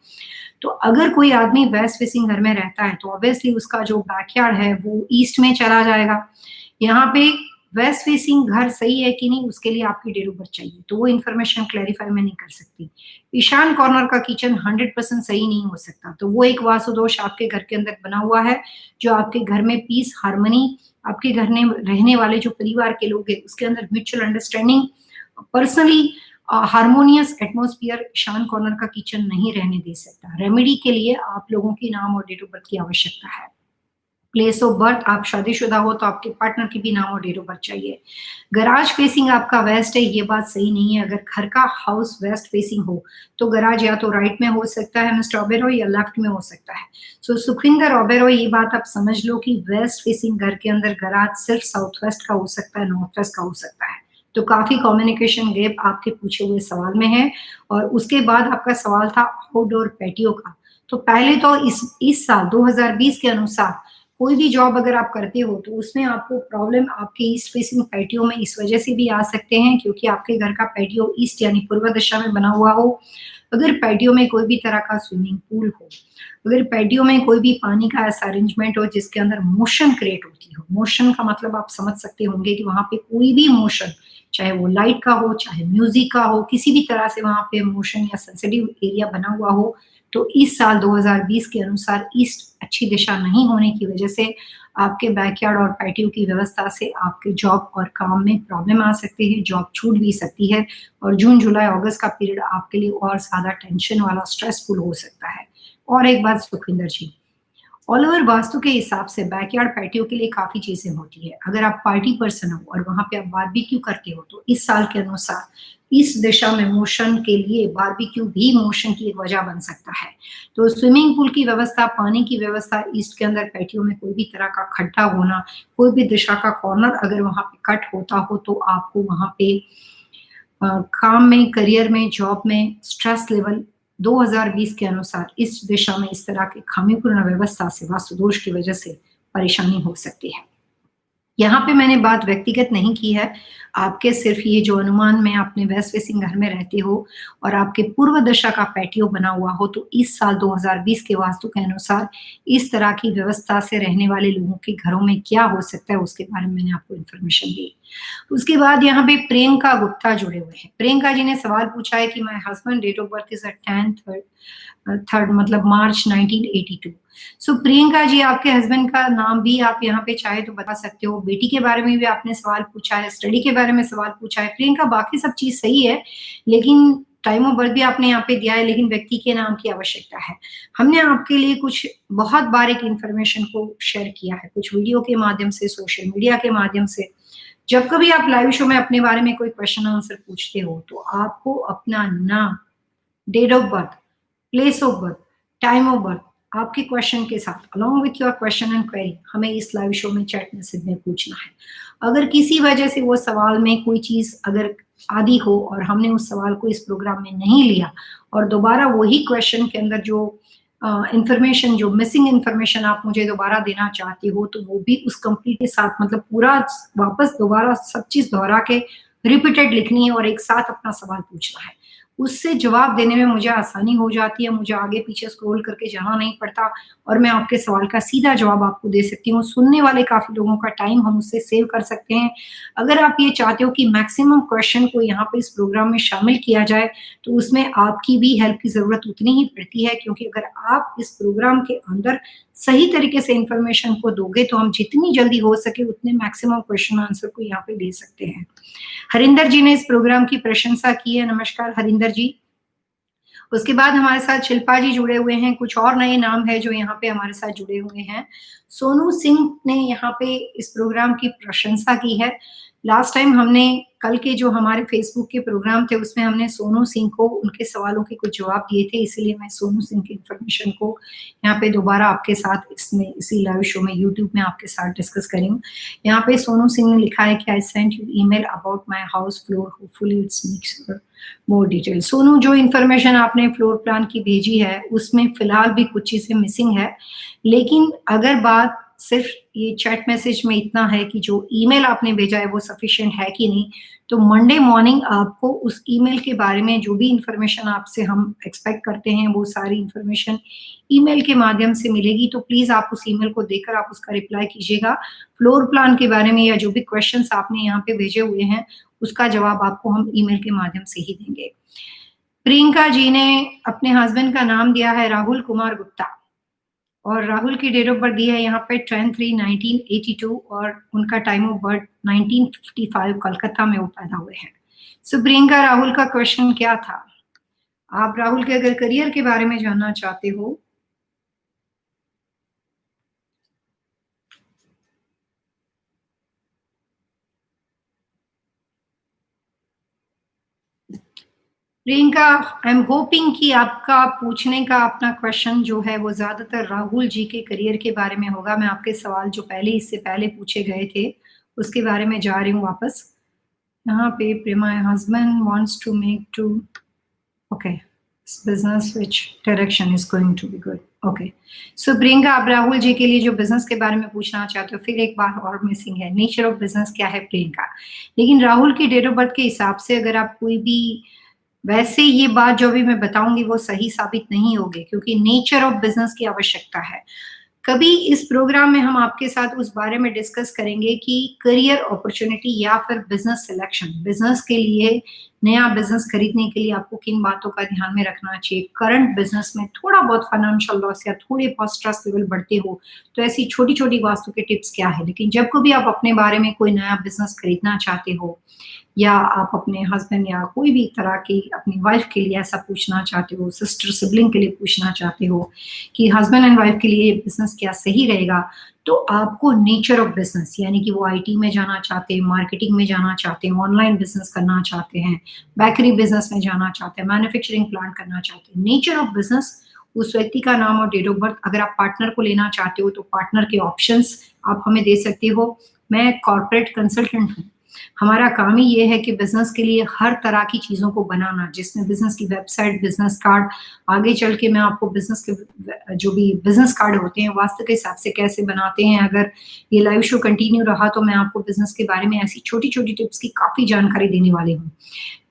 तो अगर कोई आदमी वेस्ट फेसिंग घर में रहता है, तो ऑब्वियसली उसका जो बैकयार्ड है वो ईस्ट में चला जाएगा। यहाँ पे वेस्ट फेसिंग घर सही है कि नहीं, उसके लिए आपकी डेट ऑफ बर्थ चाहिए, तो वो इन्फॉर्मेशन क्लैरिफाई मैं नहीं कर सकती। ईशान कॉर्नर का किचन 100% सही नहीं हो सकता, तो वो एक वास्तु दोष आपके घर के अंदर बना हुआ है, जो आपके घर में पीस, हार्मनी, आपके घर में रहने वाले जो परिवार के लोग हैं, उसके अंदर mutual understanding, personally harmonious atmosphere ईशान कॉर्नर का किचन नहीं रहने दे सकता। रेमेडी के लिए आप लोगों की नाम और डेट ऑफ बर्थ की आवश्यकता है। प्लेस ऑफ बर्थ, आप शादीशुदा हो तो आपके पार्टनर की भी नाम और डेट ऑफ बर्थ चाहिए। गराज फेसिंग आपका वेस्ट है, ये बात सही नहीं है। अगर घर का हाउस वेस्ट फेसिंग हो तो गराज या तो राइट में हो सकता है मिस्टर ओबेरॉय, या लेफ्ट में हो सकता है। सो सुखविंदर ओबेरॉय, ये बात आप समझ लो कि वेस्ट फेसिंग घर के अंदर गराज सिर्फ साउथ वेस्ट का हो सकता है, नॉर्थ वेस्ट का हो सकता है। तो काफ़ी कम्युनिकेशन गैप आपके पूछे हुए सवाल में है। और उसके बाद आपका सवाल था आउटडोर पैटियो का। तो पहले तो इस साल 2020 के अनुसार कोई भी जॉब अगर आप करते हो तो उसमें आपको प्रॉब्लम आपके ईस्ट फेसिंग पैटियो में इस वजह से भी आ सकते हैं क्योंकि आपके घर का पैटियो ईस्ट यानी पूर्व दिशा में बना हुआ हो। अगर पैटियो में कोई भी तरह का स्विमिंग पूल हो, अगर पैटियो में कोई भी पानी का ऐसा अरेंजमेंट हो जिसके अंदर मोशन क्रिएट होती हो, मोशन का मतलब आप समझ सकते होंगे कि वहाँ पे कोई भी मोशन, चाहे वो लाइट का हो, चाहे म्यूज़िक का हो, किसी भी तरह से वहाँ पे मोशन या सेंसिटिव एरिया बना हुआ हो, तो इस साल 2020 के अनुसार ईस्ट अच्छी दिशा नहीं होने की वजह से आपके बैकयार्ड और पैटियो की व्यवस्था से आपके जॉब और काम में प्रॉब्लम आ सकती है, जॉब छूट भी सकती है और जून, जुलाई, अगस्त का पीरियड आपके लिए और ज़्यादा टेंशन वाला, स्ट्रेसफुल हो सकता है। और एक बात सुखविंदर जी, ऑल ओवर वास्तु के हिसाब से बैकयार्ड पैटियो के लिए काफ़ी चीज़ें होती है। अगर आप पार्टी पर्सन हो और वहाँ पे आप बारबेक्यू करते हो, तो इस साल के अनुसार इस दिशा में मोशन के लिए बारबेक्यू भी मोशन की एक वजह बन सकता है। तो स्विमिंग पूल की व्यवस्था, पानी की व्यवस्था, ईस्ट के अंदर पैटियो में कोई भी तरह का खड्डा होना, कोई भी दिशा का कॉर्नर अगर वहाँ पे कट होता हो, तो आपको वहाँ पे काम में, करियर में, जॉब में स्ट्रेस लेवल 2020 के अनुसार इस दिशा में इस तरह की खामीपूर्ण व्यवस्था से, वास्तु दोष की वजह से परेशानी हो सकती है। यहाँ पे मैंने बात व्यक्तिगत नहीं की है, आपके सिर्फ ये जो अनुमान में आपने वेस्ट फेसिंग घर में रहते हो और आपके पूर्व दिशा का पैटियो बना हुआ हो, तो इस साल 2020 के वास्तु के अनुसार इस तरह की व्यवस्था से रहने वाले लोगों के घरों में क्या हो सकता है, उसके बारे में मैंने आपको इन्फॉर्मेशन दी। उसके बाद यहाँ पे प्रियंका गुप्ता जुड़े हुए हैं। प्रियंका जी ने सवाल पूछा है कि my husband date of birth is 10th मतलब मार्च 1982। सो प्रियंका जी, आपके हस्बैंड का नाम भी आप यहाँ पे चाहे तो बता सकते हो। बेटी के बारे में भी आपने सवाल पूछा है, स्टडी के बारे में सवाल पूछा है। प्रियंका, बाकी सब चीज़ सही है, लेकिन टाइम ऑफ बर्थ भी आपने यहाँ पे दिया है, लेकिन व्यक्ति के नाम की आवश्यकता है। हमने आपके लिए कुछ बहुत बारीक इन्फॉर्मेशन को शेयर किया है, कुछ वीडियो के माध्यम से, सोशल मीडिया के माध्यम से। जब कभी आप लाइव शो में अपने बारे में कोई क्वेश्चन आंसर पूछते हो, तो आपको अपना नाम, date of birth, place of birth, time of birth आपके क्वेश्चन के साथ along with your question and query हमें इस लाइव शो में चैट मैसेज में पूछना है। अगर किसी वजह से वो सवाल में कोई चीज़ अगर आदि हो और हमने उस सवाल को इस प्रोग्राम में नहीं लिया और दोबारा वही क्वेश्चन के अंदर जो इन्फॉर्मेशन, जो मिसिंग इन्फॉर्मेशन आप मुझे दोबारा देना चाहती हो, तो वो भी उस कंप्लीट के साथ, मतलब पूरा वापस दोबारा सब चीज़ दोहरा के रिपीटेड लिखनी है और एक साथ अपना सवाल पूछना है। उससे जवाब देने में मुझे आसानी हो जाती है, मुझे आगे-पीछे स्क्रॉल करके जाना नहीं पड़ता और मैं आपके सवाल का सीधा जवाब आपको दे सकती हूँ। सुनने वाले काफ़ी लोगों का टाइम हम उससे सेव कर सकते हैं। अगर आप ये चाहते हो कि मैक्सिमम क्वेश्चन को यहाँ पे इस प्रोग्राम में शामिल किया जाए, तो उसमें आपकी भी हेल्प की ज़रूरत उतनी ही पड़ती है, क्योंकि अगर आप इस प्रोग्राम के अंदर सही तरीके से इन्फॉर्मेशन को दोगे, तो हम जितनी जल्दी हो सके उतने मैक्सिमम क्वेश्चन आंसर को यहाँ पे दे सकते हैं। हरिंदर जी ने इस प्रोग्राम की प्रशंसा की है, नमस्कार हरिंदर जी। उसके बाद हमारे साथ शिल्पा जी जुड़े हुए हैं, कुछ और नए नाम है जो यहाँ पे हमारे साथ जुड़े हुए हैं। सोनू सिंह ने यहाँ पे इस प्रोग्राम की प्रशंसा की है। लास्ट टाइम हमने कल के जो हमारे फेसबुक के प्रोग्राम थे उसमें हमने सोनू सिंह को उनके सवालों के कुछ जवाब दिए थे, इसीलिए मैं सोनू सिंह की इन्फॉर्मेशन को यहाँ पे दोबारा आपके साथ इसमें इसी लाइव शो में यूट्यूब में आपके साथ डिस्कस करी हूँ। यहाँ पे सोनू सिंह ने लिखा है कि I sent you email about my house floor, hopefully it's makes more detail. Sonu, जो इन्फॉर्मेशन आपने फ्लोर प्लान की भेजी है उसमें फिलहाल भी कुछ चीजें मिसिंग है, लेकिन अगर बात सिर्फ ये चैट मैसेज में इतना है कि जो ईमेल आपने भेजा है वो सफिशिएंट है कि नहीं, तो मंडे मॉर्निंग आपको उस ईमेल के बारे में जो भी इन्फॉर्मेशन आपसे हम एक्सपेक्ट करते हैं वो सारी इन्फॉर्मेशन ईमेल के माध्यम से मिलेगी। तो प्लीज आप उस ईमेल को देखकर आप उसका रिप्लाई कीजिएगा। फ्लोर प्लान के बारे में या जो भी क्वेश्चंस आपने यहाँ पे भेजे हुए हैं उसका जवाब आपको हम ईमेल के माध्यम से ही देंगे। प्रियंका जी ने अपने हस्बैंड का नाम दिया है राहुल कुमार गुप्ता और राहुल की डेट ऑफ बर्थ दी है यहाँ पे 10/3/1982 और उनका टाइम ऑफ बर्थ 1955 कलकत्ता में वो पैदा हुए हैं। सो प्रियंका, राहुल का क्वेश्चन क्या था? आप राहुल के अगर करियर के बारे में जानना चाहते हो, प्रियंका, आई एम होपिंग कि आपका पूछने का अपना क्वेश्चन जो है वो ज़्यादातर राहुल जी के करियर के बारे में होगा। मैं आपके सवाल जो पहले इससे पहले पूछे गए थे, उसके बारे में जा रही हूँ वापस। यहाँ पे Prema husband wants to make two okay business which direction is going to be good. Okay, so Priyanka, आप राहुल जी के लिए जो बिजनेस के बारे में पूछना चाहते हो, फिर एक बार और मिसिंग है, नेचर ऑफ बिजनेस क्या है प्रियंका। लेकिन राहुल की डेट ऑफ बर्थ के हिसाब से अगर आप कोई भी, वैसे ये बात जो भी मैं बताऊंगी वो सही साबित नहीं होगी, क्योंकि नेचर ऑफ बिजनेस की आवश्यकता है। कभी इस प्रोग्राम में हम आपके साथ उस बारे में डिस्कस करेंगे कि करियर अपॉर्चुनिटी या फिर बिजनेस सिलेक्शन, बिजनेस के लिए, नया बिजनेस खरीदने के लिए आपको किन बातों का ध्यान में रखना चाहिए। करंट बिजनेस में थोड़ा बहुत फाइनेंशियल लॉस या थोड़े बहुत स्ट्रेस लेवल बढ़ते हो, तो ऐसी छोटी छोटी वास्तु के टिप्स क्या है। लेकिन जब कभी आप अपने बारे में कोई नया बिजनेस खरीदना चाहते हो, या आप अपने हस्बैंड या कोई भी तरह की अपनी वाइफ के लिए ऐसा पूछना चाहते हो, सिस्टर सिबलिंग के लिए पूछना चाहते हो कि हस्बैंड एंड वाइफ के लिए ये बिजनेस क्या सही रहेगा, तो आपको नेचर ऑफ बिजनेस, यानी कि वो आईटी में जाना चाहते हैं, मार्केटिंग में जाना चाहते हैं, ऑनलाइन बिजनेस करना चाहते हैं, बेकरी बिजनेस में जाना चाहते हैं, मैन्युफैक्चरिंग प्लांट करना चाहते हैं, नेचर ऑफ बिजनेस, उस व्यक्ति का नाम और डेट ऑफ बर्थ। अगर आप पार्टनर को लेना चाहते हो तो पार्टनर के ऑप्शंस आप हमें दे सकते हो। मैं कॉर्पोरेट कंसल्टेंट हूँ, हमारा काम ही ये है कि बिजनेस के लिए हर तरह की चीज़ों को बनाना, जिसमें बिजनेस की वेबसाइट, बिजनेस कार्ड, आगे चल के मैं आपको बिजनेस के जो भी बिजनेस कार्ड होते हैं वास्तु के हिसाब से कैसे बनाते हैं। अगर ये लाइव शो कंटिन्यू रहा तो मैं आपको बिजनेस के बारे में ऐसी छोटी छोटी टिप्स की काफ़ी जानकारी देने वाली हूँ।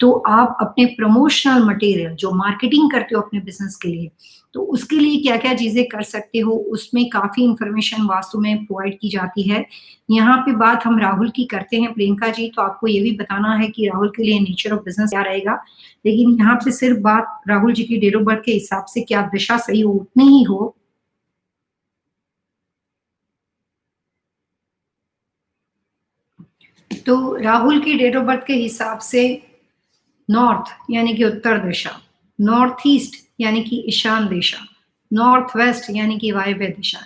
तो आप अपने प्रमोशनल मटेरियल जो मार्केटिंग करते हो अपने बिजनेस के लिए, तो उसके लिए क्या-क्या चीज़ें कर सकते हो, उसमें काफ़ी इन्फॉर्मेशन वास्तु में प्रोवाइड की जाती है। यहाँ पे बात हम राहुल की करते हैं प्रियंका जी, तो आपको ये भी बताना है कि राहुल के लिए नेचर ऑफ बिज़नेस क्या रहेगा। लेकिन यहाँ पे सिर्फ बात राहुल जी की डेट ऑफ बर्थ के हिसाब से क्या दिशा सही हो, उतनी ही हो। तो राहुल की डेट ऑफ बर्थ के हिसाब से नॉर्थ यानी कि उत्तर दिशा, नॉर्थ ईस्ट यानी कि ईशान दिशा, नॉर्थ वेस्ट यानी कि वायव्य दिशा,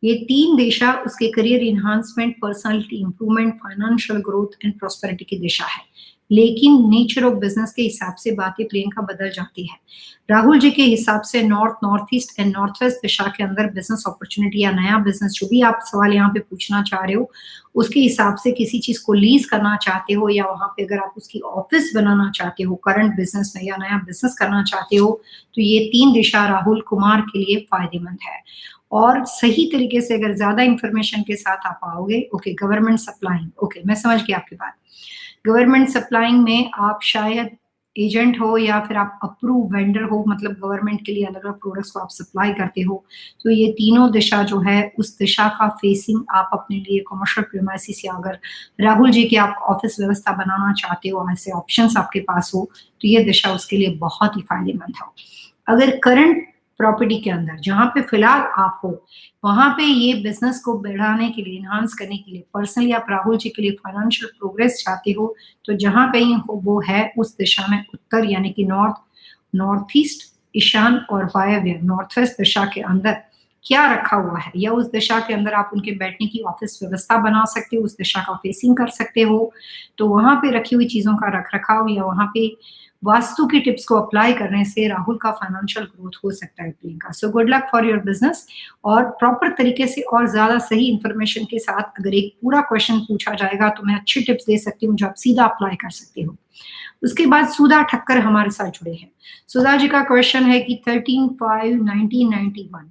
ये तीन दिशा उसके career enhancement, personality improvement, financial growth and prosperity की दिशा है। लेकिन नेचर ऑफ बिजनेस के हिसाब से बातें प्रियंका बदल जाती है। राहुल जी के हिसाब से north, north east and north west दिशा के अंदर बिजनेस अपॉर्चुनिटी या नया बिजनेस, जो भी आप सवाल यहाँ पे पूछना चाह रहे हो, उसके हिसाब से किसी चीज को लीज करना चाहते हो, या वहां पे अगर आप उसकी ऑफिस बनाना चाहते हो करंट बिजनेस में, या नया बिजनेस करना चाहते हो, तो ये तीन दिशा राहुल कुमार के लिए फायदेमंद है। और सही तरीके से अगर ज्यादा इंफॉर्मेशन के साथ आप आओगे, ओके, गवर्नमेंट सप्लाइंग, ओके, मैं समझ गया आपकी बात। गवर्नमेंट सप्लाइंग में आप शायद एजेंट हो या फिर आप अप्रूव वेंडर हो, मतलब गवर्नमेंट के लिए अलग अलग प्रोडक्ट्स को आप सप्लाई करते हो। तो ये तीनों दिशा जो है, उस दिशा का फेसिंग आप अपने लिए कमर्शियल प्रीमाइसिस, या अगर राहुल जी की आप ऑफिस व्यवस्था बनाना चाहते हो, ऐसे ऑप्शंस आपके पास हो, तो ये दिशा उसके लिए बहुत ही फायदेमंद हो। अगर करंट प्रॉपर्टी के अंदर जहाँ पे फिलहाल आप हो, वहां पे ये बिजनेस को बढ़ाने के लिए, इन्हांस करने के लिए, पर्सनली आप राहुल जी के लिए फाइनेंशियल प्रोग्रेस चाहते हो, तो जहां कहीं हो वो है उस दिशा में, उत्तर यानी कि नॉर्थ, नॉर्थ ईस्ट, ईशान और वायव्य, नॉर्थ वेस्ट दिशा के अंदर क्या रखा हुआ है, या उस दिशा के अंदर आप उनके बैठने की ऑफिस व्यवस्था बना सकते हो, उस दिशा का फेसिंग कर सकते हो। तो वहां पे रखी हुई चीजों का रख रखाव, या वहां पे वास्तु की टिप्स को अप्लाई करने से राहुल का फाइनेंशियल ग्रोथ हो सकता है Priyanka. So good luck for your business. और प्रॉपर तरीके से और ज्यादा सही इंफॉर्मेशन के साथ अगर एक पूरा क्वेश्चन पूछा जाएगा तो मैं अच्छी टिप्स दे सकती हूँ जो आप सीधा अप्लाई कर सकते हो। उसके बाद सुधा ठक्कर हमारे साथ जुड़े हैं। सुधा जी का क्वेश्चन है कि 13/5/1991,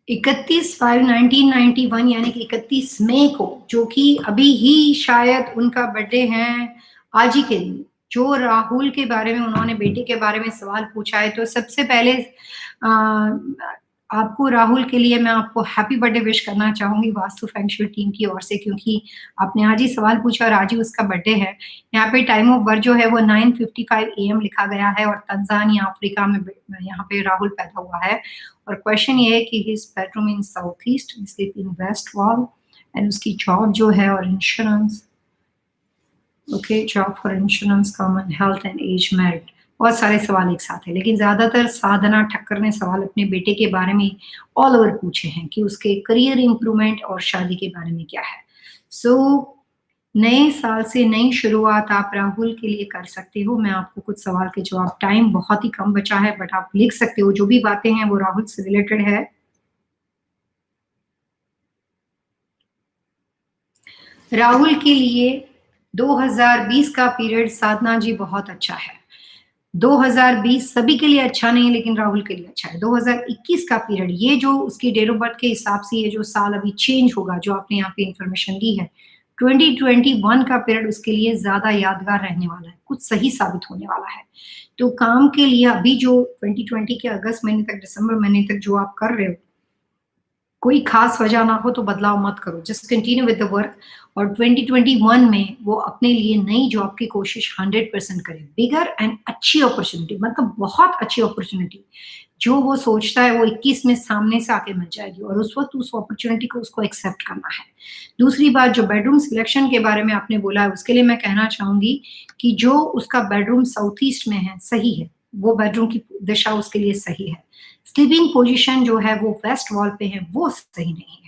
31/5/1991 यानी कि 31 मई को, जो कि अभी ही शायद उनका बर्थडे है, आज ही के दिन, जो राहुल के बारे में, उन्होंने बेटे के बारे में सवाल पूछा है। तो सबसे पहले आपको राहुल के लिए मैं आपको हैप्पी बर्थडे विश करना चाहूंगी वास्तु फेंगशुई टीम की ओर से, क्योंकि आपने आज ही सवाल पूछा और आज ही उसका बर्थडे है। यहाँ पे टाइम ऑफ बर्थ जो है वो 9:55 AM लिखा गया है, और तंजानिया अफ्रीका में यहाँ पे राहुल पैदा हुआ है। और क्वेश्चन ये है कि his bedroom in south east, sleep in west wall, and उसकी जॉब जो है और insurance, okay, job for insurance, common health and age, married. बहुत सारे सवाल एक साथ है, लेकिन ज्यादातर साधना ठक्कर ने सवाल अपने बेटे के बारे में ऑल ओवर पूछे हैं कि उसके करियर इंप्रूवमेंट और शादी के बारे में क्या है। सो नए साल से नई शुरुआत आप राहुल के लिए कर सकते हो। मैं आपको कुछ सवाल के जवाब, टाइम बहुत ही कम बचा है बट आप लिख सकते हो, जो भी बातें हैं वो राहुल से रिलेटेड है। राहुल के लिए 2020 का पीरियड साधना जी बहुत अच्छा है। 2020 सभी के लिए अच्छा नहीं है, लेकिन राहुल के लिए अच्छा है। 2021 का पीरियड, ये जो उसकी डेट ऑफ बर्थ के हिसाब से ये जो साल अभी चेंज होगा, जो आपने यहाँ पे इंफॉर्मेशन दी है, 2021 का पीरियड उसके लिए ज़्यादा यादगार रहने वाला है, कुछ सही साबित होने वाला है। तो काम के लिए अभी जो 2020 के अगस्त महीने तक, दिसंबर महीने तक जो आप कर रहे हो, कोई खास वजह ना हो तो बदलाव मत करो, just continue with the work. और 2021 में वो अपने लिए नई जॉब की कोशिश 100% करे, बिगर एंड अच्छी अपॉर्चुनिटी, मतलब बहुत अच्छी अपॉर्चुनिटी जो वो सोचता है वो 21 में सामने से आके मिल जाएगी, और उस वक्त उस अपॉर्चुनिटी को उसको एक्सेप्ट करना है। दूसरी बात, जो बेडरूम सिलेक्शन के बारे में आपने बोला है, उसके लिए मैं कहना चाहूंगी कि जो उसका बेडरूम साउथ ईस्ट में है सही है, वो बेडरूम की दिशा उसके लिए सही है। स्लीपिंग पोजीशन जो है वो वेस्ट वॉल पे है, वो सही नहीं है।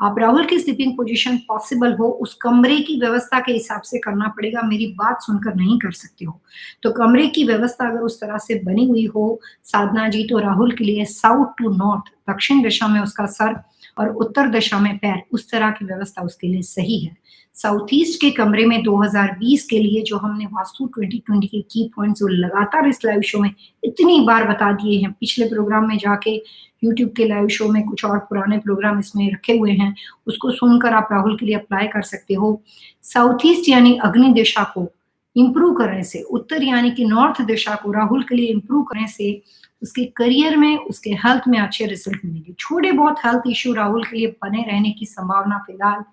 आप राहुल की स्लीपिंग पोजीशन पॉसिबल हो उस कमरे की व्यवस्था के हिसाब से करना पड़ेगा, मेरी बात सुनकर नहीं कर सकते हो। तो कमरे की व्यवस्था अगर उस तरह से बनी हुई हो साधना जी, तो राहुल के लिए साउथ टू नॉर्थ, दक्षिण दिशा में उसका सर और उत्तर दिशा में पैर, उस तरह की व्यवस्था उसके लिए सही है। साउथ ईस्ट के कमरे में 2020 के लिए जो हमने वास्तु 2020 के की पॉइंट्स जो लगातार इस लाइव शो में इतनी बार बता दिए हैं, पिछले प्रोग्राम में जाके यूट्यूब के लाइव शो में कुछ और पुराने प्रोग्राम इसमें रखे हुए हैं, उसको सुनकर आप राहुल के लिए अप्लाई कर सकते हो। साउथ ईस्ट यानी अग्नि दिशा को इम्प्रूव करने से, उत्तर यानी कि नॉर्थ दिशा को राहुल के लिए इम्प्रूव करने से उसके करियर में, उसके हेल्थ में अच्छे रिजल्ट मिलेंगे। छोटे बहुत हेल्थ इश्यू राहुल के लिए बने रहने की संभावना फिलहाल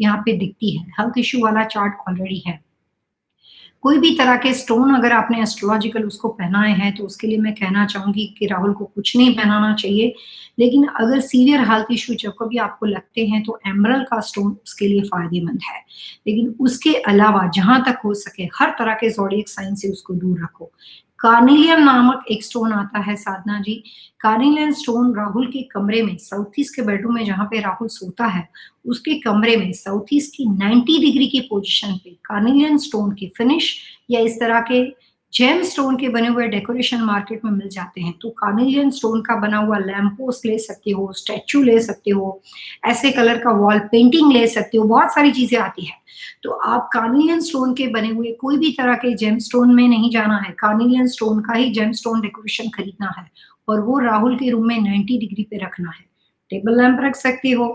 यहाँ पे दिखती है। हेल्थ इश्यू वाला चार्ट ऑलरेडी है। कोई भी तरह के स्टोन अगर आपने एस्ट्रोलॉजिकल उसको पहनाए हैं, तो उसके लिए मैं कहना चाहूंगी कि राहुल को कुछ नहीं पहनाना चाहिए। लेकिन अगर सीवियर हेल्थ इश्यू जब कभी आपको लगते हैं, तो एमरल का स्टोन उसके लिए फायदेमंद है। लेकिन उसके अलावा जहां तक हो सके हर तरह के ज़ोडिएक साइन से उसको दूर रखो। कार्निलियन नामक एक स्टोन आता है साधना जी। कार्निलियन स्टोन राहुल के कमरे में, साउथ ईस्ट के बेडरूम में जहां पे राहुल सोता है, उसके कमरे में साउथ ईस्ट की 90 डिग्री की पोजीशन पे कार्निलियन स्टोन की फिनिश या इस तरह के जेम स्टोन के बने हुए डेकोरेशन मार्केट में मिल जाते हैं। तो कार्निलियन स्टोन का बना हुआ लैम्प पोस्ट ले सकते हो, स्टैचू ले सकते हो, ऐसे कलर का वॉल पेंटिंग ले सकते हो, बहुत सारी चीजें आती है। तो आप कार्निलियन स्टोन के बने हुए कोई भी तरह के जेम स्टोन में नहीं जाना है, कार्निलियन स्टोन का ही जेम स्टोन डेकोरेशन खरीदना है, और वो राहुल के रूम में 90 डिग्री पे रखना है। टेबल लैंप रख सकते हो,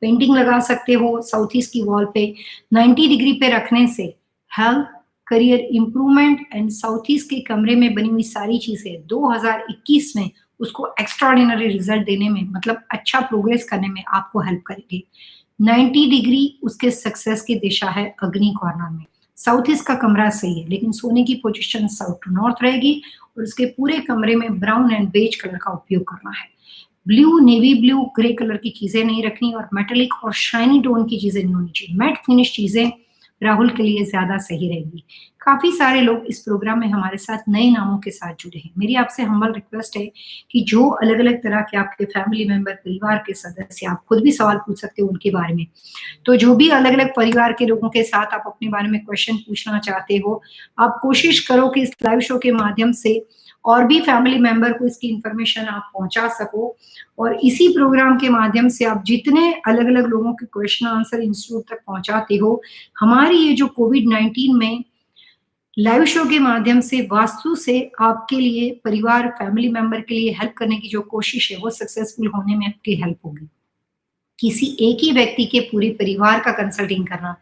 पेंटिंग लगा सकते हो साउथ ईस्ट की वॉल पे। 90 डिग्री पे रखने से health, career improvement and south east के कमरे में बनी हुई सारी चीजें 2021 में उसको एक्स्ट्राऑर्डिनरी रिजल्ट देने में, मतलब अच्छा प्रोग्रेस करने में आपको हेल्प करेगी। 90 डिग्री उसके सक्सेस की दिशा है अग्नि कॉर्नर में। साउथ ईस्ट का कमरा सही है, लेकिन सोने की पोजीशन साउथ टू नॉर्थ रहेगी, और उसके पूरे कमरे में ब्राउन एंड बेज कलर का उपयोग करना है। Blue, navy blue, grey colour की चीजें नहीं रखनी, और मेटेलिक और शाइनी टोन की चीजें नहीं होनी चाहिए। मैट फिनिश चीजें राहुल के लिए ज्यादा सही रहेगी। काफी सारे लोग इस प्रोग्राम में हमारे साथ नए नामों के साथ जुड़े हैं। मेरी आपसे हम्बल रिक्वेस्ट है कि जो अलग अलग तरह के आपके फैमिली मेंबर, परिवार के सदस्य, आप खुद भी सवाल पूछ सकते हो उनके बारे में। तो जो भी अलग अलग परिवार के लोगों के साथ आप अपने बारे में क्वेश्चन पूछना चाहते हो, आप कोशिश करो कि इस लाइव शो के माध्यम से और भी फैमिली मेंबर को इसकी इंफॉर्मेशन आप पहुंचा सको, और इसी प्रोग्राम के माध्यम से आप जितने अलग अलग लोगों के क्वेश्चन आंसर इंस्टीट्यूट तक पहुंचाते हो, हमारी ये जो कोविड-19 में लाइव शो के माध्यम से वास्तु से आपके लिए, परिवार, फैमिली मेंबर के लिए हेल्प करने की जो कोशिश है, वो सक्सेसफुल होने में आपकी हेल्प होगी। किसी एक ही व्यक्ति के पूरे परिवार का कंसल्टिंग करना,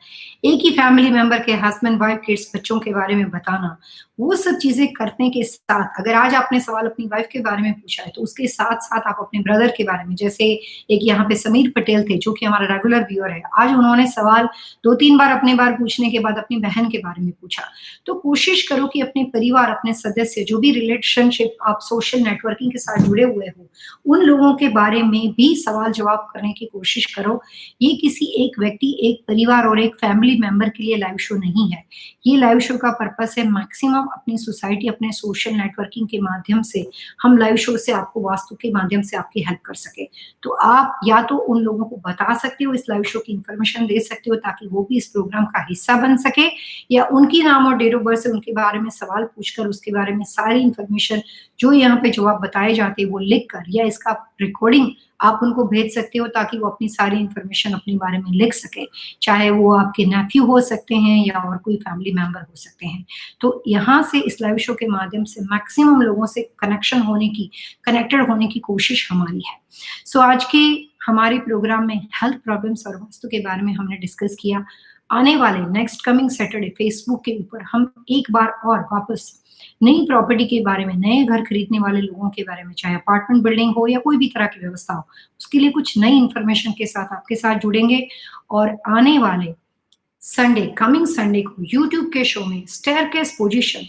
एक ही फैमिली मेंबर के हस्बैंड, वाइफ, किड्स, बच्चों के बारे में बताना, वो सब चीज़ें करने के साथ, अगर आज आपने सवाल अपनी वाइफ के बारे में पूछा है, तो उसके साथ-साथ आप अपने ब्रदर के बारे में, जैसे एक यहाँ पे समीर पटेल थे, जो कि हमारा रेगुलर व्यूअर है। आज उन्होंने सवाल 2-3 बार अपने बार पूछने के बाद अपनी बहन के बारे में पूछा। तो कोशिश करो कि अपने परिवार, अपने सदस्य, जो भी रिलेशनशिप आप सोशल नेटवर्किंग के साथ जुड़े हुए हो, उन लोगों के बारे में भी सवाल-जवाब करने की कोशिश करो। ये किसी एक व्यक्ति, एक परिवार और एक फैमिली मेंबर के लिए लाइव शो नहीं है। ये लाइव शो का पर्पस है मैक्सिमम अपनी सोसाइटी, अपने सोशल नेटवर्किंग के माध्यम से हम लाइव शो से आपको वास्तु के माध्यम से आपकी हेल्प कर सके। तो आप या तो उन लोगों को बता सकते हो, इस लाइव शो की इन्फॉर्मेशन दे सकते हो ताकि वो भी इस प्रोग्राम का हिस्सा बन सके, या उनकी नाम और डेट ऑफ बर्थ से उनके बारे में सवाल पूछकर उसके बारे में सारी इन्फॉर्मेशन जो यहाँ पे जवाब बताए जाते हैं वो लिख कर, या इसका रिकॉर्डिंग आप उनको भेज सकते हो ताकि वो अपनी सारी इन्फॉर्मेशन अपने बारे में लिख सकें। चाहे वो आपके नेफ्यू हो सकते हैं या और कोई फैमिली मेंबर हो सकते हैं। तो यहाँ से इस लाइव शो के माध्यम से मैक्सिमम लोगों से कनेक्टेड होने की कोशिश हमारी है। सो आज के हमारे प्रोग्राम में हेल्थ प्रॉब्लम्स और वास्तु के बारे में हमने डिस्कस किया। आने वाले नेक्स्ट कमिंग सैटरडे फेसबुक के ऊपर हम एक बार और वापस नई प्रॉपर्टी के बारे में, नए घर खरीदने वाले लोगों के बारे में, चाहे अपार्टमेंट बिल्डिंग हो या कोई भी तरह की व्यवस्था हो, उसके लिए कुछ नई इन्फॉर्मेशन के साथ आपके साथ जुड़ेंगे और आने वाले कमिंग संडे को यूट्यूब के शो में स्टेयरकेस पोजीशन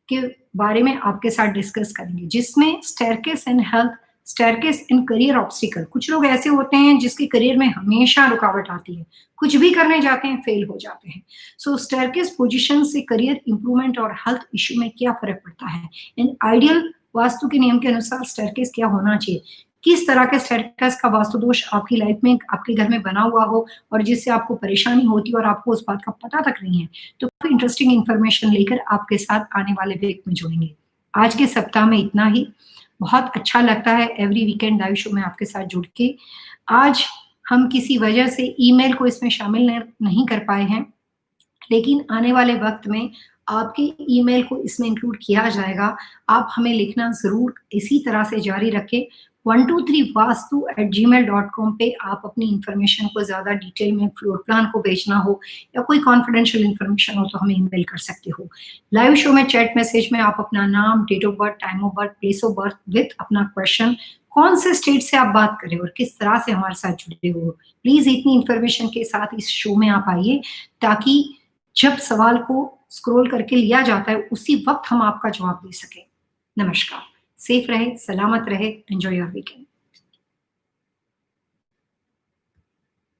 के बारे में आपके साथ डिस्कस करेंगे, जिसमें staircase in health, staircase in career obstacle. कुछ लोग ऐसे होते हैं जिसके करियर में हमेशा रुकावट आती है, कुछ भी करने जाते हैं फेल हो जाते हैं। सो स्टेयरकेस पोजीशन से करियर इंप्रूवमेंट और हेल्थ इश्यू में क्या फर्क पड़ता है, इन आइडियल वास्तु के नियम के अनुसार स्टेयरकेस क्या होना चाहिए, किस तरह के स्टेयरकेस का वास्तु दोष आपकी लाइफ में, आपके घर में बना हुआ हो और जिससे आपको परेशानी होती है और आपको उस बात का पता तक नहीं है, तो काफी इंटरेस्टिंग इन्फॉर्मेशन लेकर आपके साथ आने वाले वीक में जुड़ेंगे। आज के सप्ताह में इतना ही। बहुत अच्छा लगता है एवरी वीकेंड लाइव शो में आपके साथ जुड़ के। आज हम किसी वजह से ईमेल को इसमें शामिल नहीं कर पाए हैं, लेकिन आने वाले वक्त में आपके ईमेल को इसमें इंक्लूड किया जाएगा। आप हमें लिखना ज़रूर इसी तरह से जारी रखें। 123vastu@gmail.com पे आप अपनी इन्फॉर्मेशन को ज़्यादा डिटेल में, फ्लोर प्लान को भेजना हो या कोई कॉन्फिडेंशियल इन्फॉर्मेशन हो तो हमें ईमेल कर सकते हो। लाइव शो में चैट मैसेज में आप अपना नाम, date of birth, time of birth, place of birth with अपना क्वेश्चन, कौन से स्टेट से आप बात कर रहे हो और किस तरह से हमारे साथ जुड़े हो, प्लीज़ इतनी इन्फॉर्मेशन के साथ इस शो में आप आइए, ताकि जब सवाल को स्क्रॉल करके लिया जाता है उसी वक्त हम आपका जवाब दे सकें। नमस्कार, सेफ रहे, सलामत रहे, एंजॉय योर वीकेंड।